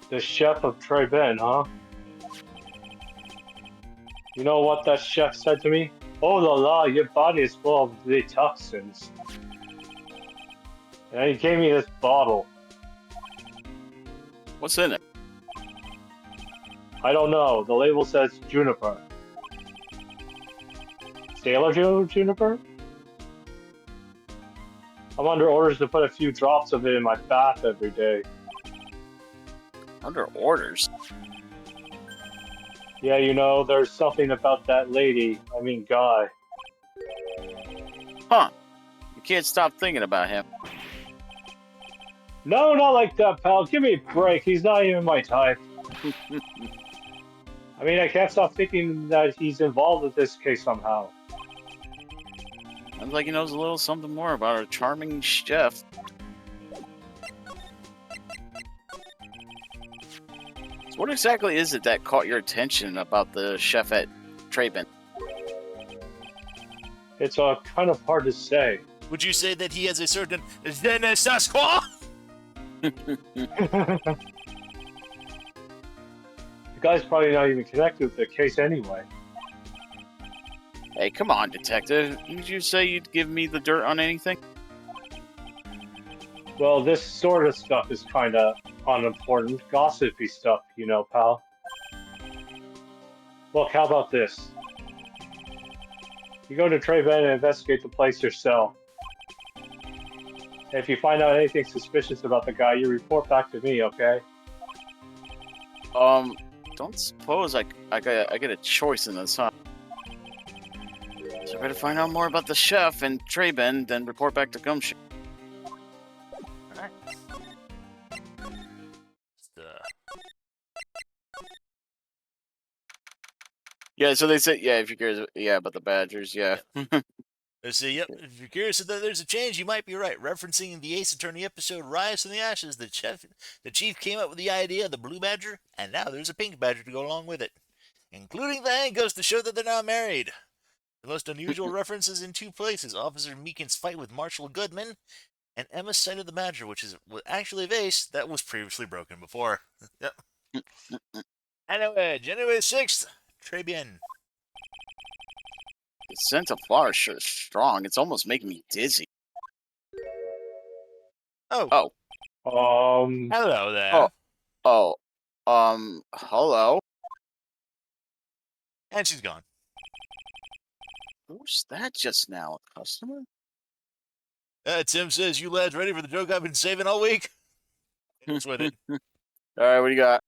The chef of Tribulations, huh? You know what that chef said to me? Oh la la, your body is full of the toxins. And he gave me this bottle. What's in it? I don't know. The label says juniper. Sailor juniper? I'm under orders to put a few drops of it in my bath every day. Under orders? Yeah, you know, there's something about that guy. Huh. You can't stop thinking about him. No, not like that, pal. Give me a break. He's not even my type. I mean, I can't stop thinking that he's involved with this case somehow. Sounds like he knows a little something more about our charming chef. So what exactly is it that caught your attention about the chef at Traben? It's kind of hard to say. Would you say that he has a certain je ne sais quoi? The guy's probably not even connected with the case anyway. Hey, come on, detective. Didn't you say you'd give me the dirt on anything? Well, this sort of stuff is kind of unimportant, gossipy stuff, you know, pal. Look, how about this? You go to Trey Ben and investigate the place yourself. And if you find out anything suspicious about the guy, you report back to me, okay? Don't suppose I get a choice in this, huh? So I better find out more about the chef and Traben, then report back to Gumshoe. Alright. Yeah, so they say, yeah, if you're curious, yeah, about the Badgers, yeah. Let's see, yep. If you're curious that there's a change, you might be right. Referencing the Ace Attorney episode Rise from the Ashes, the chief came up with the idea of the blue badger, and now there's a pink badger to go along with it. Including the handcuffs to show that they're now married. The most unusual references in two places: Officer Meekin's fight with Marshall Goodman, and Emma's sight of the badger, which is actually a vase that was previously broken before. Yep. Anyway, January 6th, très bien. The scent of flowers sure is strong. It's almost making me dizzy. Oh. Hello there. Hello? And she's gone. Who's that just now? A customer? Tim says, you lads ready for the joke I've been saving all week? What's with it? Alright, what do you got?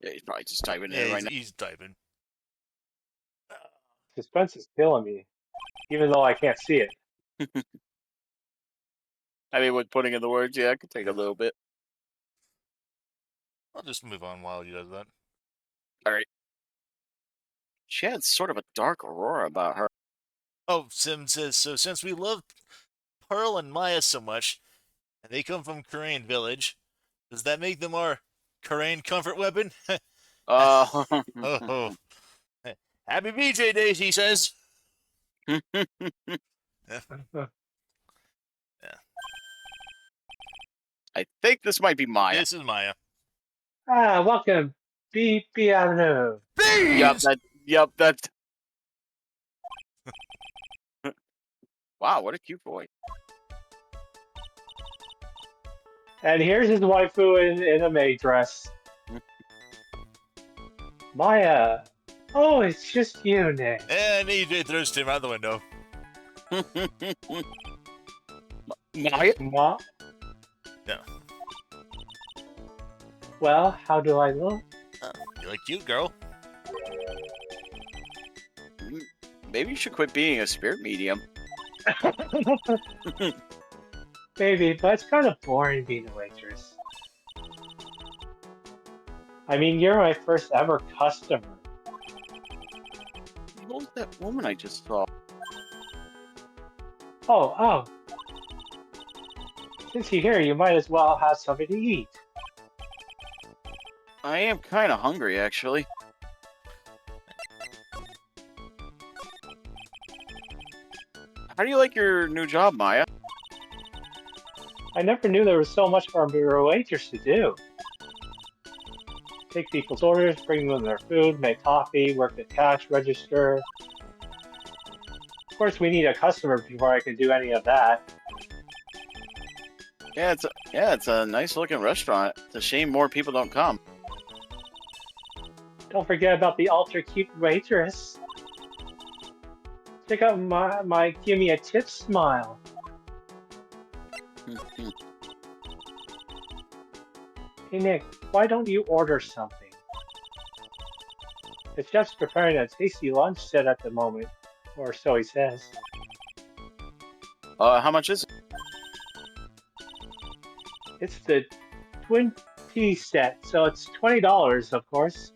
Yeah, he's probably just typing it right now. He's typing. Suspense is killing me, even though I can't see it. I mean, with putting in the words, yeah, it could take a little bit. I'll just move on while he does that. Alright. She had sort of a dark aurora about her. Oh, Sim says, so since we love Pearl and Maya so much, and they come from Karain Village, does that make them our Karain comfort weapon? Oh. Happy BJ Days, he says. Yeah. I think this might be Maya. This is Maya. Welcome, B Avenue. Yup, that's... Wow, what a cute boy. And here's his waifu in a maid dress. Maya. Oh, it's just you, Nick. And he throws Tim out the window. Maya? No. Well, how do I look? You look cute, girl. Maybe you should quit being a spirit medium. Maybe, but it's kind of boring being a waitress. I mean, you're my first ever customer. What was that woman I just saw? Oh. Since you're here, you might as well have something to eat. I am kind of hungry, actually. How do you like your new job, Maya? I never knew there was so much for a waitress to do. Take people's orders, bring them their food, make coffee, work the cash register. Of course, we need a customer before I can do any of that. Yeah, it's a nice looking restaurant. It's a shame more people don't come. Don't forget about the ultra cute waitress. Check out my give me a tip smile. Hey Nick, why don't you order something? The chef's preparing a tasty lunch set at the moment, or so he says. How much is it? It's the twin tea set, so it's $20, of course.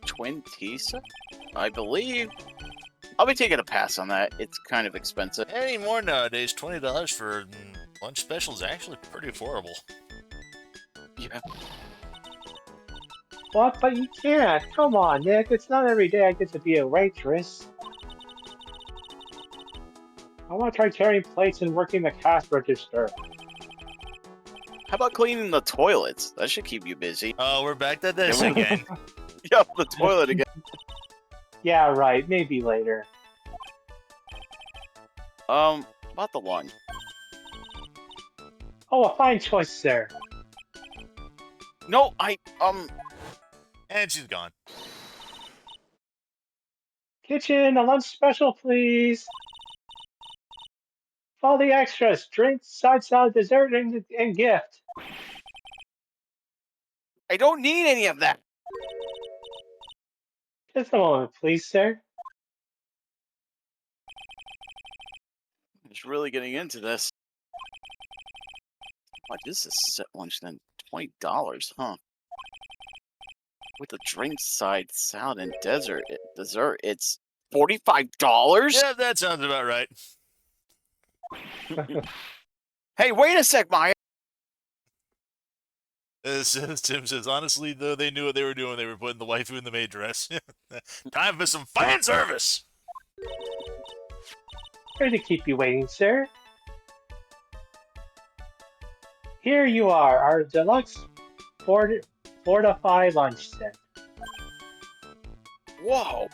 Twin tea set? I believe. I'll be taking a pass on that. It's kind of expensive. Any more nowadays, $20 for lunch special is actually pretty affordable. Yeah. What? But you can't. Come on, Nick. It's not every day I get to be a waitress. I want to try carrying plates and working the cash register. How about cleaning the toilets? That should keep you busy. Oh, we're back to this Yeah, again. Yep, the toilet again. Yeah, right. Maybe later. About the lunch. Oh, a fine choice, sir. No, And she's gone. Kitchen, a lunch special, please. All the extras, drinks, side salad, dessert, and gift. I don't need any of that. Just a moment, please, sir. I'm just really getting into this. What is this set lunch then? $20, huh? With the drink side, salad, and dessert, it's $45? Yeah, that sounds about right. Hey, wait a sec, Maya. As Tim says, honestly, though, they knew what they were doing. They were putting the waifu in the maid dress. Time for some fan service! Sorry to keep you waiting, sir. Here you are, our deluxe 4 to 5 lunch set. Whoa.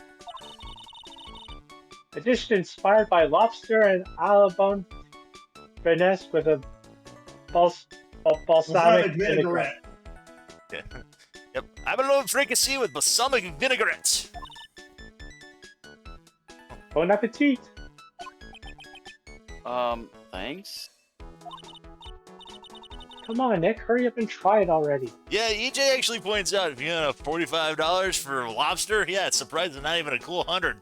A dish inspired by lobster and alabone finesse with a balsamic vinaigrette. Yeah. Yep. Abalone fricassee with balsamic vinaigrette. Bon appetit! Thanks. Come on, Nick, hurry up and try it already. Yeah, EJ actually points out if you have $45 for lobster, yeah, it's surprising not even a cool 100.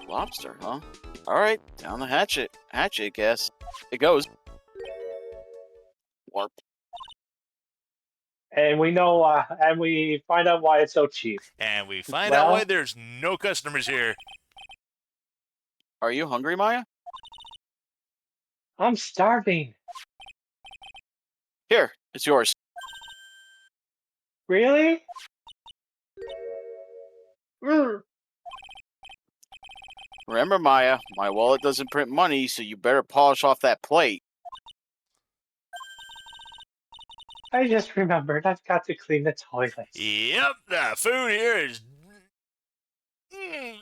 Lobster, huh? Alright, down the hatchet, I guess. It goes. Warp. And we know, and we find out why it's so cheap. And we find out why there's no customers here. Are you hungry, Maya? I'm starving. Here, it's yours. Really? Mm. Remember, Maya, my wallet doesn't print money, so you better polish off that plate. I just remembered I've got to clean the toilets. Yep, the food here is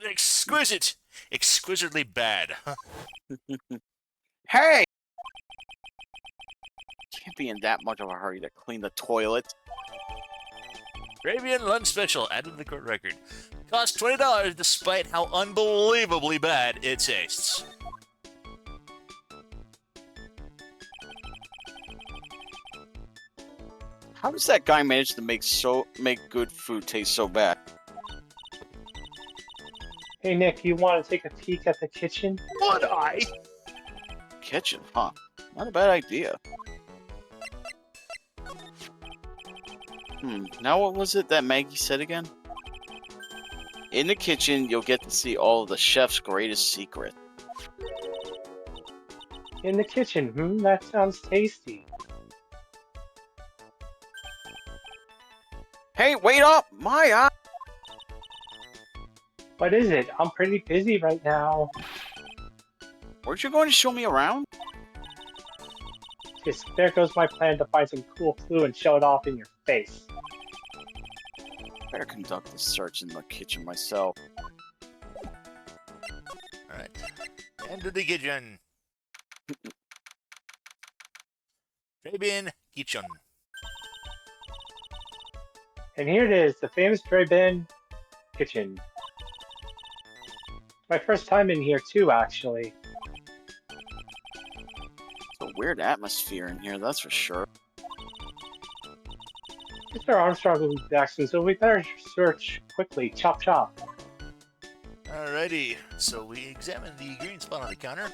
exquisite. Exquisitely bad. Hey! Can't be in that much of a hurry to clean the toilet. Arabian lunch special added to the court record. Cost $20 despite how unbelievably bad it tastes. How does that guy manage to make good food taste so bad? Hey, Nick, you want to take a peek at the kitchen? Would I? Kitchen, huh? Not a bad idea. Now what was it that Maggie said again? In the kitchen, you'll get to see all of the chef's greatest secret. In the kitchen, that sounds tasty. Hey, wait up! Maya! What is it? I'm pretty busy right now. Weren't you going to show me around? Just there goes my plan to find some cool clue and show it off in your face. Better conduct the search in the kitchen myself. Alright. Into the kitchen. Arabian kitchen. And here it is, the famous drive-in kitchen. My first time in here too, actually. So weird atmosphere in here, that's for sure. Mr. Armstrong will be back soon, so we better search quickly. Chop chop. Alrighty, so we examine the green spot on the counter.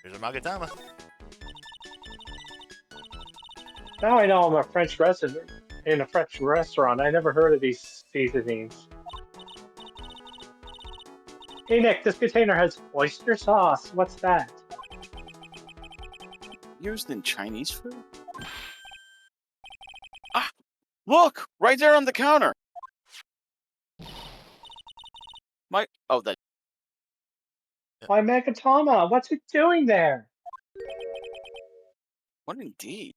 Here's our Magatama. Now I know I'm a French resident in a French restaurant. I never heard of these seasonings. Hey Nick, this container has oyster sauce. What's that? Used in Chinese food? Ah! Look! Right there on the counter! Oh, that... Why, Megatama, what's it doing there? What indeed?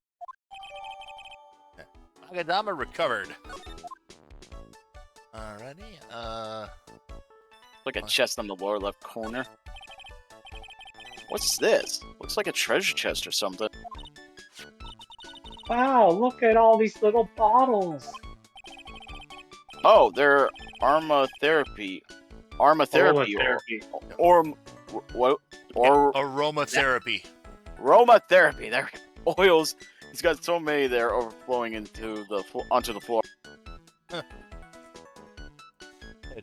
Magadama recovered. Alrighty, Like a chest on the lower left corner. What's this? Looks like a treasure chest or something. Wow, look at all these little bottles. Oh, they're aromatherapy. Aromatherapy. Or what? Or aromatherapy. aromatherapy. There, oils. He's got so many there overflowing onto the floor.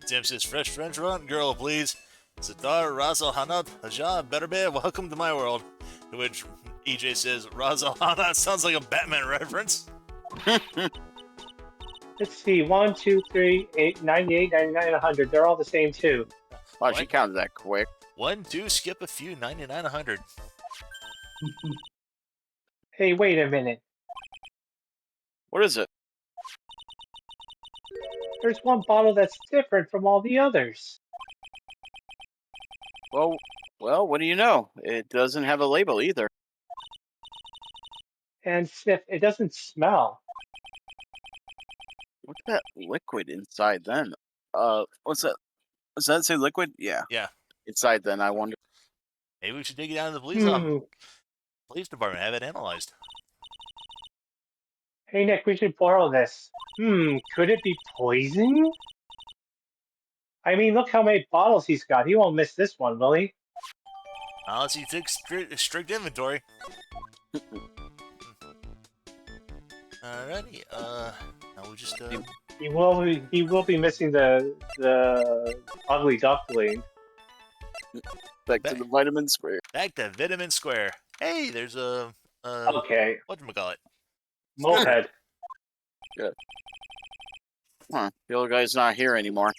Tim says, fresh French run, girl, please. Sitar Razal Hanat Haja Berbe, welcome to my world. To which EJ says, Razal Hanat sounds like a Batman reference. Let's see, 1, 2, 3, 8, 98, 99, 100. They're all the same too. Wow, she counted that quick. 1, 2, skip a few, 99, 100. Hey, wait a minute. What is it? There's one bottle that's different from all the others. Well, what do you know? It doesn't have a label either. And sniff, it doesn't smell. What's that liquid inside then? What's that? Does that say liquid? Yeah. Yeah. Inside then, I wonder. Maybe we should dig it down to the police department, have it analyzed. Hey Nick, we should borrow this. Could it be poison? I mean, look how many bottles he's got. He won't miss this one, will he? Unless he took strict inventory. Alrighty, now we just, He will be missing the ugly duckling. Back to the vitamin square. Back to Vitamin Square. Hey, there's a, Okay. whatchamacallit? Moped. Good. Huh, the other guy's not here anymore.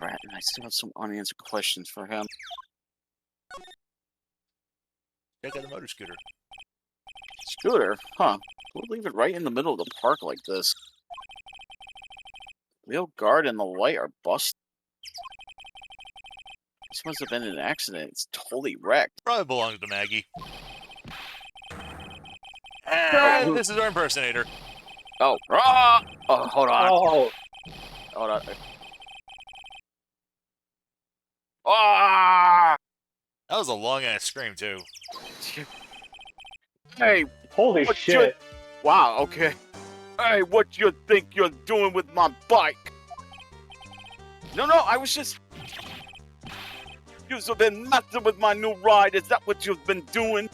Right, and I still have some unanswered questions for him. Check out the motor scooter. Scooter? Huh. We'll leave it right in the middle of the park like this. Wheel guard and the light are busted. This must have been an accident. It's totally wrecked. Probably belongs to Maggie. And this is our impersonator. Oh, ah! Oh, hold on. Oh, Hold on. Ah! That was a long-ass scream, too. Hey, holy what shit. wow, okay. Hey, what you think you're doing with my bike? No, I was just... You've been messing with my new ride. Is that what you've been doing?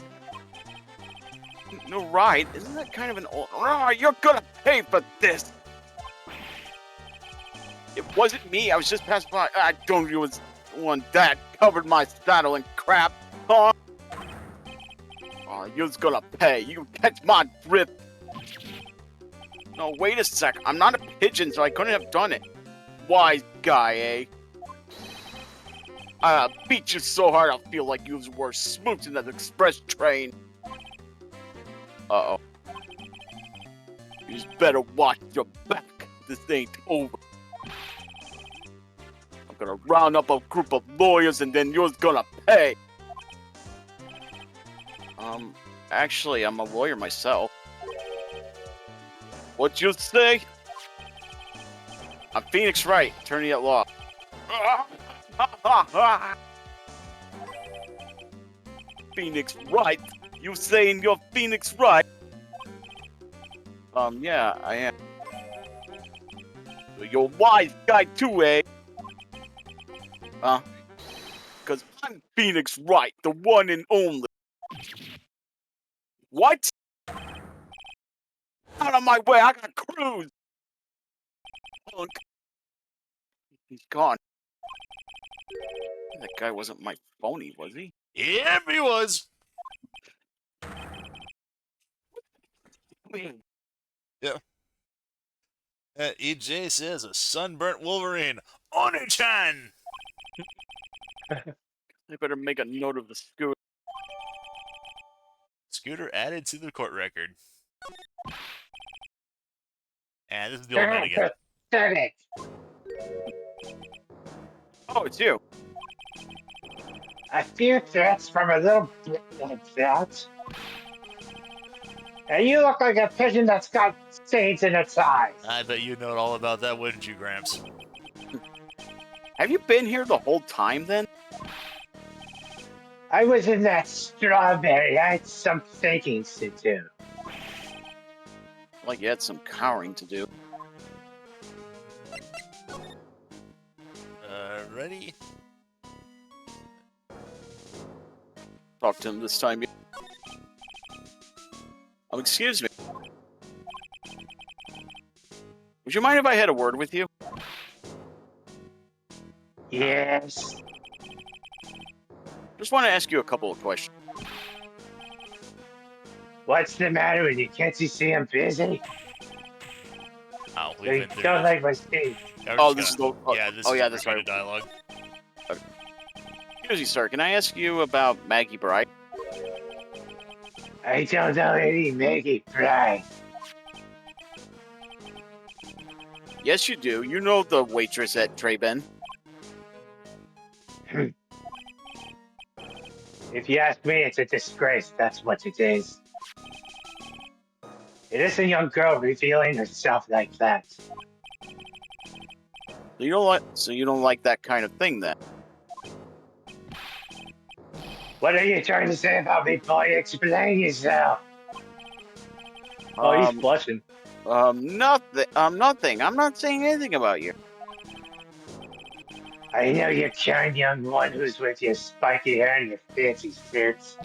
New ride? Isn't that kind of an old... Ah, you're gonna pay for this! It wasn't me. I was just passing by. I don't you was the one that covered my saddle in crap. Huh? Oh, you're gonna pay. You catch my drift. No, wait a sec. I'm not a pigeon, so I couldn't have done it. Wise guy, eh? I beat you so hard I feel like you were smooching that express train. Uh-oh. You just better watch your back. This ain't over. I'm gonna round up a group of lawyers and then you're gonna pay. Actually, I'm a lawyer myself. What you say? I'm Phoenix Wright, attorney at law. Phoenix Wright? You saying you're Phoenix Wright? Yeah, I am. You're a wise guy too, eh? Because I'm Phoenix Wright, the one and only. What? Out of my way, I got crews. Look. He's gone. That guy wasn't my phony, was he? Yep, he was. EJ says a sunburnt Wolverine. Oni-chan! I better make a note of the scooter. Scooter added to the court record. And this is the old man again. Pathetic. Oh, it's you. A few threats from a little bit like that. And you look like a pigeon that's got seeds in its eyes. I bet you know all about that, wouldn't you, Gramps? Have you been here the whole time then? I was in that strawberry. I had some thinking to do. Like you had some cowering to do. Ready? Talk to him this time. Oh, excuse me. Would you mind if I had a word with you? Yes. Just want to ask you a couple of questions. What's the matter with you? Can't you see I'm busy? Oh, So we've you been through don't this. like my speech. Oh, this is the. Yeah, this oh, is yeah, the that's repeated right. dialogue. Excuse me, sir. Can I ask you about Maggie Bright? I don't know any Maggie Bright. Yes, you do. You know the waitress at Treben. If you ask me, it's a disgrace. That's what it is. It is a young girl revealing herself like that. So you don't like that kind of thing, then? What are you trying to say about me, boy? Explain yourself. Oh, he's blushing. Nothing. Nothing. I'm not saying anything about you. I know your kind young one who's with your spiky hair and your fancy shirts.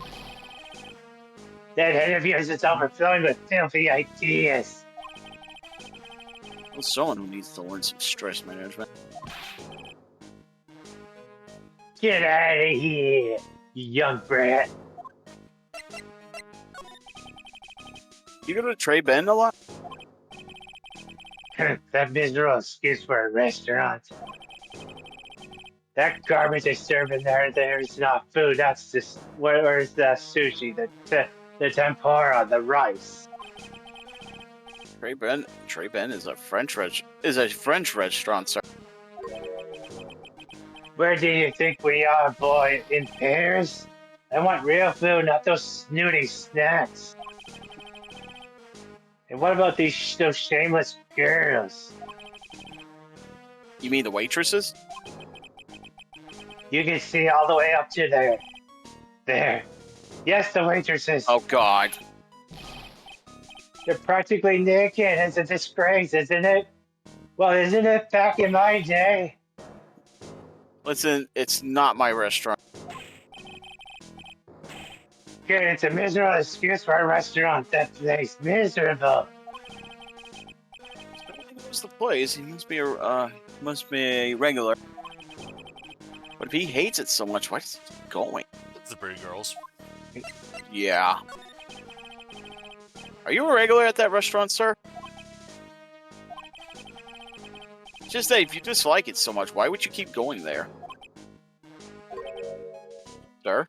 That head of yours is overflowing with filthy ideas. Well, someone who needs to learn some stress management. Get out of here, you young brat. You go to Treben a lot? That miserable excuse for a restaurant. That garbage they serve in there's not food. That's just where's the sushi, the tempura, the rice. Treben is a French restaurant, sir. Where do you think we are, boy? In Paris? I want real food, not those snooty snacks. And what about those shameless girls? You mean the waitresses? You can see all the way up to there. There. Yes, the waitresses. Oh, God. They're practically naked. It's a disgrace, isn't it? Well, isn't it back in my day? Listen, it's not my restaurant. Good, it's a miserable excuse for a restaurant. That place miserable. He knows the place. He must be a regular. But if he hates it so much, why is he keep going? It's the pretty girls. Yeah. Are you a regular at that restaurant, sir? Just that if you dislike it so much, why would you keep going there? Sir?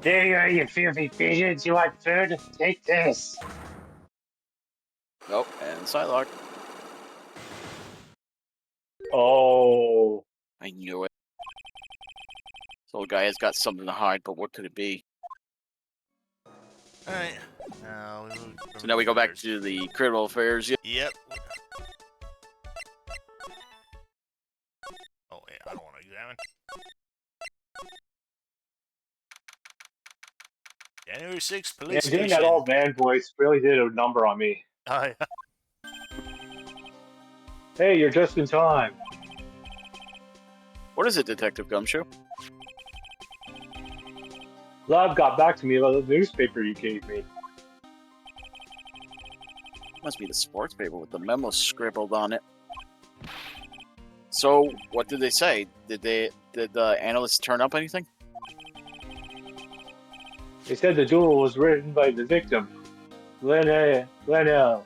There you are, you filthy pigeons. You want food? Take this. Nope, and Psylocke. Oh. I knew it. This old guy has got something to hide, but what could it be? Alright. So now we go back to the criminal affairs. Yep. Oh, yeah, I don't want to examine. January 6th, police Yeah, doing station. that old man voice really did a number on me. Oh, yeah. Hey, you're just in time. What is it, Detective Gumshoe? Lab got back to me about the newspaper you gave me. Must be the sports paper with the memo scribbled on it. So, what did they say? Did the analysts turn up anything? They said the duel was written by the victim, Glenn. No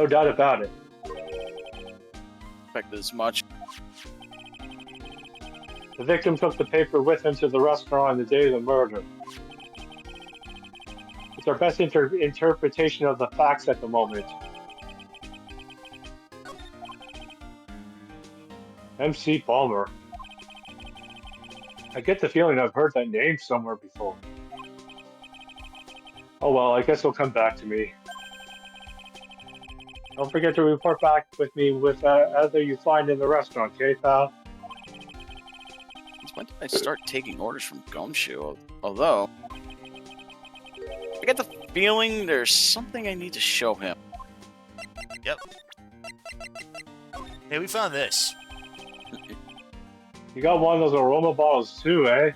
doubt about it. Expected as much. The victim took the paper with him to the restaurant on the day of the murder. It's our best interpretation of the facts at the moment. MC Palmer. I get the feeling I've heard that name somewhere before. Oh well, I guess he'll come back to me. Don't forget to report back with me with other you find in the restaurant, okay, pal? Since when did I start taking orders from Gumshoe? Although, I get the feeling there's something I need to show him. Yep. Hey, we found this. You got one of those aroma bottles too, eh?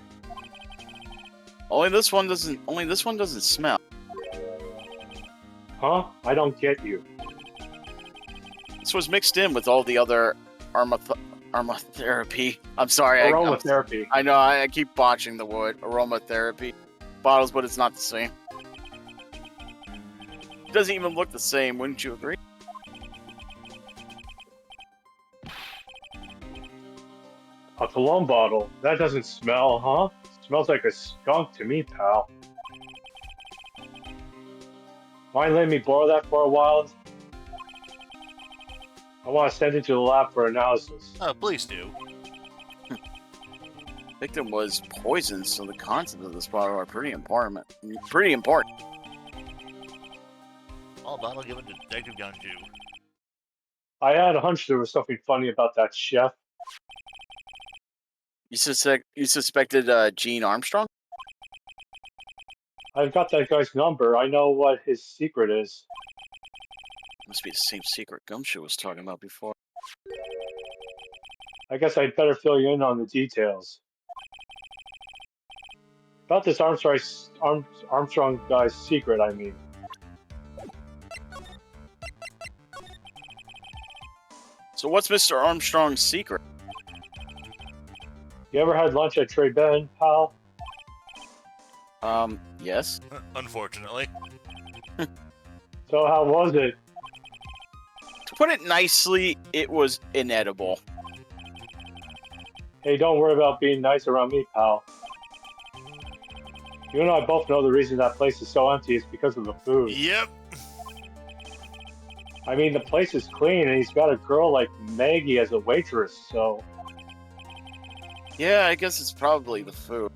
Only this one doesn't smell. Huh? I don't get you. This was mixed in with all the other aromatherapy. I'm sorry. Aromatherapy. I know. I keep botching the word aromatherapy bottles, but it's not the same. It doesn't even look the same. Wouldn't you agree? A cologne bottle. That doesn't smell, huh? Smells like a skunk to me, pal. Mind letting me borrow that for a while? I want to send it to the lab for analysis. Oh, please do. Victim was poisoned, so the contents of this bottle are pretty important. Pretty important. All bottle given to Detective Gumshoe. I had a hunch there was something funny about that chef. You suspected Gene Armstrong? I've got that guy's number. I know what his secret is. Must be the same secret Gumshoe was talking about before. I guess I'd better fill you in on the details. About this Armstrong guy's secret, I mean. So what's Mr. Armstrong's secret? You ever had lunch at Trey Ben, pal? Yes. Unfortunately. So how was it? To put it nicely, it was inedible. Hey, don't worry about being nice around me, pal. You and I both know the reason that place is so empty is because of the food. Yep. I mean, the place is clean, and he's got a girl like Maggie as a waitress, so... Yeah, I guess it's probably the food.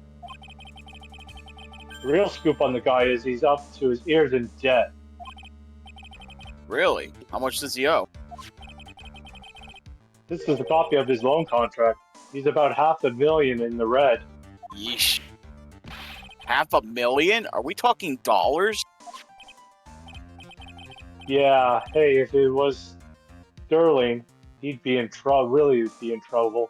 The real scoop on the guy is he's up to his ears in debt. Really? How much does he owe? This is a copy of his loan contract. He's about $500,000 in the red. Yeesh. $500,000? Are we talking dollars? Yeah, hey, if it was sterling, he'd be in trouble, really be in trouble.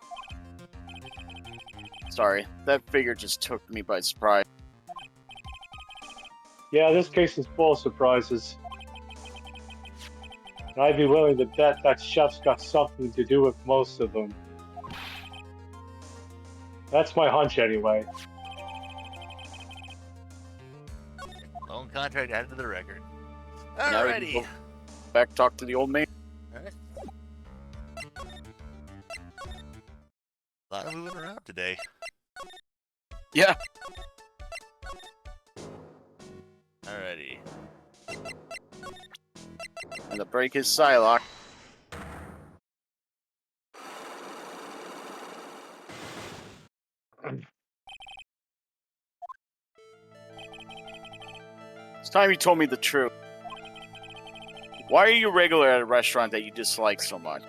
Sorry, that figure just took me by surprise. Yeah, this case is full of surprises. And I'd be willing to bet that chef's got something to do with most of them. That's my hunch anyway. Loan contract added to the record. Now we can Alrighty. go back talk to the old man. Alright. A lot of moving around today. Yeah. Alrighty. And to break his Psylocke. It's time you told me the truth. Why are you regular at a restaurant that you dislike so much?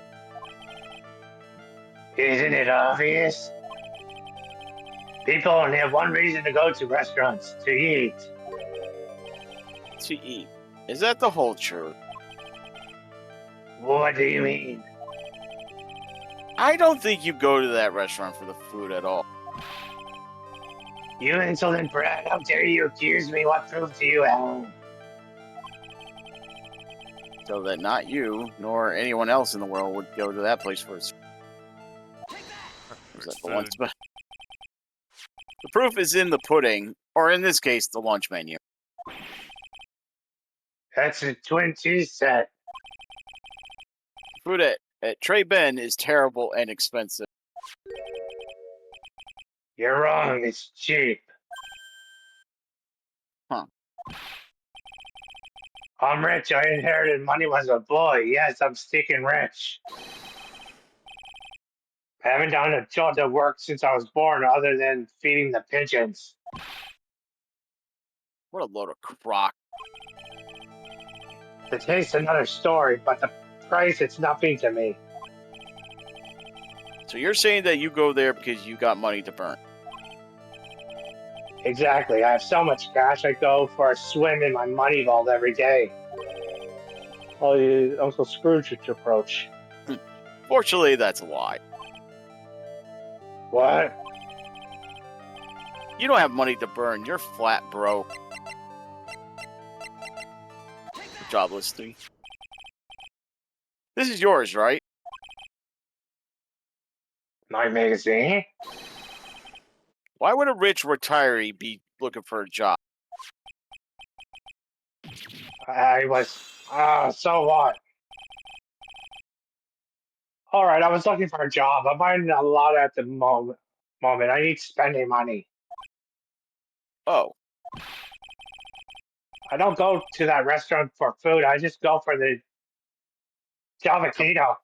Isn't it obvious? People only have one reason to go to restaurants, to eat. To eat. Is that the whole truth? What do you mean? I don't think you go to that restaurant for the food at all. You insolent brat, how dare you accuse me? What proof do you have? So that not you, nor anyone else in the world would go to that place for its... Was that the lunch? Food. The proof is in the pudding, or in this case, the lunch menu. That's a twin cheese set. Food at Trey Ben is terrible and expensive. You're wrong, it's cheap. Huh. I'm rich, I inherited money when I was a boy. Yes, I'm sticking rich. I haven't done a job of work since I was born other than feeding the pigeons. What a load of crock. The taste's another story, but the price, it's nothing to me. So you're saying that you go there because you got money to burn? Exactly. I have so much cash, I go for a swim in my money vault every day. Oh, Uncle Scrooge approach. Fortunately, that's a lie. What? You don't have money to burn. You're flat broke. Job listing. This is yours, right? My magazine? Why would a rich retiree be looking for a job? I was. So what? All right, I was looking for a job. I'm finding a lot at the moment. I need spending money. Oh, I don't go to that restaurant for food. I just go for the Javacino.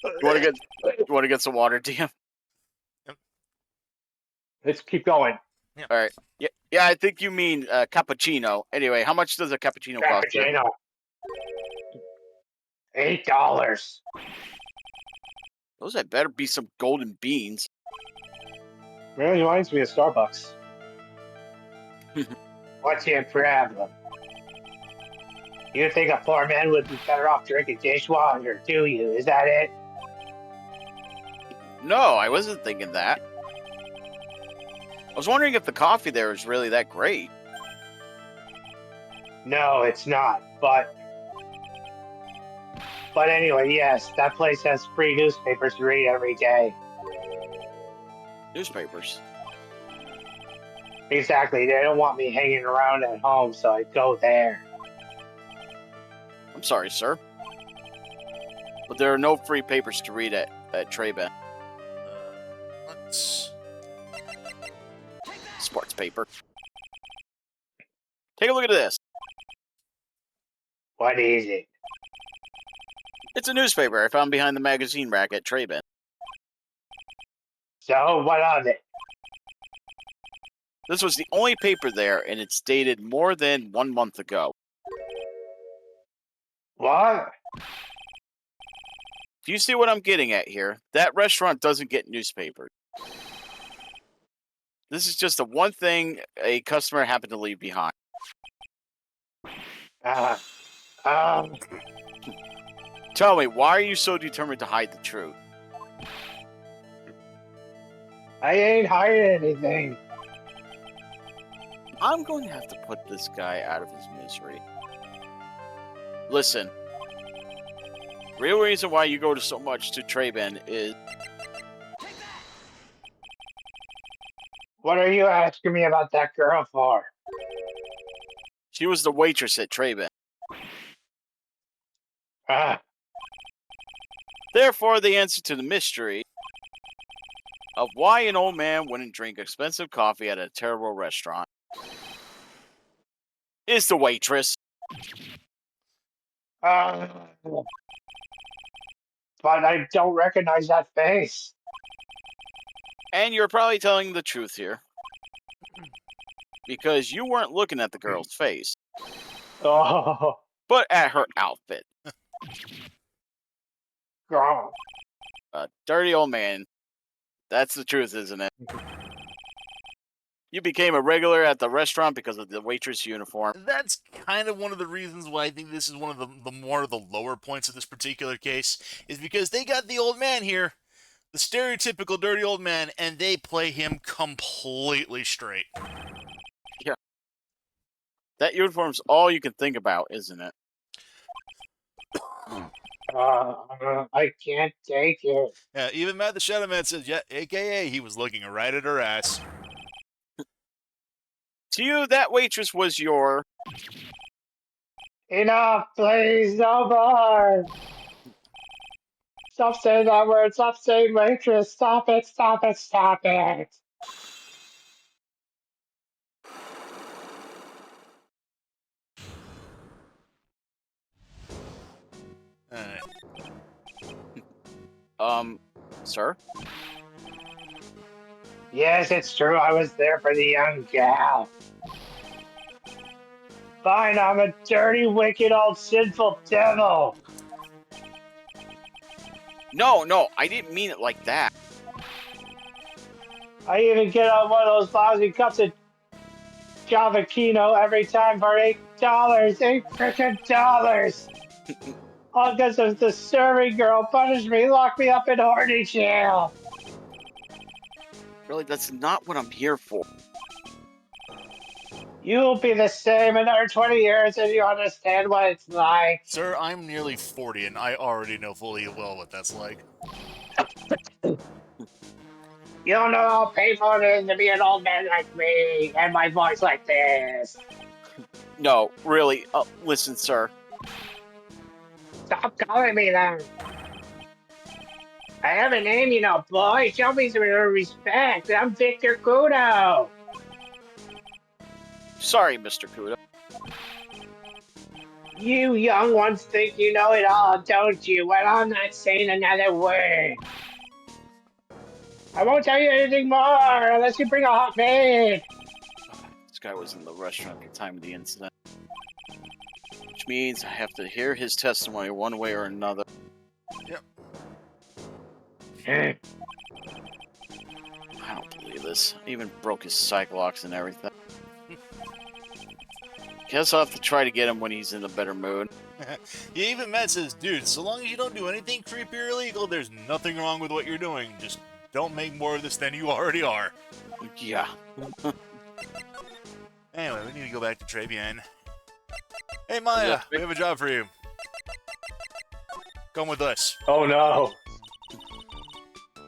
you want to get some water, DM? Let's keep going. All right. Yeah. I think you mean cappuccino. Anyway, how much does a cappuccino cost? Cappuccino. $8. Those had better be some golden beans. Really reminds me of Starbucks. What's your problem? You think a poor man would be better off drinking dishwater, do you? Is that it? No, I wasn't thinking that. I was wondering if the coffee there is really that great. No, it's not. But anyway, yes, that place has free newspapers to read every day. Newspapers. Exactly. They don't want me hanging around at home, so I go there. I'm sorry, sir. But there are no free papers to read at Treyben. Let's. Sports paper. Take a look at this. What is it? It's a newspaper I found behind the magazine rack at Treyben. So, what of it? This was the only paper there, and it's dated more than 1 month ago. What? Do you see what I'm getting at here? That restaurant doesn't get newspapers. This is just the one thing a customer happened to leave behind. Tell me, why are you so determined to hide the truth? I ain't hiding anything. I'm going to have to put this guy out of his misery. Listen. Real reason why you go to so much to Treyben is... What are you asking me about that girl for? She was the waitress at Treyben. Therefore, the answer to the mystery of why an old man wouldn't drink expensive coffee at a terrible restaurant is the waitress. But I don't recognize that face. And you're probably telling the truth here. Because you weren't looking at the girl's face, Oh, but at her outfit. girl. A dirty old man. That's the truth, isn't it? You became a regular at the restaurant because of the waitress uniform. That's kind of one of the reasons why I think this is one of the more of the lower points of this particular case, is because they got the old man here, the stereotypical dirty old man, and they play him completely straight. That uniform's all you can think about, isn't it? I can't take it. Yeah, even Matt the Shadow Man says, yeah, AKA he was looking right at her ass. To you, that waitress was your... Enough, please, no more. Stop saying that word. Stop saying waitress. Stop it, stop it, stop it. Sir? Yes, it's true. I was there for the young gal. Fine, I'm a dirty, wicked, old, sinful devil. No, I didn't mean it like that. I even get on one of those lousy cups of Javakino every time for $8. $8 freaking. All because of the serving girl punished me, locked me up in horny jail. Really, that's not what I'm here for. You'll be the same in another 20 years and you understand what it's like. Sir, I'm nearly 40 and I already know fully well what that's like. You don't know how painful it is to be an old man like me and my voice like this. No, really. Listen, sir. Stop calling me that. I have a name, you know, boy. Show me some respect. I'm Victor Kudo. Sorry, Mr. Kuda. You young ones think you know it all, don't you? Well, I'm not saying another word. I won't tell you anything more unless you bring a hot maid. This guy was in the restaurant at the time of the incident. Which means I have to hear his testimony one way or another. Yep. I don't believe this. I even broke his cyclocks and everything. Guess I'll have to try to get him when he's in a better mood. Yeah, even Matt says, dude, so long as you don't do anything creepy or illegal, there's nothing wrong with what you're doing. Just don't make more of this than you already are. Yeah. Anyway, we need to go back to Trebian. Hey, Maya, we have a job for you. Come with us. Oh no.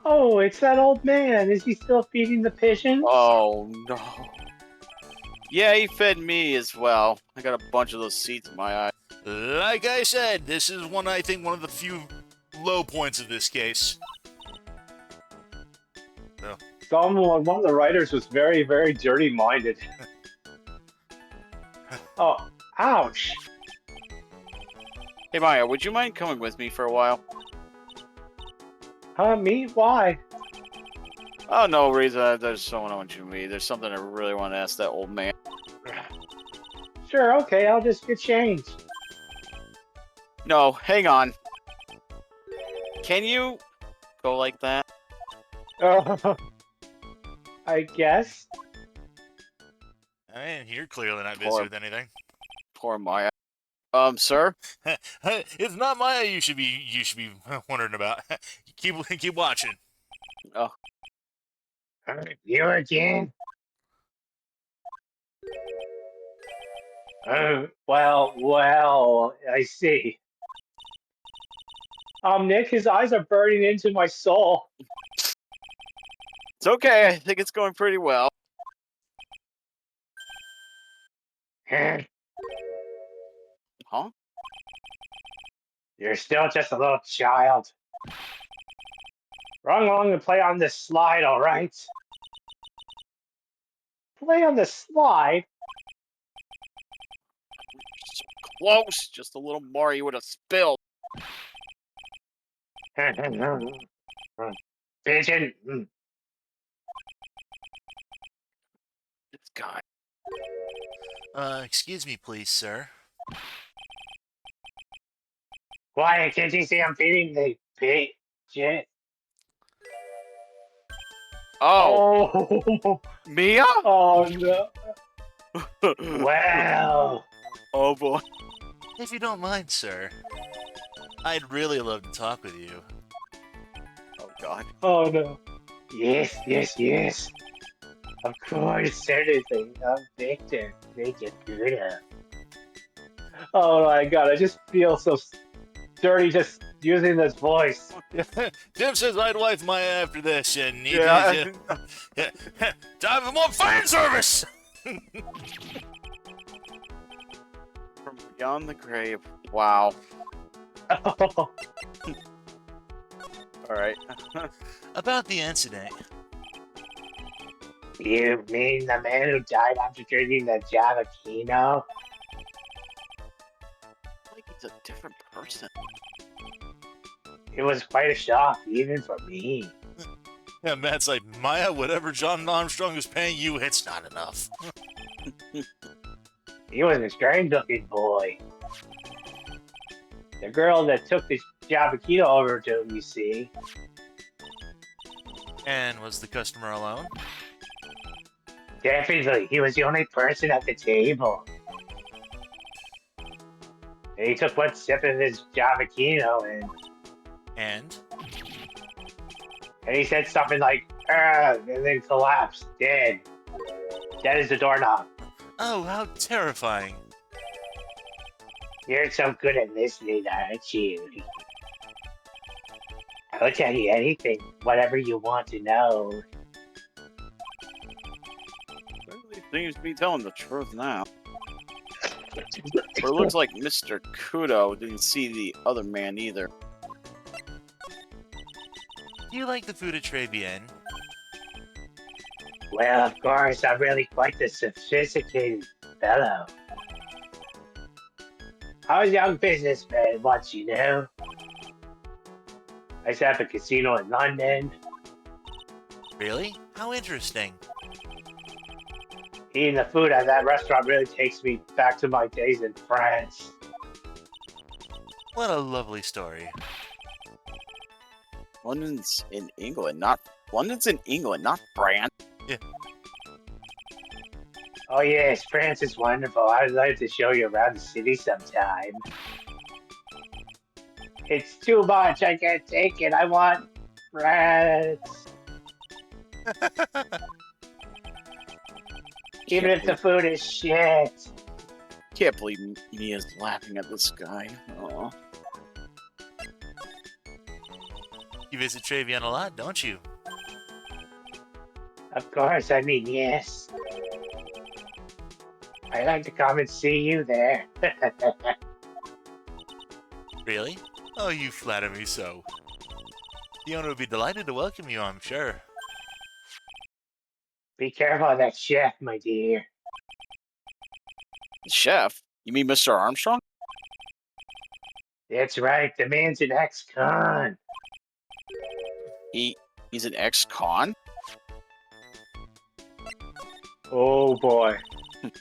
Oh, it's that old man. Is he still feeding the pigeons? Oh, no. Yeah, he fed me as well. I got a bunch of those seeds in my eye. Like I said, this is one of the few low points of this case. No. One of the writers was very, very dirty-minded. Oh, ouch. Hey, Maya, would you mind coming with me for a while? Me? Why? Oh, no reason. There's someone I want you to meet. There's something I really want to ask that old man. Sure, okay, I'll just get changed. No, hang on. Can you go like that? I guess. I mean, you're clearly not busy with anything. Poor Maya. Sir? It's not Maya you should be wondering about. keep watching. Oh. You again? Well, I see. Nick, his eyes are burning into my soul. It's okay. I think it's going pretty well. Huh? You're still just a little child. Run along and play on this slide, all right? Play on the slide? So close. Just a little more, you would have spilled. Pigeon. This guy. Excuse me, please, sir. Why can't you see I'm feeding the pigeon? Oh, Oh, Mia? oh no. Wow. Oh boy. If you don't mind, sir, I'd really love to talk with you. Oh god. Oh no. Yes, yes, yes. Of course, anything. I'm Victor. Victor Kuda. Oh my god, I just feel so dirty just using this voice. Tim says I'd wife Maya after this, and he Yeah. did. Yeah. Time for more fan service! From beyond the grave. Wow. Oh, Alright. About the incident. you mean the man who died after drinking the Java Kino? Like he's a different person. It was quite a shock, even for me. Yeah, Matt's like, Maya, whatever John Armstrong is paying you, it's not enough. He was a strange-looking boy. The girl that took the Java Kino over to him, you see. And was the customer alone? Definitely, he was the only person at the table. And he took one sip of his Java Kino And? and he said something like, and then collapsed, dead. Dead as a doorknob. Oh, how terrifying. You're so good at listening, aren't you? I'll tell you anything, whatever you want to know. Really seems to be telling the truth now. But it looks like Mr. Kudo didn't see the other man either. Do you like the food at Tribulations? Well, of course, I'm really quite the sophisticated fellow. I was a young businessman once, you know. I set up a casino in London. Really? How interesting. Eating the food at that restaurant really takes me back to my days in France. What a lovely story. London's in England, not France. Oh yes, France is wonderful. I'd like to show you around the city sometime. It's too much. I can't take it. I want France. Even if the food is shit. Can't believe Mia's laughing at this guy. Oh. You visit Travian a lot, don't you? Of course, I mean, yes. I like to come and see you there. Really? Oh, you flatter me so. The owner would be delighted to welcome you, I'm sure. Be careful of that chef, my dear. The chef? You mean Mr. Armstrong? That's right, the man's an ex-con. He's an ex-con? Oh boy.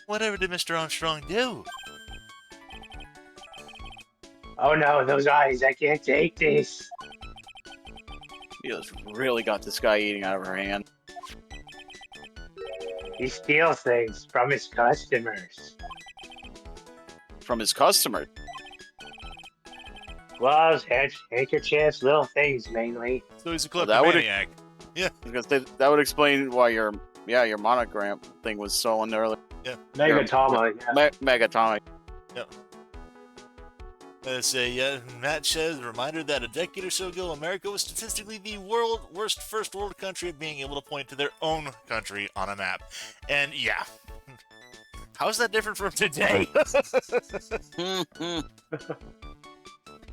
Whatever did Mr. Armstrong do? Oh no, those eyes, I can't take this. Mia's really got this guy eating out of her hand. He steals things from his customers. From his customer. Gloves, handkerchiefs, little things mainly. So he's a Well, that would- kleptomaniac. I was gonna say that would explain why your monogram thing was stolen earlier. Megatama, yeah. Megatomic. Let's say, Matt says, a reminder that a decade or so ago, America was statistically the worst first world country at being able to point to their own country on a map. And yeah. How's that different from today?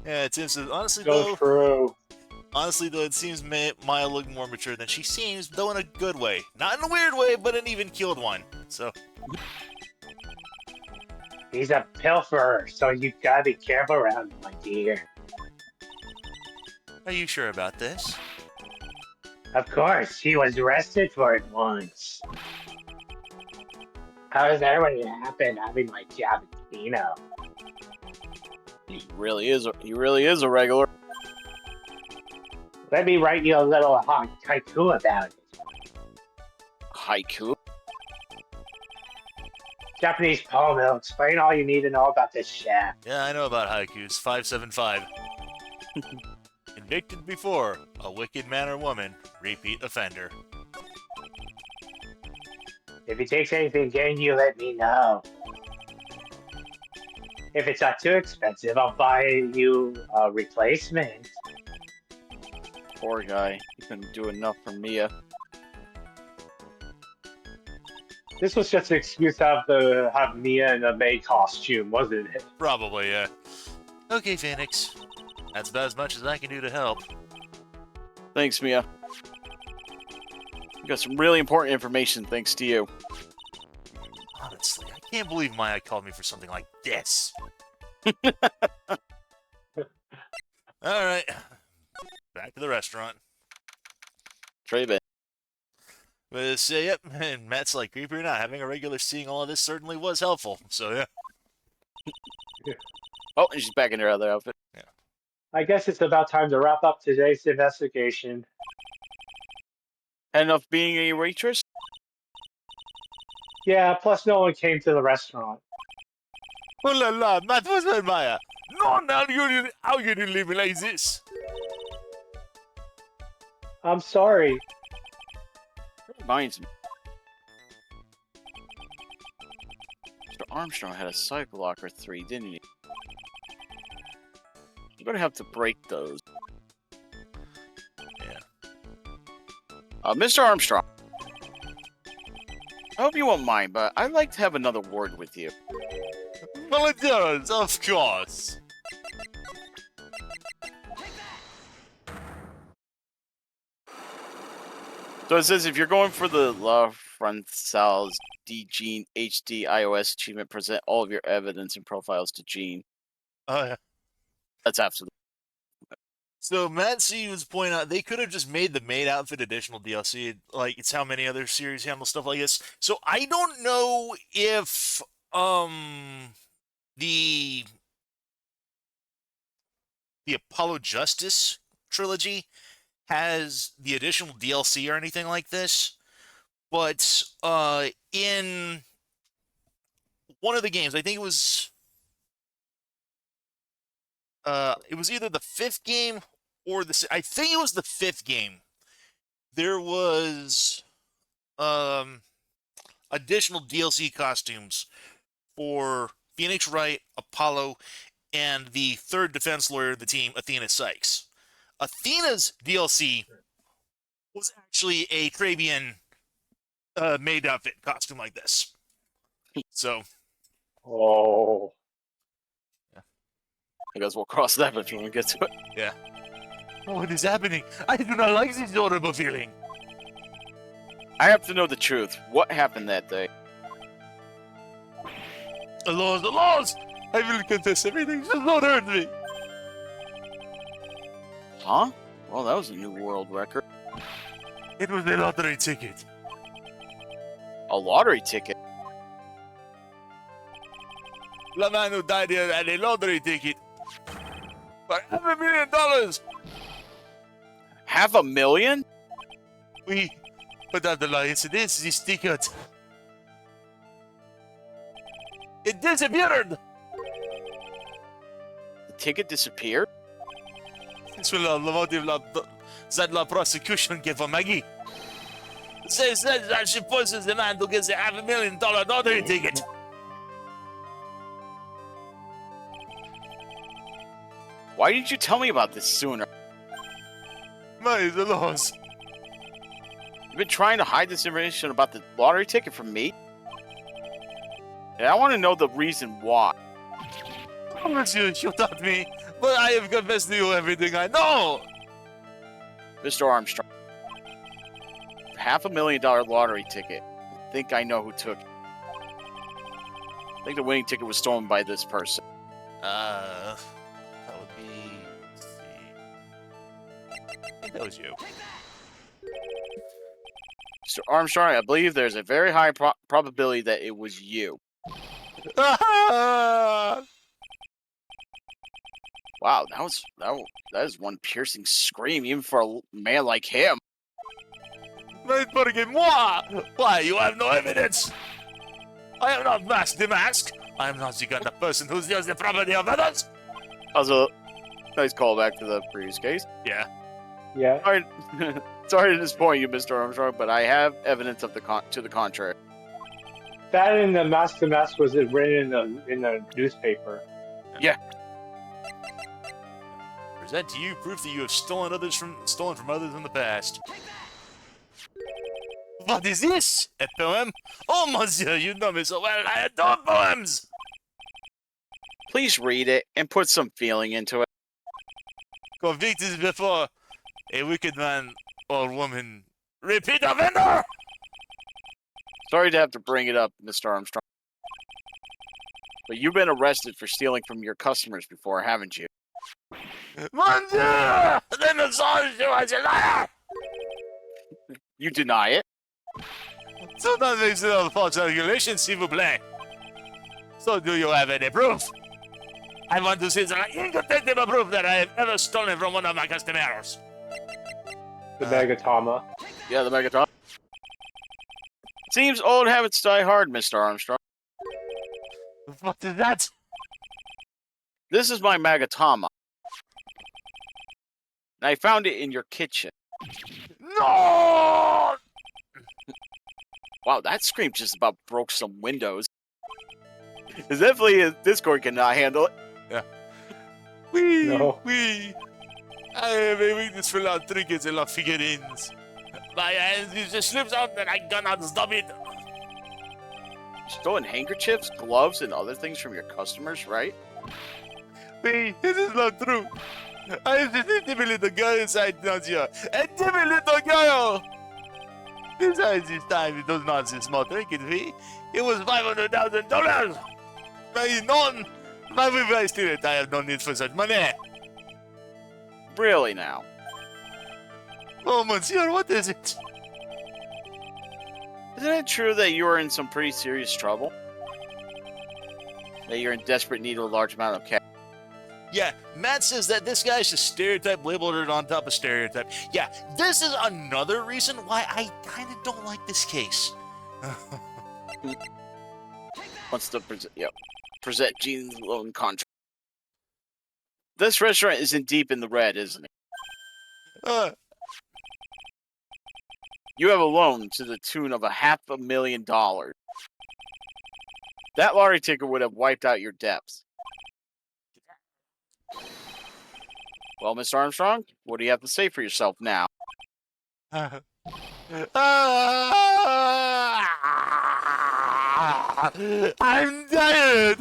Yeah, Tim says, honestly Go through. though, it seems Maya looked more mature than she seems, though in a good way. Not in a weird way, but an even-keeled one. So, He's a pilferer, so you gotta be careful around him, my dear. are you sure about this? Of course, he was arrested for it once. How does that really happen having my job at casino? He really is a regular. Let me write you a little haiku about it. haiku. Japanese poem. It'll explain all you need to know about this shaft. Yeah, I know about haikus. 575. Convicted before, a wicked man or woman, repeat offender. If it takes anything getting you, let me know. If it's not too expensive, I'll buy you a replacement. Poor guy. He couldn't do enough for Mia. This was just an excuse to have Mia in a maid costume, wasn't it? Probably, yeah. Okay, Phoenix. That's about as much as I can do to help. Thanks, Mia. We got some really important information thanks to you. Honestly, I can't believe Maya called me for something like this. Alright. Back to the restaurant. Trade But yep, and Matt's like, creepy or not, having a regular seeing all of this certainly was helpful. So yeah. Oh, and she's back in her other outfit. I guess it's about time to wrap up today's investigation. Had enough being a waitress? Yeah, plus no one came to the restaurant. Oh la la, Mademoiselle Maya. No, now how you didn't leave me like this? I'm sorry. Reminds me. Mr. Armstrong had a Cycle Locker 3, didn't he? I'm gonna have to break those. Yeah. Mr. Armstrong. I hope you won't mind, but I'd like to have another word with you. Well, it does, of course. So it says if you're going for the La Frontales D Gene HD iOS achievement, present all of your evidence and profiles to Gene. Oh yeah. That's absolutely. So Matt C was pointing out they could have just made the maid outfit additional DLC. Like it's how many other series handle stuff like this. So I don't know if the Apollo Justice trilogy has the additional DLC or anything like this. But in one of the games, I think it was either the fifth game or I think it was the fifth game. There was additional DLC costumes for Phoenix Wright, Apollo, and the third defense lawyer of the team, Athena Sykes. Athena's DLC was actually a Trabian maid outfit costume like this. So, Oh. I guess we'll cross that bridge when we get to it. yeah. What is happening? I do not like this horrible feeling. I have to know the truth. What happened that day? The laws, the laws! I will confess everything. Just don't hurt me. Huh? Well, that was a new world record. It was a lottery ticket. A lottery ticket? The man who died here had a lottery ticket for $500,000. $500,000? We put out the lights. This ticket. It disappeared. The ticket disappeared? This will the motive that the prosecution gave for Maggie. Says that she forces the man to get the $500,000 lottery ticket. Why didn't you tell me about this sooner? My the laws. You've been trying to hide this information about the lottery ticket from me? And I want to know the reason why. Oh, monsieur, you taught me, but I have confessed to you everything I know. Mr. Armstrong. $500,000 lottery ticket. I think I know who took it. I think the winning ticket was stolen by this person. That would be. Let's see. I think that was you. Mr. Armstrong, I believe there's a very high probability that it was you. Wow, that is one piercing scream, even for a man like him. Mais porque moi? Why, you have no evidence! I have not masked the mask! I am not the kind of person who steals the property of others! Also, nice callback to the previous case. Yeah. Yeah. Sorry, sorry to disappoint you, Mr. Armstrong, but I have evidence of to the contrary. That in the Mask to Mask was it written in the newspaper. Present to you proof that you have stolen from others in the past. What is this? A poem? Oh, monsieur, you know me so well. I adore poems! Please read it and put some feeling into it. Convicted before a wicked man or woman. Repeat offender! Sorry to have to bring it up, Mr. Armstrong. But you've been arrested for stealing from your customers before, haven't you? Mon Dieu! The message was a liar! You deny it? So that makes it all false regulation, s'il vous plaît. So do you have any proof? I want to see some incontestable proof that I have ever stolen from one of my customers. The Megatama. Yeah, the Megatron. Seems old habits die hard, Mr. Armstrong. What is that? This is my Magatama. And I found it in your kitchen. No! Wow, that scream just about broke some windows. It's definitely a Discord cannot handle it. No. I have a weakness for loud trinkets and loud figurines. My hands just slips out and I cannot stop it. You stolen handkerchiefs, gloves, and other things from your customers, right? This is not true. I have just a timid little girl inside Nadia. A timid little girl! Besides this time, it was not a small trinket fee. It was $500,000! None! But if I steal it, I have no need for such money. Really now? Oh, monsieur, what is it? Isn't it true that you are in some pretty serious trouble? That you're in desperate need of a large amount of cash? Yeah, Matt says that this guy's just stereotype labeled it on top of stereotype. Yeah, this is another reason why I kind of don't like this case. Wants to present Gene's loan contract. This restaurant isn't deep in the red, isn't it? You have a loan to the tune of $500,000. That lottery ticket would have wiped out your debts. Well, Mr. Armstrong, what do you have to say for yourself now? I'm tired.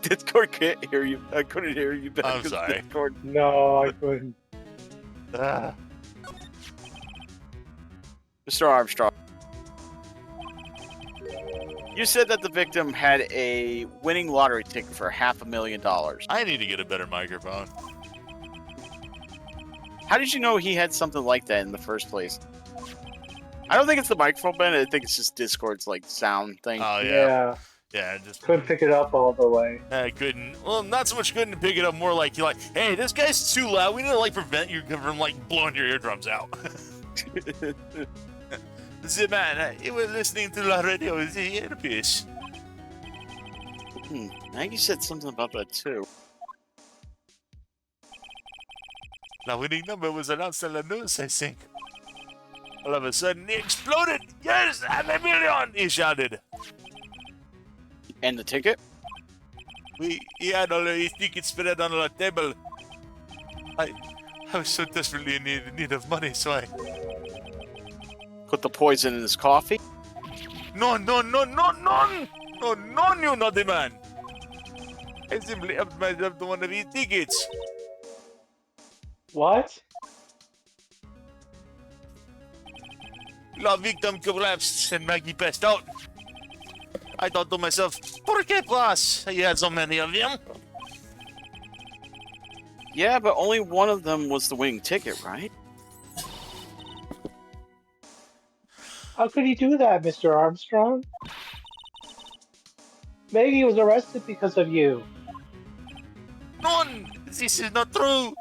Discord can't hear you. I couldn't hear you back. I'm 'cause sorry. Discord... No, I couldn't. Mr. Armstrong, you said that the victim had a winning lottery ticket for $500,000. I need to get a better microphone. How did you know he had something like that in the first place? I don't think it's the microphone, Ben. I think it's just Discord's like sound thing. Oh yeah, Yeah. yeah. Just Couldn't pick it up all the way. I couldn't. Well, not so much couldn't pick it up. More like you're like, hey, this guy's too loud. We need to like prevent you from like blowing your eardrums out. The man, he was listening to the radio with the earpiece. Now you said something about that too. The winning number was announced on the news, I think. All of a sudden, he exploded. Yes, $500,000, he shouted. And the ticket? He had all his tickets spread on the table. I was so desperately in need of money, so I... Put the poison in his coffee? No, you naughty man. I simply helped myself to one of his tickets. What? La victim collapsed and Maggie passed out. I thought to myself, ¿Por qué pas? You had so many of them. Yeah, but only one of them was the winning ticket, right? How could he do that, Mr. Armstrong? Maggie was arrested because of you. None! This is not true!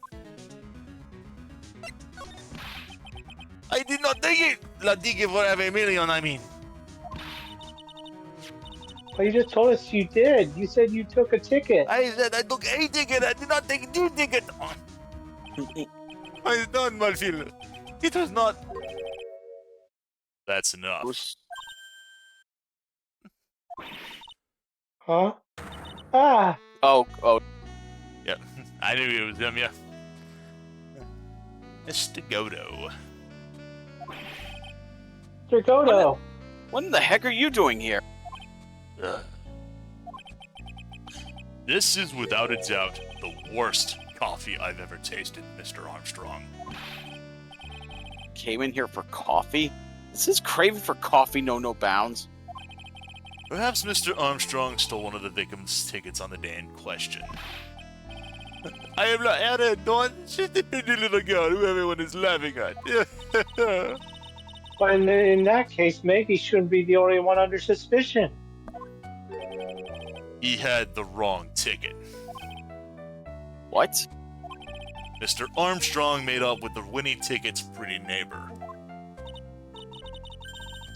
I did not take it. La ticket for half a million, I mean. Well, you just told us you did. You said you took a ticket. I said I took a ticket. I did not take the ticket. I done, Malfil. It was not. That's enough. Huh? Ah! Oh, Yeah, I knew it was them, yeah. Mr. Godo. Dragoto! what in the heck are you doing here? This is without a doubt the worst coffee I've ever tasted, Mr. Armstrong. Came in here for coffee? Is his craving for coffee no bounds? Perhaps Mr. Armstrong stole one of the victim's tickets on the day in question. I am not Anna Dawn. She's the pretty little girl who everyone is laughing at. But in that case, Maggie shouldn't be the only one under suspicion. He had the wrong ticket. What? Mr. Armstrong made up with the winning ticket's pretty neighbor.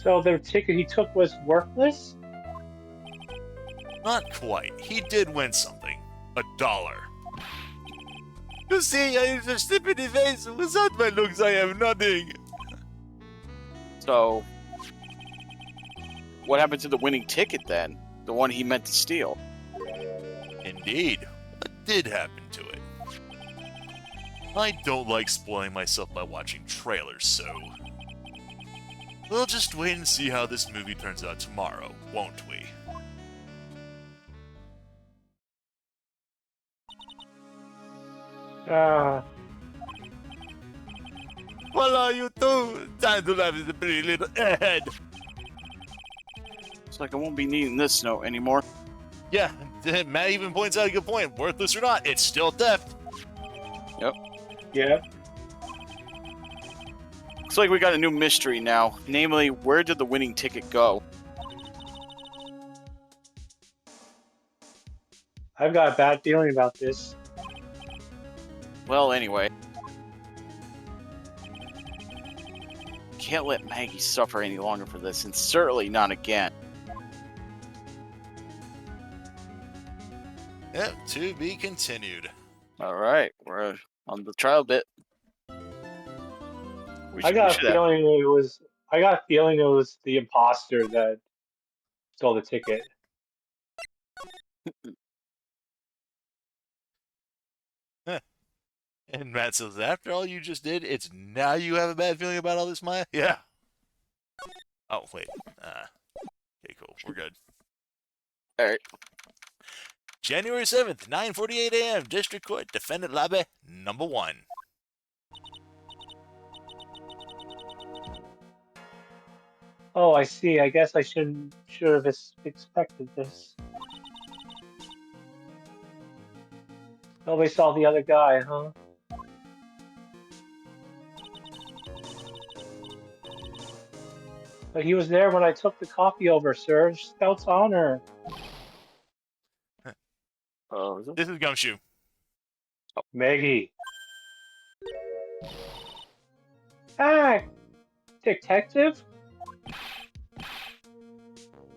So the ticket he took was worthless? Not quite. He did win something. $1. You see, I am a stupid face. Without my looks, I have nothing. So, what happened to the winning ticket then? The one he meant to steal? Indeed. What did happen to it? I don't like spoiling myself by watching trailers, so... We'll just wait and see how this movie turns out tomorrow, won't we? Voila, you two! Time to laugh at the pretty little head! Looks like I won't be needing this note anymore. Yeah, Matt even points out a good point. Worthless or not, it's still theft. Yeah. Looks like we got a new mystery now. Namely, where did the winning ticket go? I've got a bad feeling about this. Well, anyway. Can't let Maggie suffer any longer for this, and certainly not again. Yep, to be continued. Alright, we're on the trial bit. I got a feeling it was the imposter that stole the ticket. And Matt says, after all you just did, it's now you have a bad feeling about all this, Maya? Yeah. Oh, wait. Okay, cool. We're good. Alright. January 7th, 9:48 a.m. District Court, Defendant Lobby, number 1. Oh, I see. I guess I should have expected this. Nobody saw the other guy, huh? But he was there when I took the coffee over, sir. Scout's honor. Oh, is it? This is Gumshoe. Maggie. Ah, detective?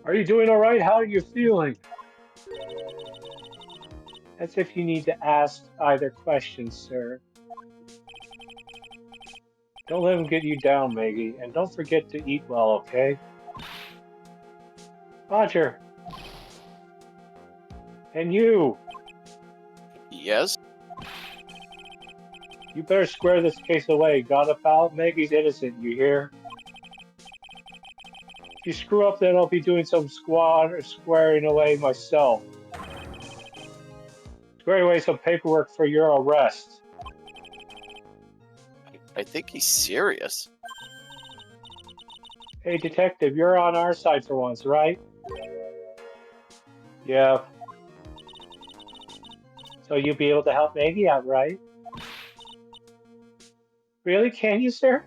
Are you doing all right? How are you feeling? As if you need to ask either question, sir. Don't let him get you down, Maggie, and don't forget to eat well, okay? Roger. And you. Yes? You better square this case away. Got it, pal? Maggie's innocent, you hear? If you screw up, then I'll be doing some squaring away myself. Squaring away some paperwork for your arrest. I think he's serious. Hey, detective, you're on our side for once, right? Yeah. So you'll be able to help Maggie out, right? Really? Can you, sir?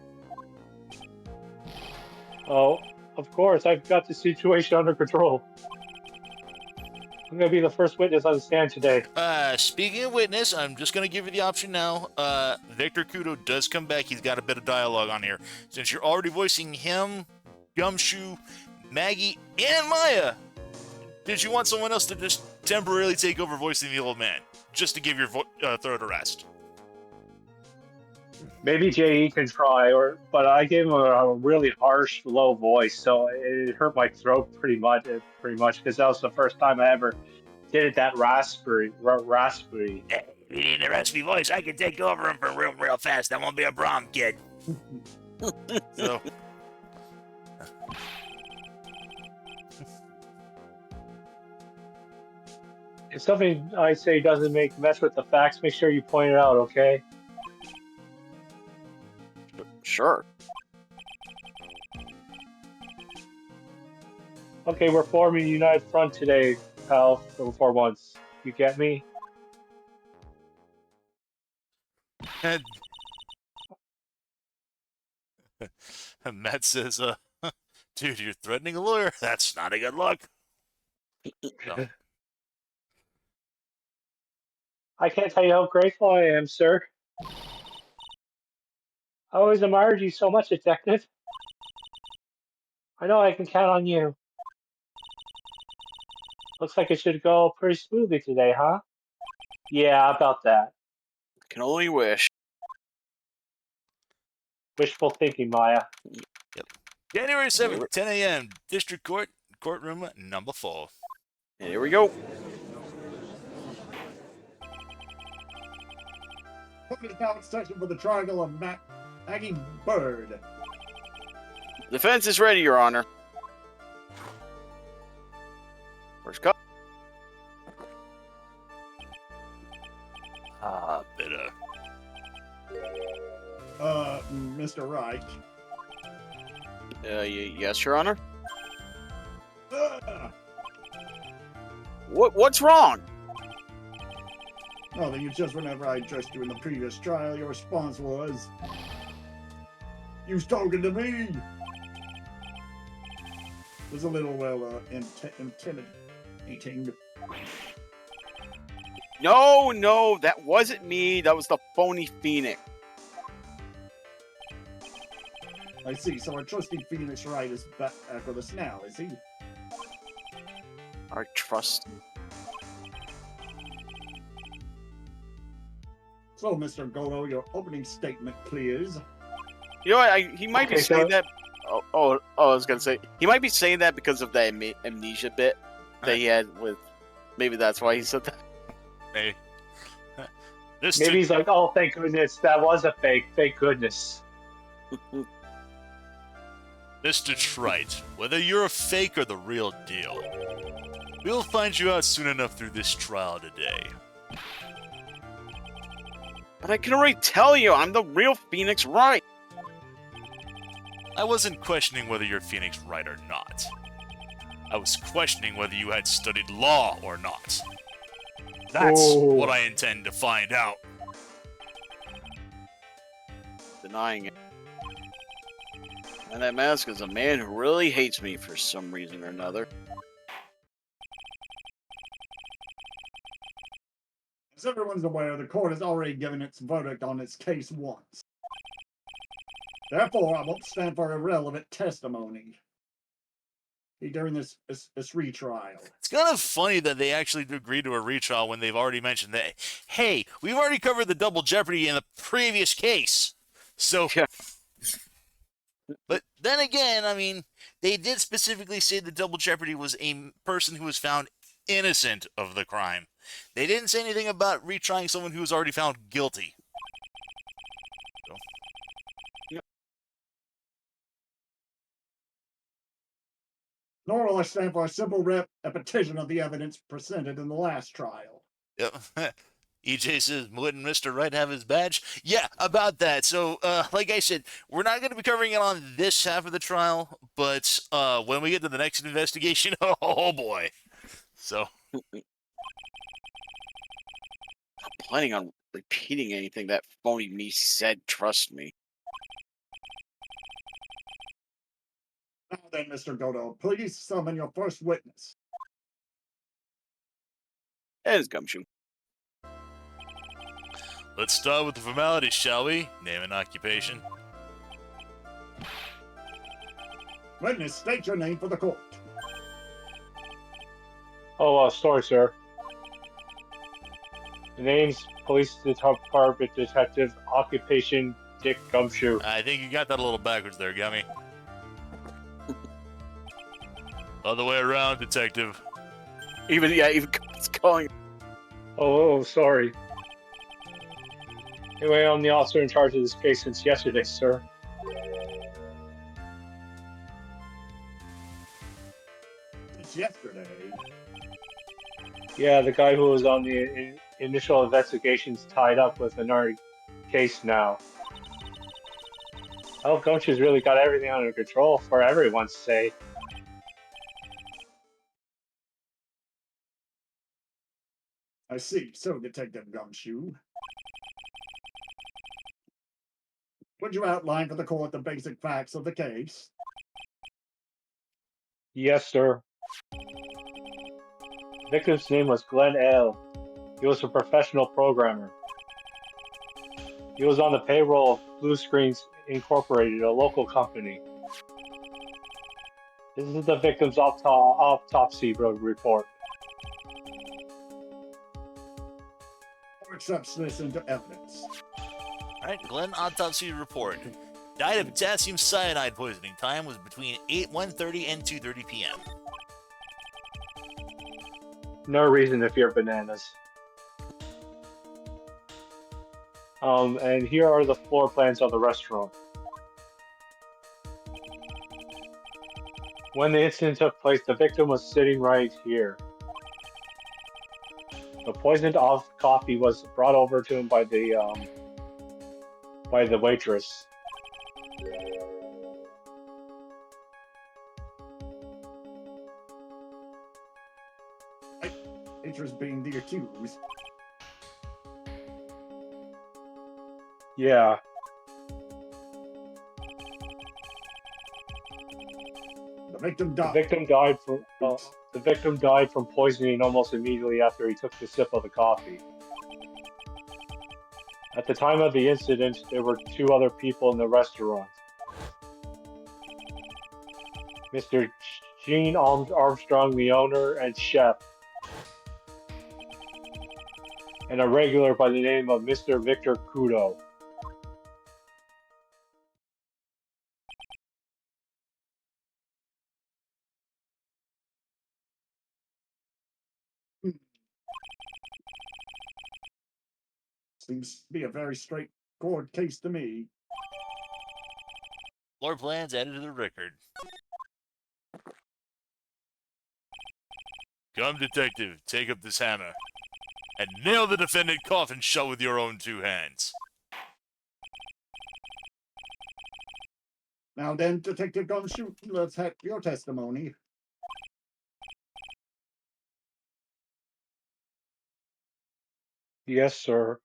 Oh, of course. I've got the situation under control. I'm going to be the first witness on the stand today. Speaking of witness, I'm just gonna give you the option now. Victor Kudo does come back. He's got a bit of dialogue on here. Since you're already voicing him, Gumshoe, Maggie, and Maya, did you want someone else to just temporarily take over voicing the old man, just to give your throat a rest? Maybe JE can try, but I gave him a really harsh, low voice, so it hurt my throat pretty much. Because that was the first time I ever did it that raspberry. Hey, if you need a raspy voice, I can take over him for real fast. That won't be a problem, kid. So, If something I say doesn't mess with the facts, make sure you point it out, okay? Sure. Okay, we're forming a united front today, pal, for once. You get me? and Matt says, dude, you're threatening a lawyer? That's not a good look. No. I can't tell you how grateful I am, sir. I always admired you so much, Detective. I know I can count on you. Looks like it should go pretty smoothly today, huh? Yeah, about that. Can only wish. Wishful thinking, Maya. Yep. January 7th, 10 a.m., District Court, courtroom number 4. And here we go. Court is now in session for the trial of Maggie Bird. Defense is ready, Your Honor. First cut. Bitter. Mr. Wright. Yes, Your Honor. Uh, What's wrong? Nothing. It's just whenever I addressed you in the previous trial, your response was, "You've spoken to me." It was a little, well, intimidating. No, that wasn't me. That was the phony Phoenix. I see. So our trusty Phoenix Wright is back with us now, is he? Our trust. So, Mr. Goto, your opening statement, please. You know what? He might be Okay, saying so- that. I was gonna say he might be saying that because of the amnesia bit that he had with. Maybe that's why he said that. Maybe. Maybe he's like, oh, thank goodness, that was a fake. Thank goodness. Mr. Trite, whether you're a fake or the real deal, we'll find you out soon enough through this trial today. But I can already tell you, I'm the real Phoenix Wright. I wasn't questioning whether you're Phoenix Wright or not. I was questioning whether you had studied law or not. That's what I intend to find out. Denying it. And that mask is a man who really hates me for some reason or another. As everyone's aware, the court has already given its verdict on its case once. Therefore, I won't stand for irrelevant testimony during this retrial. It's kind of funny that they actually agreed to a retrial when they've already mentioned that, hey, we've already covered the double jeopardy in the previous case. So, Yeah. But then again, I mean, they did specifically say the double jeopardy was a person who was found innocent of the crime. They didn't say anything about retrying someone who was already found guilty. So. Nor will I stand for a simple repetition of the evidence presented in the last trial. Yep. EJ says, wouldn't Mr. Wright have his badge? Yeah, about that. So, like I said, we're not going to be covering it on this half of the trial, but when we get to the next investigation, oh boy. So. I'm planning on repeating anything that phony me said, trust me. Now then, Mr. Goto, please summon your first witness. and his gumshoe. Let's start with the formalities, shall we? Name and occupation. Witness, state your name for the court. Oh, sorry, sir. The name's Police Department Detective, occupation Dick Gumshoe. I think you got that a little backwards there, Gummy. Other way around, detective. Even it's calling. Oh, sorry. Anyway, I'm the officer in charge of this case since yesterday, sir. It's yesterday. Yeah, the guy who was on the initial investigation's tied up with another case now. Oh, Gumshoe's really got everything under control, for everyone's sake. I see. So, Detective Gumshoe. Would you outline for the court the basic facts of the case? Yes, sir. Victim's name was Glenn L. He was a professional programmer. He was on the payroll of Blue Screens Incorporated, a local company. This is the victim's autopsy report. Or accepts this into evidence? Alright, Glenn autopsy report. Died of potassium cyanide poisoning. Time was between 1:30 and 2:30 p.m. No reason if you're bananas. And here are the floor plans of the restaurant. When the incident took place, the victim was sitting right here. The poisoned coffee was brought over to him by the waitress. Interest being the accused. Yeah. The victim The died. victim died from poisoning almost immediately after he took the sip of the coffee. At the time of the incident, there were two other people in the restaurant. Mr. Gene Armstrong, the owner and chef, and a regular by the name of Mr. Victor Kudo. Seems to be a very straightforward case to me. Floor plans added to the record. Come, detective, take up this hammer. And nail the defendant coffin shut with your own two hands. Now then, Detective Gumshoe, let's have your testimony. Yes, sir.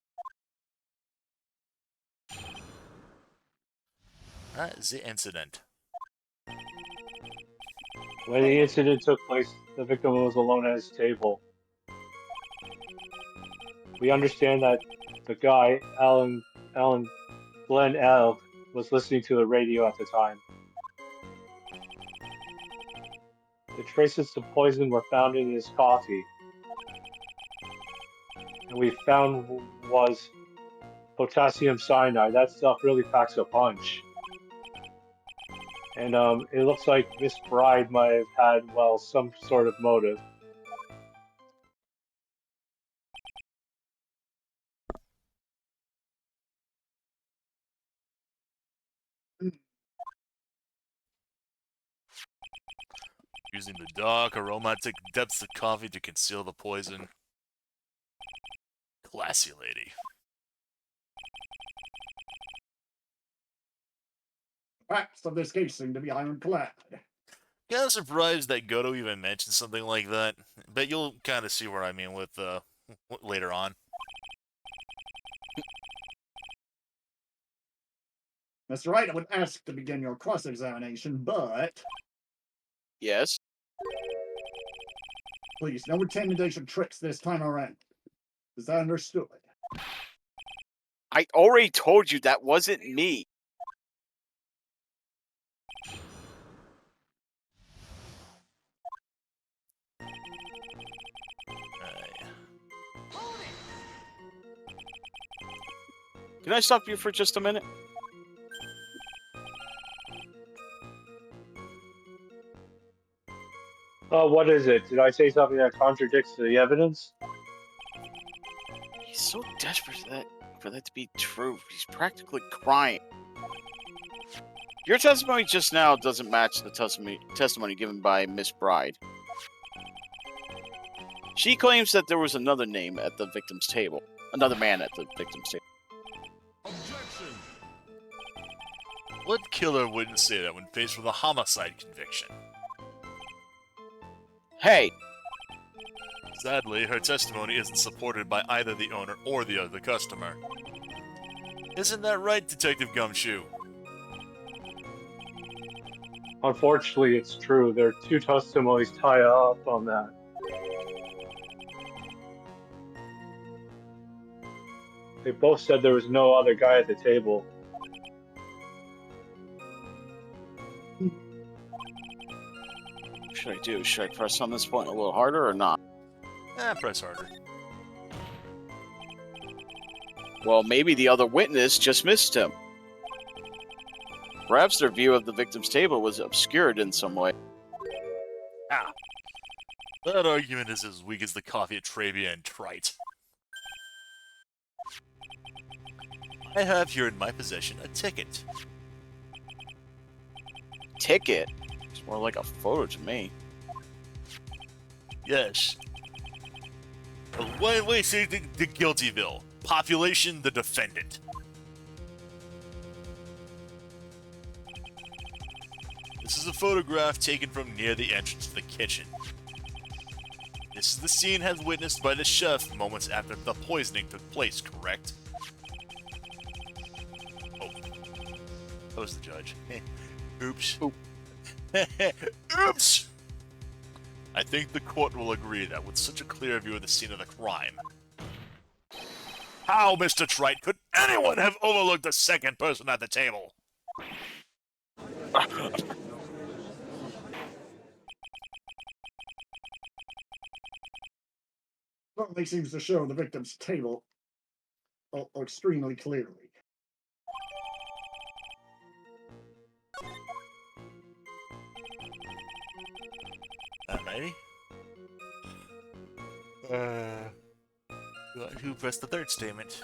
That is the incident. When the incident took place, the victim was alone at his table. We understand that the guy, Glenn L., was listening to the radio at the time. The traces of poison were found in his coffee. And we found was potassium cyanide. That stuff really packs a punch. And it looks like Miss Bride might have had, well, some sort of motive. Using the dark, aromatic depths of coffee to conceal the poison. Classy lady. Facts of this case seem to be ironclad. Kind of surprised that Goto even mentioned something like that, but you'll kind of see where I mean with later on. Mr. Wright, I would ask to begin your cross-examination, but Yes. Please, no intimidation tricks this time around. Is that understood? I already told you that wasn't me. Can I stop you for just a minute? What is it? Did I say something that contradicts the evidence? He's so desperate for that to be true. He's practically crying. Your testimony just now doesn't match the testimony given by Miss Bride. She claims that there was another name at the victim's table. Another man at the victim's table. What killer wouldn't say that when faced with a homicide conviction? Hey! Sadly, her testimony isn't supported by either the owner or the other customer. Isn't that right, Detective Gumshoe? Unfortunately, it's true. There are two testimonies tie up on that. They both said there was no other guy at the table. What should I do? Should I press on this point a little harder or not? Press harder. Well, maybe the other witness just missed him. Perhaps their view of the victim's table was obscured in some way. Ah. That argument is as weak as the coffee at Trivia and Trite. I have here in my possession a ticket. Ticket? It's more like a photo to me. Yes. Wait, say the guilty bill. Population, the defendant. This is a photograph taken from near the entrance to the kitchen. This is the scene as witnessed by the chef moments after the poisoning took place, correct? Oh. That was the judge. Oops. Oop. Oops! I think the court will agree that with such a clear view of the scene of the crime. How, Mr. Trite, could anyone have overlooked the second person at the table? Certainly seems to show the victim's table extremely clearly. Alrighty. Who pressed the third statement?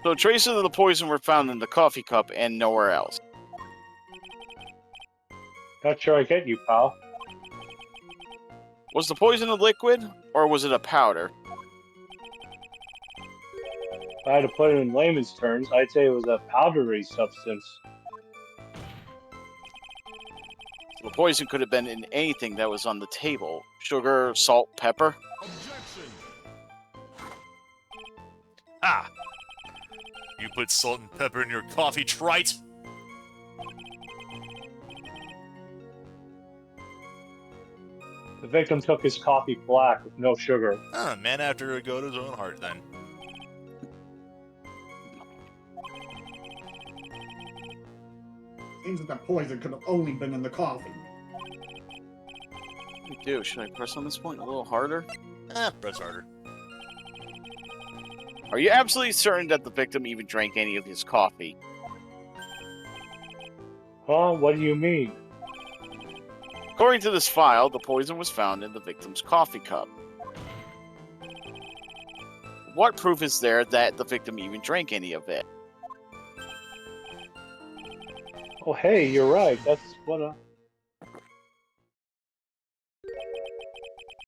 So traces of the poison were found in the coffee cup and nowhere else. Not sure I get you, pal. Was the poison a liquid, or was it a powder? If I had to put it in layman's terms, I'd say it was a powdery substance. The poison could have been in anything that was on the table. Sugar, salt, pepper. Ah! You put salt and pepper in your coffee, Trite? The victim took his coffee black with no sugar. Ah, man after a go to his own heart, then. Seems that the poison could have only been in the coffee. What do I do? Should I press on this point a little harder? Press harder. Are you absolutely certain that the victim even drank any of his coffee? Huh? What do you mean? According to this file, the poison was found in the victim's coffee cup. What proof is there that the victim even drank any of it? Oh, hey, you're right. That's what.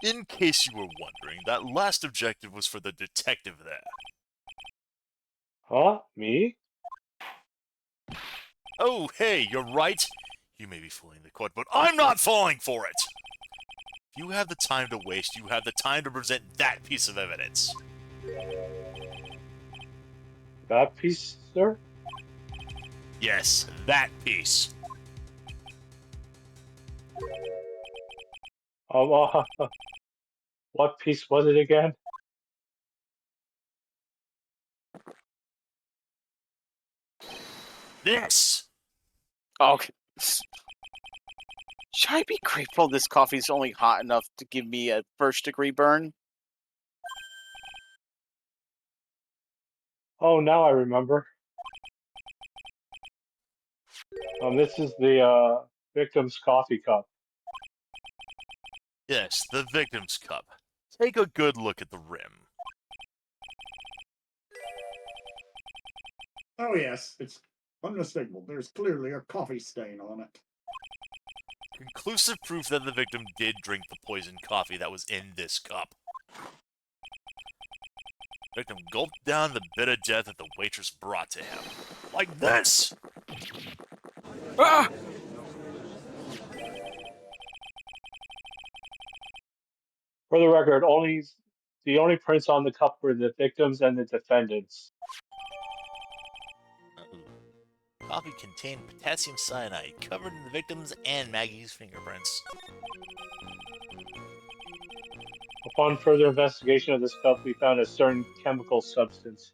In case you were wondering, that last objective was for the detective there. Huh? Me? Oh, hey, you're right. You may be fooling the court, but I'm not falling for it! If you have the time to waste, you have the time to present that piece of evidence. That piece, sir? Yes, that piece. Uh, what piece was it again? This! Okay. Should I be grateful this coffee's only hot enough to give me a first-degree burn? Oh, now I remember. This is the victim's coffee cup. Yes, the victim's cup. Take a good look at the rim. Oh yes, it's unmistakable. There's clearly a coffee stain on it. Conclusive proof that the victim did drink the poisoned coffee that was in this cup. Victim gulped down the bit of death that the waitress brought to him. Like this! Ah! For the record, the only prints on the cup were the victims and the defendants. Coffee contained potassium cyanide, covered in the victim's and Maggie's fingerprints. Upon further investigation of this cup, we found a certain chemical substance.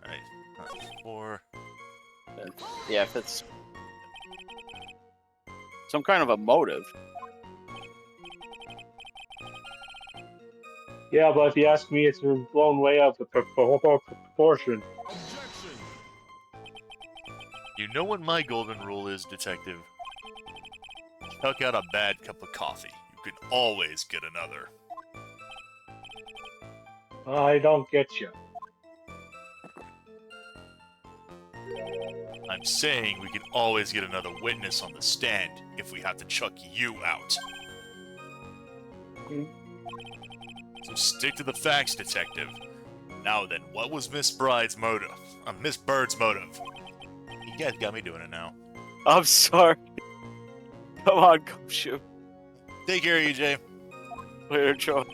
Alright, 4. Yeah, if it's some kind of a motive. Yeah, but if you ask me, it's been blown way out of proportion. You know what my golden rule is, detective? Chuck out a bad cup of coffee. You can always get another. I don't get you. I'm saying we can always get another witness on the stand if we have to chuck you out. So stick to the facts, detective. Now then, what was Miss Bird's motive? You guys got me doing it now. I'm sorry. Come on, Gumshoe. Take care, EJ. Later, Joe.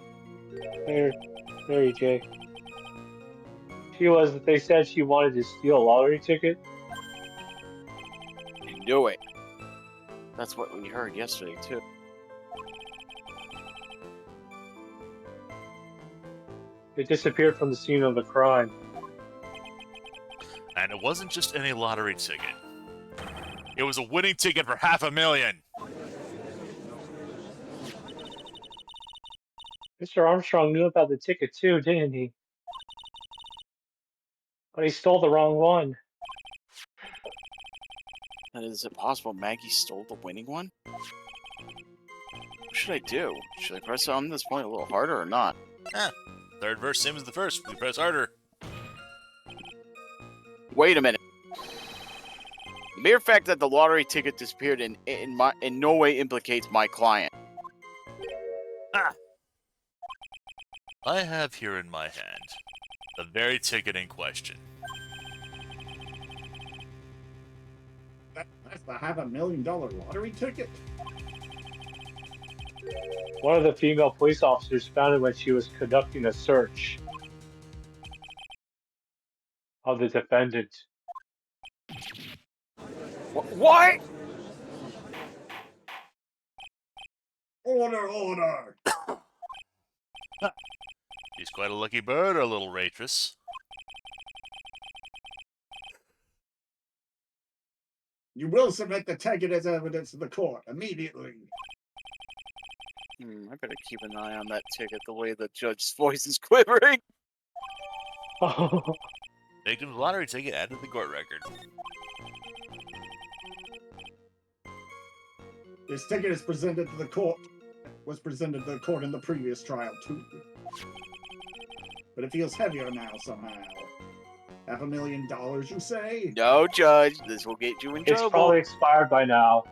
There, EJ. They said she wanted to steal a lottery ticket. You knew it. That's what we heard yesterday, too. It disappeared from the scene of the crime. And it wasn't just any lottery ticket. It was a winning ticket for $500,000. Mr. Armstrong knew about the ticket too, didn't he? But he stole the wrong one. And is it possible Maggie stole the winning one? What should I do? Should I press on this point a little harder or not? Third verse, same as the first. We press harder. Wait a minute. The mere fact that the lottery ticket disappeared in no way implicates my client. I have here in my hand the very ticket in question. That's the $500,000 lottery ticket? One of the female police officers found it when she was conducting a search of the defendant. What? Order! She's quite a lucky bird, our little waitress. You will submit the ticket as evidence to the court immediately. I better keep an eye on that ticket the way the judge's voice is quivering. Victim's lottery ticket added to the court record. This ticket is presented to the court. Was presented to the court in the previous trial too. But it feels heavier now somehow. $500,000, you say? No, Judge, this will get you in It's trouble. probably expired by now.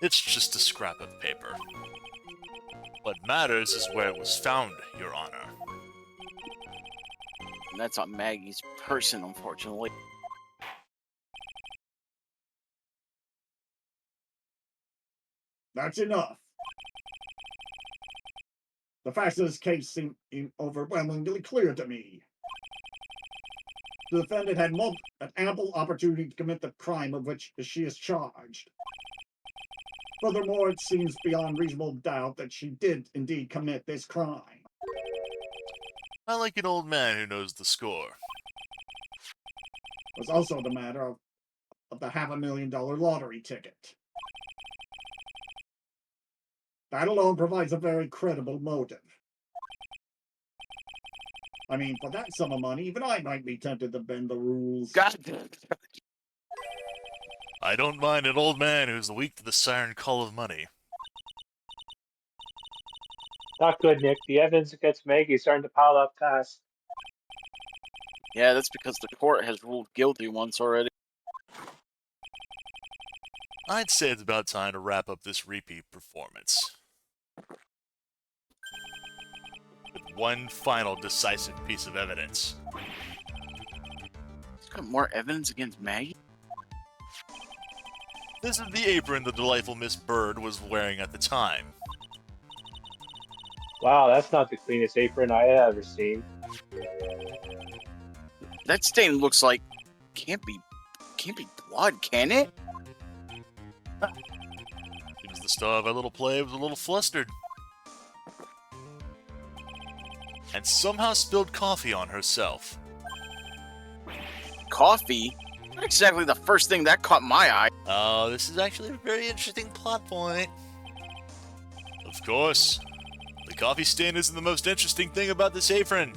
It's just a scrap of paper. What matters is where it was found, Your Honor. And that's on Maggie's person, unfortunately. That's enough. The facts of this case seem overwhelmingly clear to me. The defendant had an ample opportunity to commit the crime of which she is charged. Furthermore, it seems beyond reasonable doubt that she did indeed commit this crime. I like an old man who knows the score. It was also the matter of the $500,000 lottery ticket. That alone provides a very credible motive. I mean, for that sum of money, even I might be tempted to bend the rules. God. I don't mind an old man who's weak to the siren call of money. Not good, Nick. The evidence against Maggie is starting to pile up fast. Yeah, that's because the court has ruled guilty once already. I'd say it's about time to wrap up this repeat performance. With one final decisive piece of evidence. He's got more evidence against Maggie? This is the apron the delightful Miss Bird was wearing at the time. Wow, that's not the cleanest apron I have ever seen. That stain looks like can't be blood, can it? Seems the star of our little play was a little flustered. And somehow spilled coffee on herself. Coffee? Not exactly the first thing that caught my eye. Oh, this is actually a very interesting plot point. Of course. The coffee stain isn't the most interesting thing about this apron.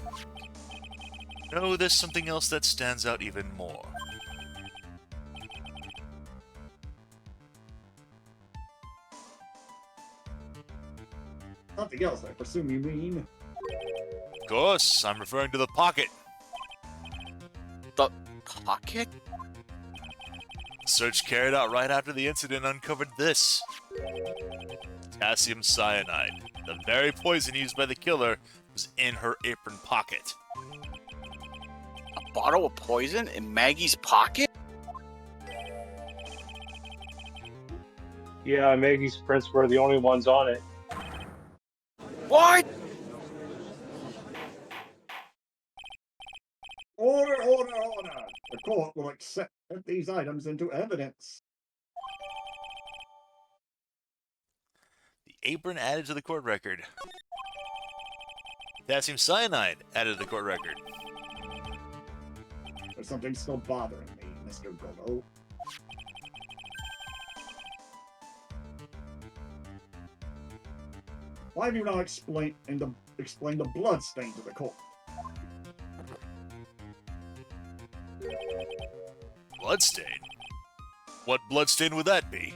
No, there's something else that stands out even more. Nothing else, I presume you mean? Of course, I'm referring to the pocket. The pocket? Search carried out right after the incident uncovered this. Potassium cyanide, the very poison used by the killer, was in her apron pocket. A bottle of poison in Maggie's pocket? Yeah, Maggie's prints were the only ones on it. What? Order, order, order! The court will accept these items into evidence. The apron added to the court record. Potassium cyanide added to the court record. There's something still bothering me, Mr. Godo. Why have you not explained the blood stain to the court? Bloodstain? What bloodstain would that be?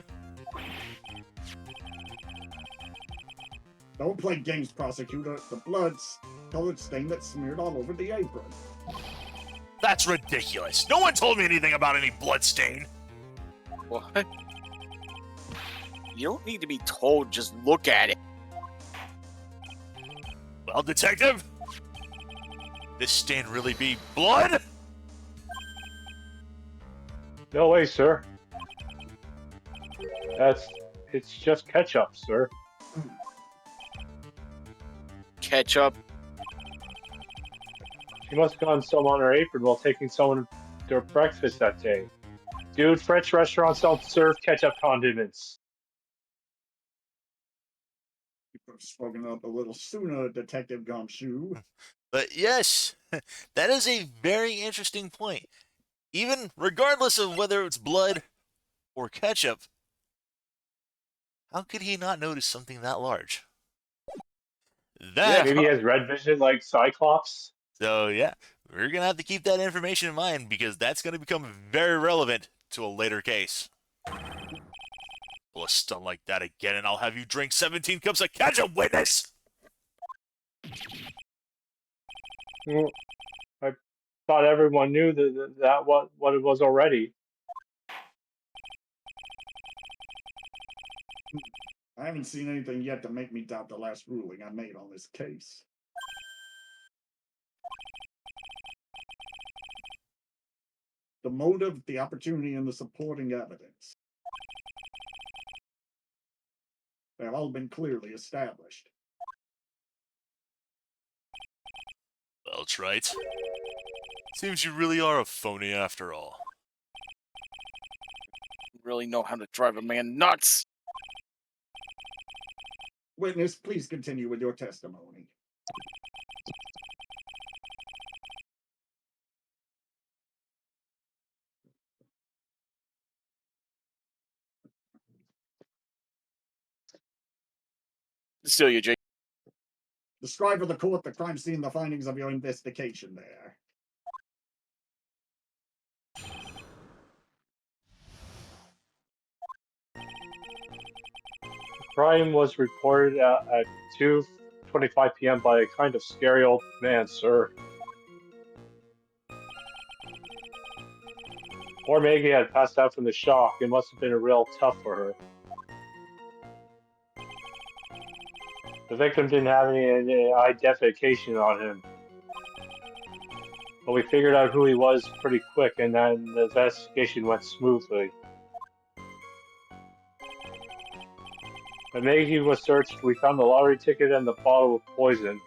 Don't play games, prosecutor. The blood's colored stain that's smeared all over the apron. That's ridiculous. No one told me anything about any bloodstain. What? You don't need to be told, just look at it. Well, detective, this stain really be blood? No way, sir. It's just ketchup, sir. Ketchup. She must have gotten some on her apron while taking someone their breakfast that day. Dude, French restaurants don't serve ketchup condiments. You could have spoken up a little sooner, Detective Gumshoe. But yes, that is a very interesting point. Even regardless of whether it's blood or ketchup, how could he not notice something that large? That, Maybe he has red vision like Cyclops. so yeah, we're gonna have to keep that information in mind because that's gonna become very relevant to a later case. Pull a stunt like that again, and I'll have you drink 17 cups of ketchup, witness. Well, I thought everyone knew that what it was already. I haven't seen anything yet to make me doubt the last ruling I made on this case. The motive, the opportunity, and the supporting evidence. They have all been clearly established. Well, Trite, seems you really are a phony after all. You really know how to drive a man nuts. Witness, please continue with your testimony. Still you, Jake. Describe for the court the crime scene, the findings of your investigation there. Crime was reported at 2:25 p.m. by a kind of scary old man, sir. Poor Maggie had passed out from the shock. It must have been real tough for her. The victim didn't have any identification on him. But we figured out who he was pretty quick, and then the investigation went smoothly. When Maggie was searched, we found the lottery ticket and the bottle of poison.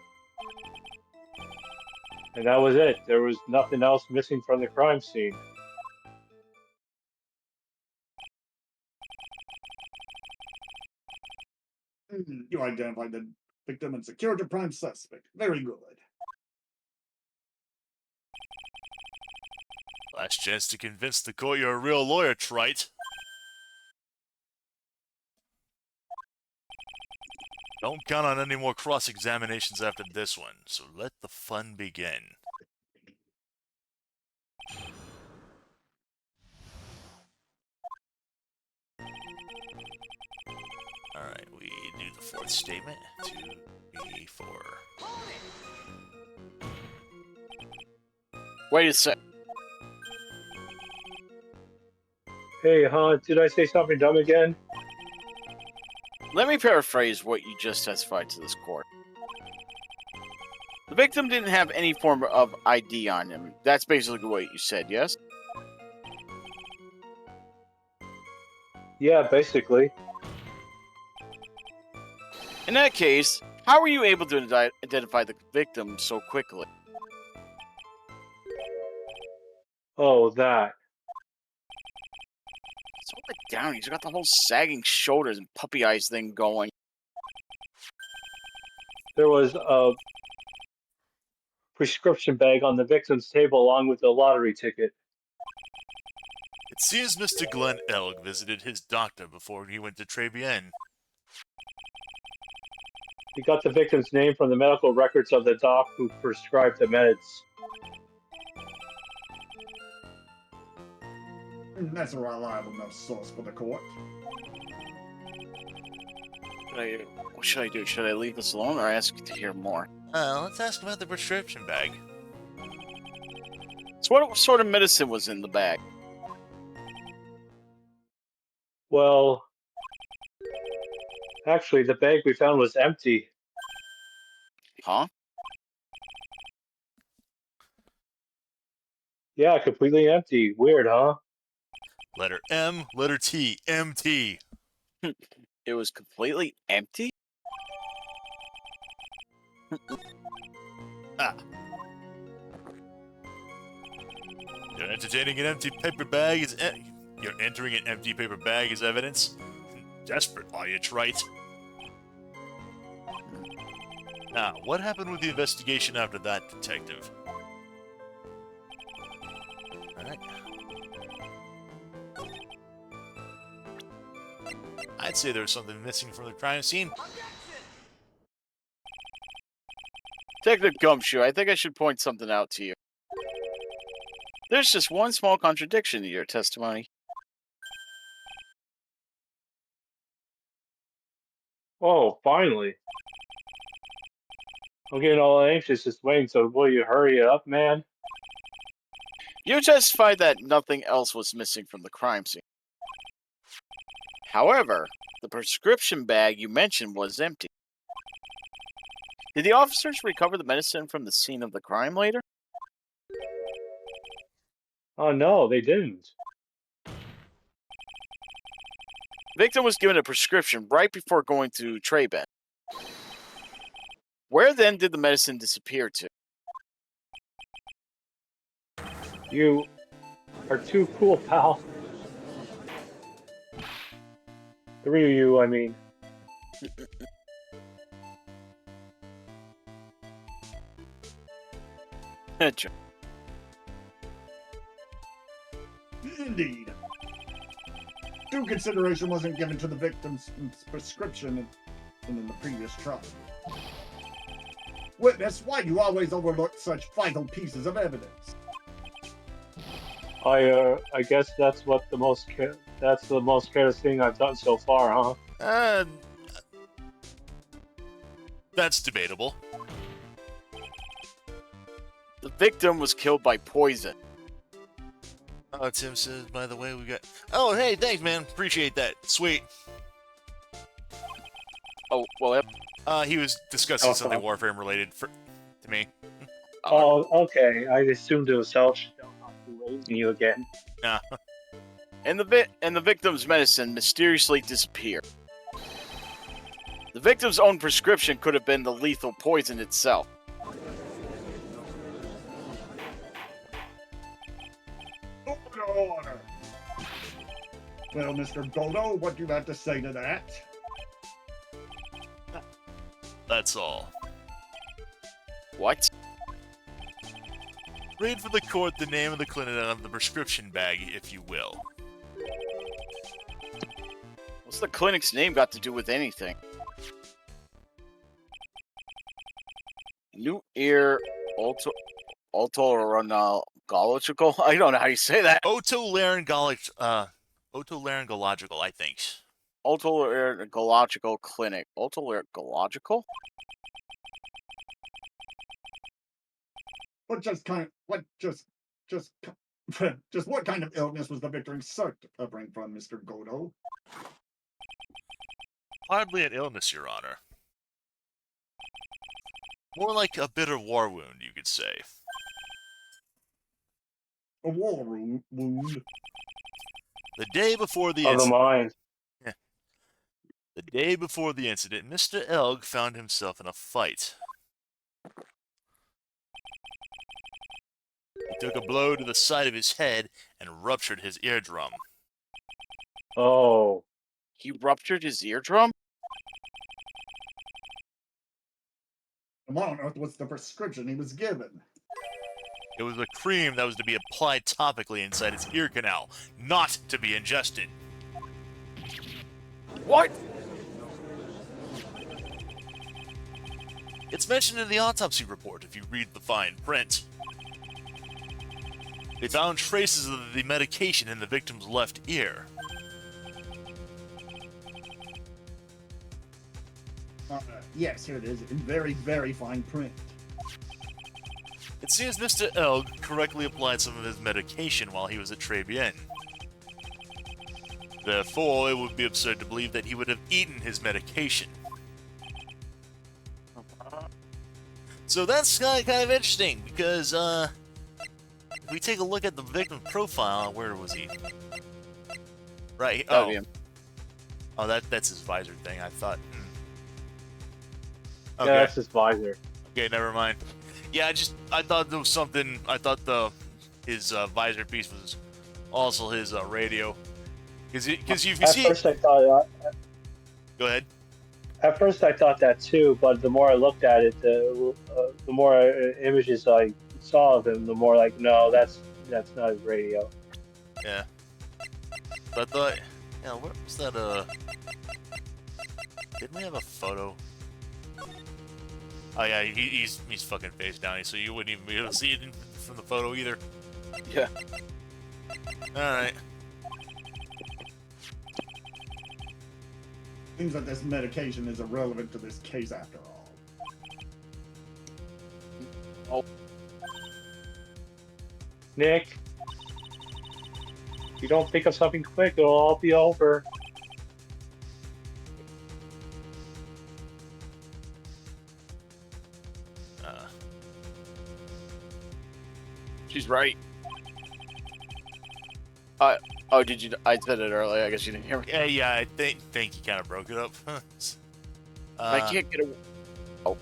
And that was it. There was nothing else missing from the crime scene. You identified the victim and secured the prime suspect. Very good. Last chance to convince the court you're a real lawyer, Trite. Don't count on any more cross-examinations after this one, so let the fun begin. Alright, we do the fourth statement. 2, 3, 4. Wait a sec. Hey, did I say something dumb again? Let me paraphrase what you just testified to this court. The victim didn't have any form of ID on him. That's basically what you said, yes? Yeah, basically. In that case, how were you able to identify the victim so quickly? Oh, that. Slow it down. He's got the whole sagging shoulders and puppy eyes thing going. There was a prescription bag on the victim's table along with the lottery ticket. It seems Mr. Glenn Elg visited his doctor before he went to Tribulations. We got the victim's name from the medical records of the doc who prescribed the meds. That's a reliable enough source for the court. What should I do? Should I leave this alone or ask to hear more? Let's ask about the prescription bag. So what sort of medicine was in the bag? Well, actually, the bag we found was empty. Huh? Yeah, completely empty. Weird, huh? Letter M, letter T, MT. It was completely empty? You're entertaining an empty paper bag is you're entering an empty paper bag as evidence? Desperate, are you, Trite? Now, what happened with the investigation after that, detective? Alright. I'd say there was something missing from the crime scene. Detective Gumshoe, I think I should point something out to you. There's just one small contradiction to your testimony. Oh, finally. I'm getting all anxious just waiting, so will you hurry it up, man? You testified that nothing else was missing from the crime scene. However, the prescription bag you mentioned was empty. Did the officers recover the medicine from the scene of the crime later? Oh, no, they didn't. Victim was given a prescription right before going to Trayben. Where then did the medicine disappear to? You are too cool, pal. 3 of you, I mean. Indeed. Due consideration wasn't given to the victim's prescription in the previous trial. Witness, why do you always overlook such vital pieces of evidence? I guess that's what that's the most careless thing I've done so far, huh? That's debatable. The victim was killed by poison. Oh, Tim says, by the way, we got... Oh, hey, thanks, man. Appreciate that. Sweet. Oh, well, yep. He was discussing Oh, something oh. Warframe related to me. Oh, okay. I assumed it was raising you again. Nah. And the victim's medicine mysteriously disappeared. The victim's own prescription could have been the lethal poison itself. Order. Well, Mr. Godo, what do you have to say to that? That's all. What? Read for the court the name of the clinic on the prescription bag, if you will. What's the clinic's name got to do with anything? New ear otolaryngological? I don't know how you say that. Otolaryngological, I think. Otolaryngological clinic. Otolaryngological? What kind of illness was the victim suffering from, Mr. Godo? Hardly an illness, Your Honor. More like a bitter war wound, you could say. A war wound? The day before the Of the mind. The day before the incident, Mr. Elg found himself in a fight. He took a blow to the side of his head and ruptured his eardrum. Oh. He ruptured his eardrum? What on earth was the prescription he was given? It was a cream that was to be applied topically inside his ear canal, not to be ingested. What? It's mentioned in the autopsy report if you read the fine print. They found traces of the medication in the victim's left ear. Yes, here it is, in very, very fine print. It seems Mr. Elg correctly applied some of his medication while he was at Tribulations. Therefore, it would be absurd to believe that he would have eaten his medication. So that's kind of interesting, because, if we take a look at the victim profile, where was he? Right, oh. Oh, that's his visor thing, I thought. Okay. Yeah, that's his visor. Okay, never mind. Yeah, I thought there was something, I thought his visor piece was also his radio. Because if you see... First I thought... Go ahead. At first I thought that too, but the more I looked at it, the more images I saw of him, the more like, no, that's not his radio. Yeah. But I thought, yeah, what was that, didn't we have a photo? Oh yeah, he's fucking face down, so you wouldn't even be able to see it from the photo either. Yeah. Alright. Seems that this medication is irrelevant to this case after all. Oh. Nick, if you don't think of something quick, it'll all be over. She's right. Oh, did you? I said it earlier. I guess you didn't hear me. Yeah, I think you kind of broke it up. I can't get away. Oh.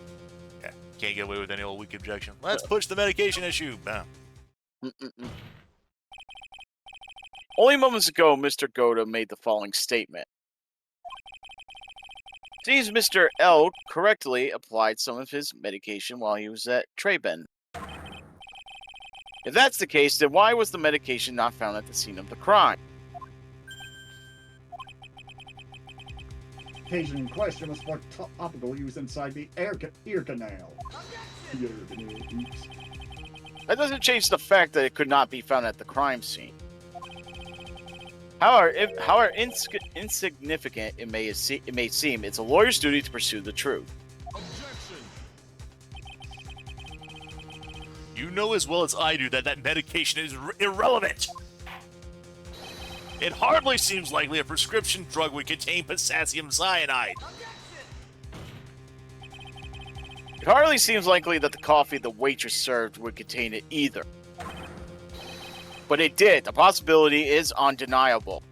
Yeah, can't get away with any old weak objection. Let's push the medication issue. Bam. Only moments ago, Mr. Goda made the following statement. Seems Mr. L correctly applied some of his medication while he was at Treben. If that's the case, then why was the medication not found at the scene of the crime? Medication in question was for topical use inside the ear canal. Ear canal, oops. That doesn't change the fact that it could not be found at the crime scene. However insignificant it may seem, it's a lawyer's duty to pursue the truth. You know as well as I do that that medication is irrelevant. It hardly seems likely a prescription drug would contain potassium cyanide. It hardly seems likely that the coffee the waitress served would contain it either. But it did. The possibility is undeniable.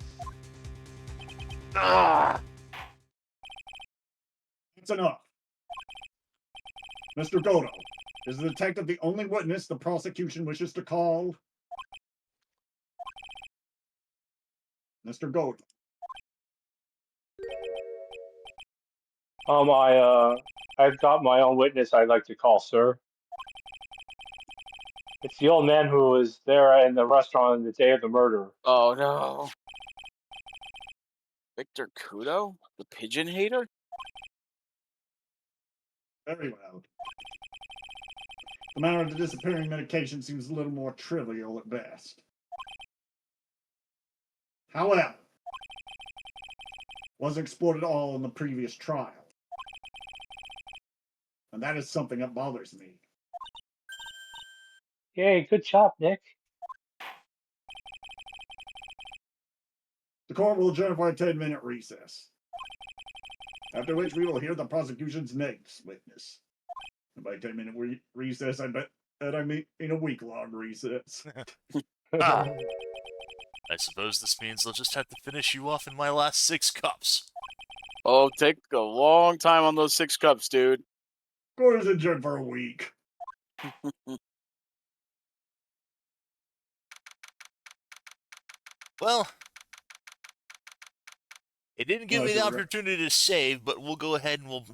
That's enough. Mr. Goto, is the detective the only witness the prosecution wishes to call? Mr. Goto. I've got my own witness I'd like to call, sir. It's the old man who was there in the restaurant on the day of the murder. Oh no. Victor Kudo? The pigeon hater? Very well. The matter of the disappearing medication seems a little more trivial at best. However, wasn't explored at all in the previous trial. And that is something that bothers me. Yay, good job, Nick. The court will adjourn for a 10-minute recess, after which we will hear the prosecution's next witness. And by 10-minute recess, I bet that I mean a week-long recess. I suppose this means they'll just have to finish you off in my last 6 cups. Oh, take a long time on those 6 cups, dude. Court is adjourned for a week. Well, it didn't give No, me I the should opportunity to save, but we'll go ahead and we'll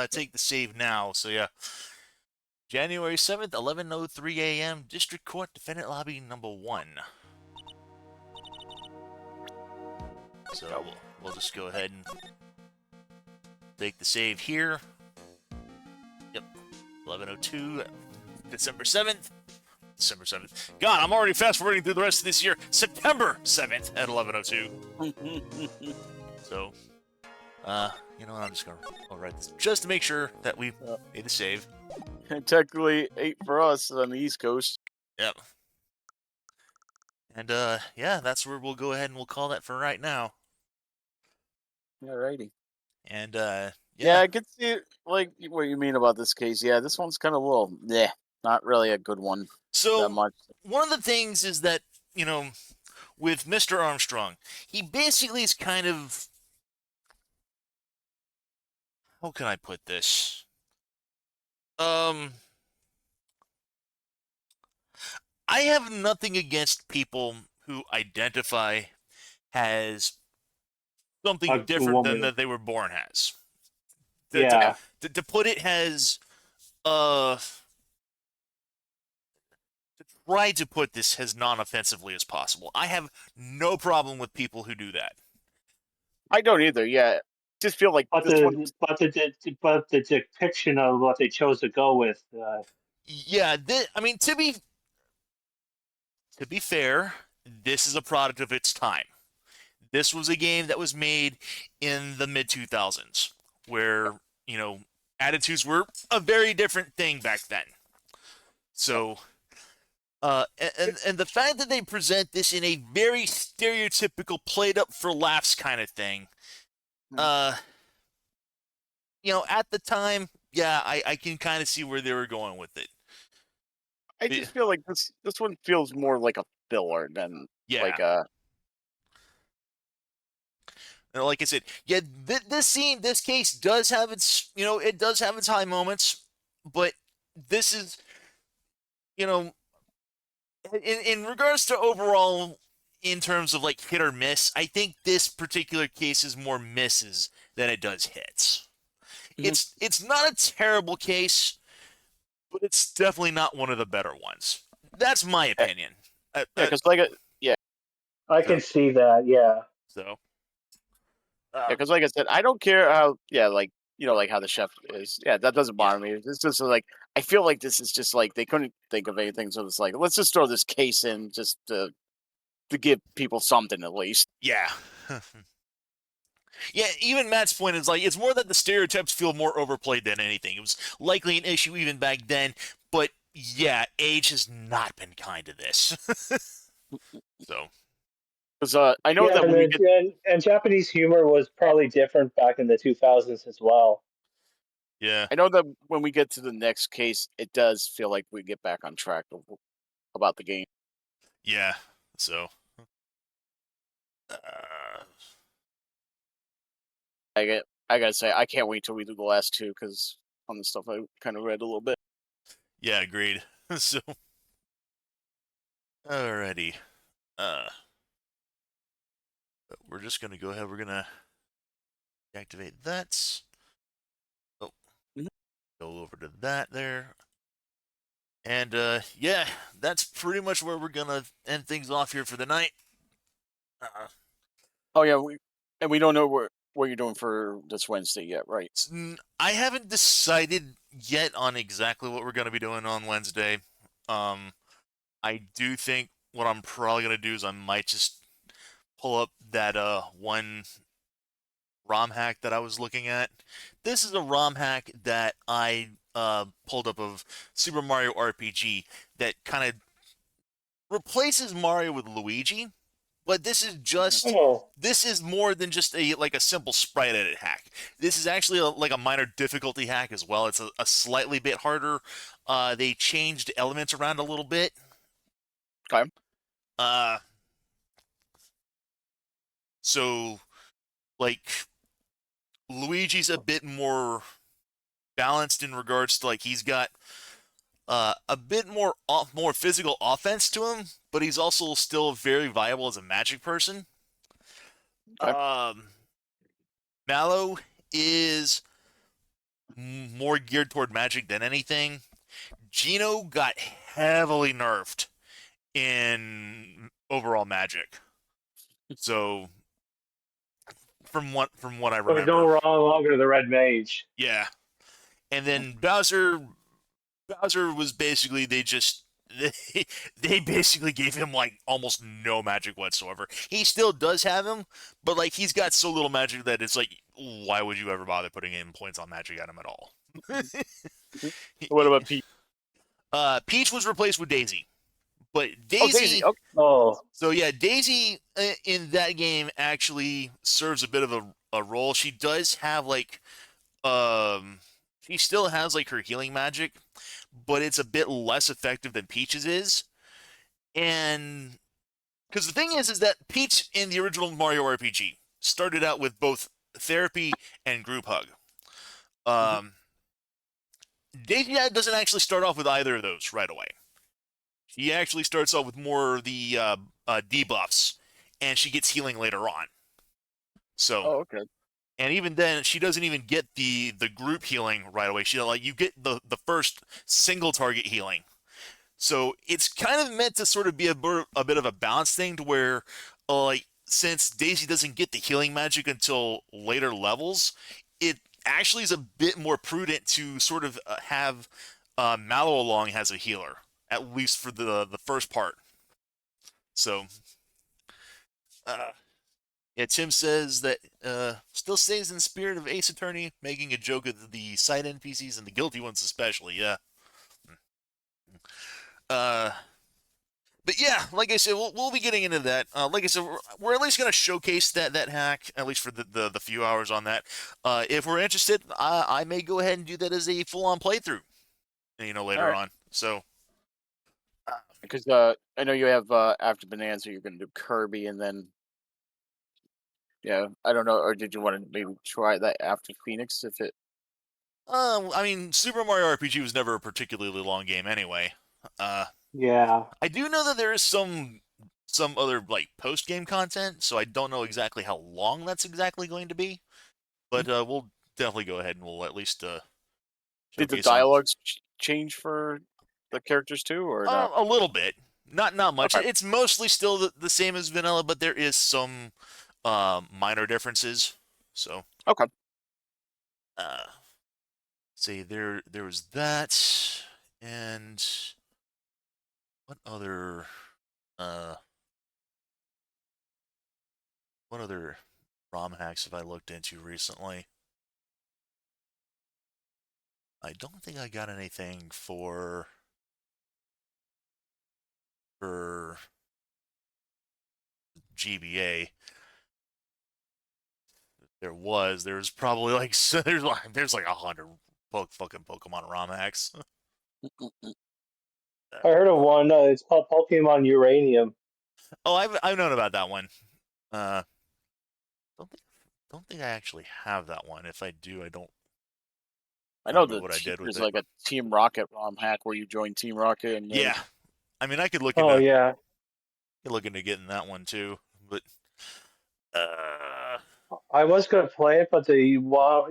take the save now. So yeah, January 7th, 11:03 a.m. District Court, Defendant Lobby number 1. So we'll just go ahead and take the save here. Yep, 11:02, December 7th. December 7th. God, I'm already fast forwarding through the rest of this year. September 7th at 11:02. So, you know what? I'm just gonna write this just to make sure that we made the save. Technically 8 for us on the East Coast. Yep. And yeah, that's where we'll go ahead and we'll call that for right now. Alrighty. And yeah, I can see like what you mean about this case. Yeah, this one's kind of a little, not really a good one. So that much. One of the things is that, you know, with Mr. Armstrong, he basically is kind of, how can I put this? I have nothing against people who identify as something different than that they were born as. Yeah. To put it as, try to put this as non-offensively as possible. I have no problem with people who do that. I don't either. Yeah, just feel like but the depiction of what they chose to go with. Yeah, I mean, to be fair, this is a product of its time. This was a game that was made in the mid-2000s, where, you know, attitudes were a very different thing back then. So, and the fact that they present this in a very stereotypical, played-up-for-laughs kind of thing, you know, at the time, yeah, I can kind of see where they were going with it. I just feel like this one feels more like a filler than like a. Like I said, yeah, this case does have its, you know, it does have its high moments, but this is, you know, in regards to overall, in terms of like hit or miss, I think this particular case is more misses than it does hits. Mm-hmm. It's not a terrible case, but it's definitely not one of the better ones. That's my opinion. Yeah, because I can see that. Yeah. so. because like I said, I don't care how like like how the chef is. Yeah, that doesn't bother me. It's just like I feel like this is just like they couldn't think of anything, so it's like let's just throw this case in just to give people something at least. Yeah. Yeah, even Matt's point is like it's more that the stereotypes feel more overplayed than anything. It was likely an issue even back then, but yeah, age has not been kind to this. So Because I know Yeah, that and, when we get, and Japanese humor was probably different back in the 2000s as well. yeah, I know that when we get to the next case, it does feel like we get back on track about the game. yeah. So uh, I gotta say, I can't wait till we do the last two because on the stuff I kind of read a little bit. yeah, agreed. So alrighty, we're just gonna go ahead. We're gonna activate that. Oh, Mhm. go over to that there. And yeah, that's pretty much where we're gonna end things off here for the night. Oh yeah, we don't know what you're doing for this Wednesday yet, right? I haven't decided yet on exactly what we're gonna be doing on Wednesday. I do think what I'm probably gonna do is I might just pull up that one ROM hack that I was looking at. This is a ROM hack that I pulled up of Super Mario RPG that kind of replaces Mario with Luigi, but Oh, this is more than just a simple sprite edit hack. This is actually like a minor difficulty hack as well. It's a slightly bit harder. They changed elements around a little bit. Okay. Uh, so like Luigi's a bit more balanced in regards to like he's got a bit more physical offense to him, but he's also still very viable as a magic person. Okay. Mallow is more geared toward magic than anything. Gino got heavily nerfed in overall magic. So from what I so he's no remember, longer the Red Mage. yeah. And then Bowser was basically they basically gave him like almost no magic whatsoever. He still does have him, but like he's got so little magic that it's like why would you ever bother putting in points on magic at him at all? What about Pete? Peach was replaced with Daisy, but Oh, Daisy. Okay. Oh, So yeah, Daisy in that game actually serves a bit of a role. She does have like she still has like her healing magic, but it's a bit less effective than Peach's is. And because the thing is that Peach in the original Mario RPG started out with both therapy and group hug. Mhm. Um, Daisy doesn't actually start off with either of those right away. She actually starts off with more of the debuffs, and she gets healing later on. So, Oh, okay. and even then, she doesn't even get the group healing right away. She like you get the first single target healing. So it's kind of meant to sort of be a bit of a balance thing to where, like, since Daisy doesn't get the healing magic until later levels, it actually is a bit more prudent to sort of have Mallow along as a healer, at least for the first part. So, uh, yeah, Tim says that still stays in the spirit of Ace Attorney, making a joke of the side NPCs and the guilty ones especially. Yeah. Uh, but yeah, like I said, we'll be getting into that. Like I said, we're at least going to showcase that hack, at least for the few hours on that. If we're interested, I may go ahead and do that as a full-on playthrough, All later right. on. So, Because I know you have after Bonanza, you're going to do Kirby, and then yeah, I don't know, or did you want to maybe try that after Phoenix if it? I mean, Super Mario RPG was never a particularly long game anyway. Uh, yeah. I do know that there is some other like post game content, so I don't know exactly how long that's exactly going to be. But we'll definitely go ahead and we'll at least Did the showcase some. dialogues change for the characters too, or no? A little bit, not much. Okay. It's mostly still the same as vanilla, but there is some minor differences. So Okay. see, there was that, and what other uh what other ROM hacks have I looked into recently? I don't think I got anything for GBA. There's probably like there's like 100 fucking Pokemon ROM hacks. I heard of one. It's called Pokemon Uranium. Oh, I've known about that one. Uh, don't think don't think I actually have that one. If I do, I don't I know remember what I did with there's it. like a Team Rocket ROM hack where you join Team Rocket and Yeah, I mean, I could look Oh into yeah, getting that one too, but uh, I was gonna play it, but the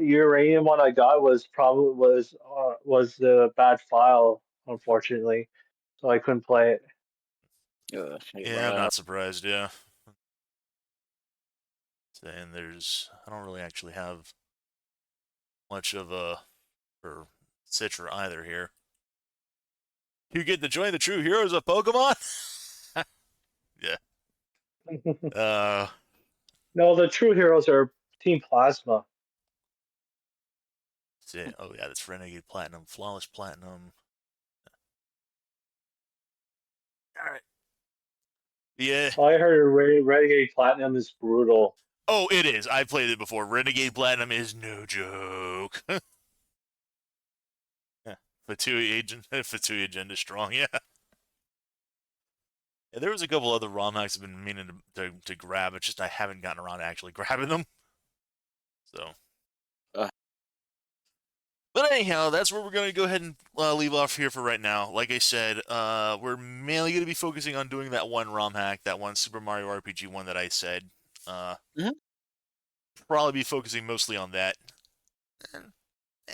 Uranium one I got was the bad file, unfortunately, so I couldn't play it. hate when yeah, I'm that not surprised. Yeah, and I don't really actually have much of a or Citra either here. You get to join the true heroes of Pokemon. Yeah. Uh, No, the true heroes are Team Plasma. oh yeah, that's Renegade Platinum, Flawless Platinum. All right. Yeah. I heard Renegade Platinum is brutal. Oh, it is. I played it before. Renegade Platinum is no joke. Yeah. Fatui Agenda strong. Yeah. Yeah. There was a couple other ROM hacks I've been meaning to grab. It's just I haven't gotten around to actually grabbing them. So. Uh. But anyhow, that's where we're going to go ahead and leave off here for right now. Like I said, we're mainly going to be focusing on doing that one ROM hack, that one Super Mario RPG one that I said. Mhm. Probably be focusing mostly on that.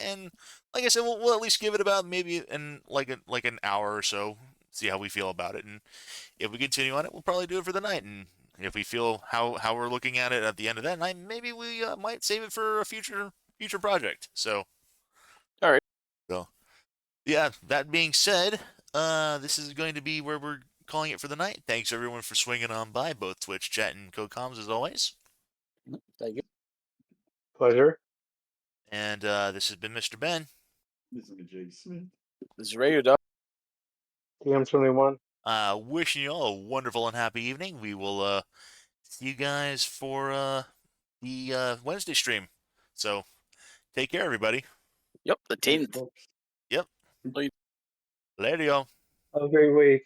And like I said, we'll at least give it about maybe like an hour or so, see how we feel about it, and if we continue on it, we'll probably do it for the night. And if we feel how we're looking at it at the end of that night, maybe we might save it for a future project. So, All right. so yeah. That being said, this is going to be where we're calling it for the night. Thanks everyone for swinging on by, both Twitch chat and CodeComs as always. Thank you. Pleasure. And this has been Mr. Ben. This is Jay Smith. This is Radio Dog. TM21. Wishing you all a wonderful and happy evening. We will see you guys for the Wednesday stream. So take care, everybody. Yep, the 10th. Folks. Yep. Later. Later, y'all. Have a great week.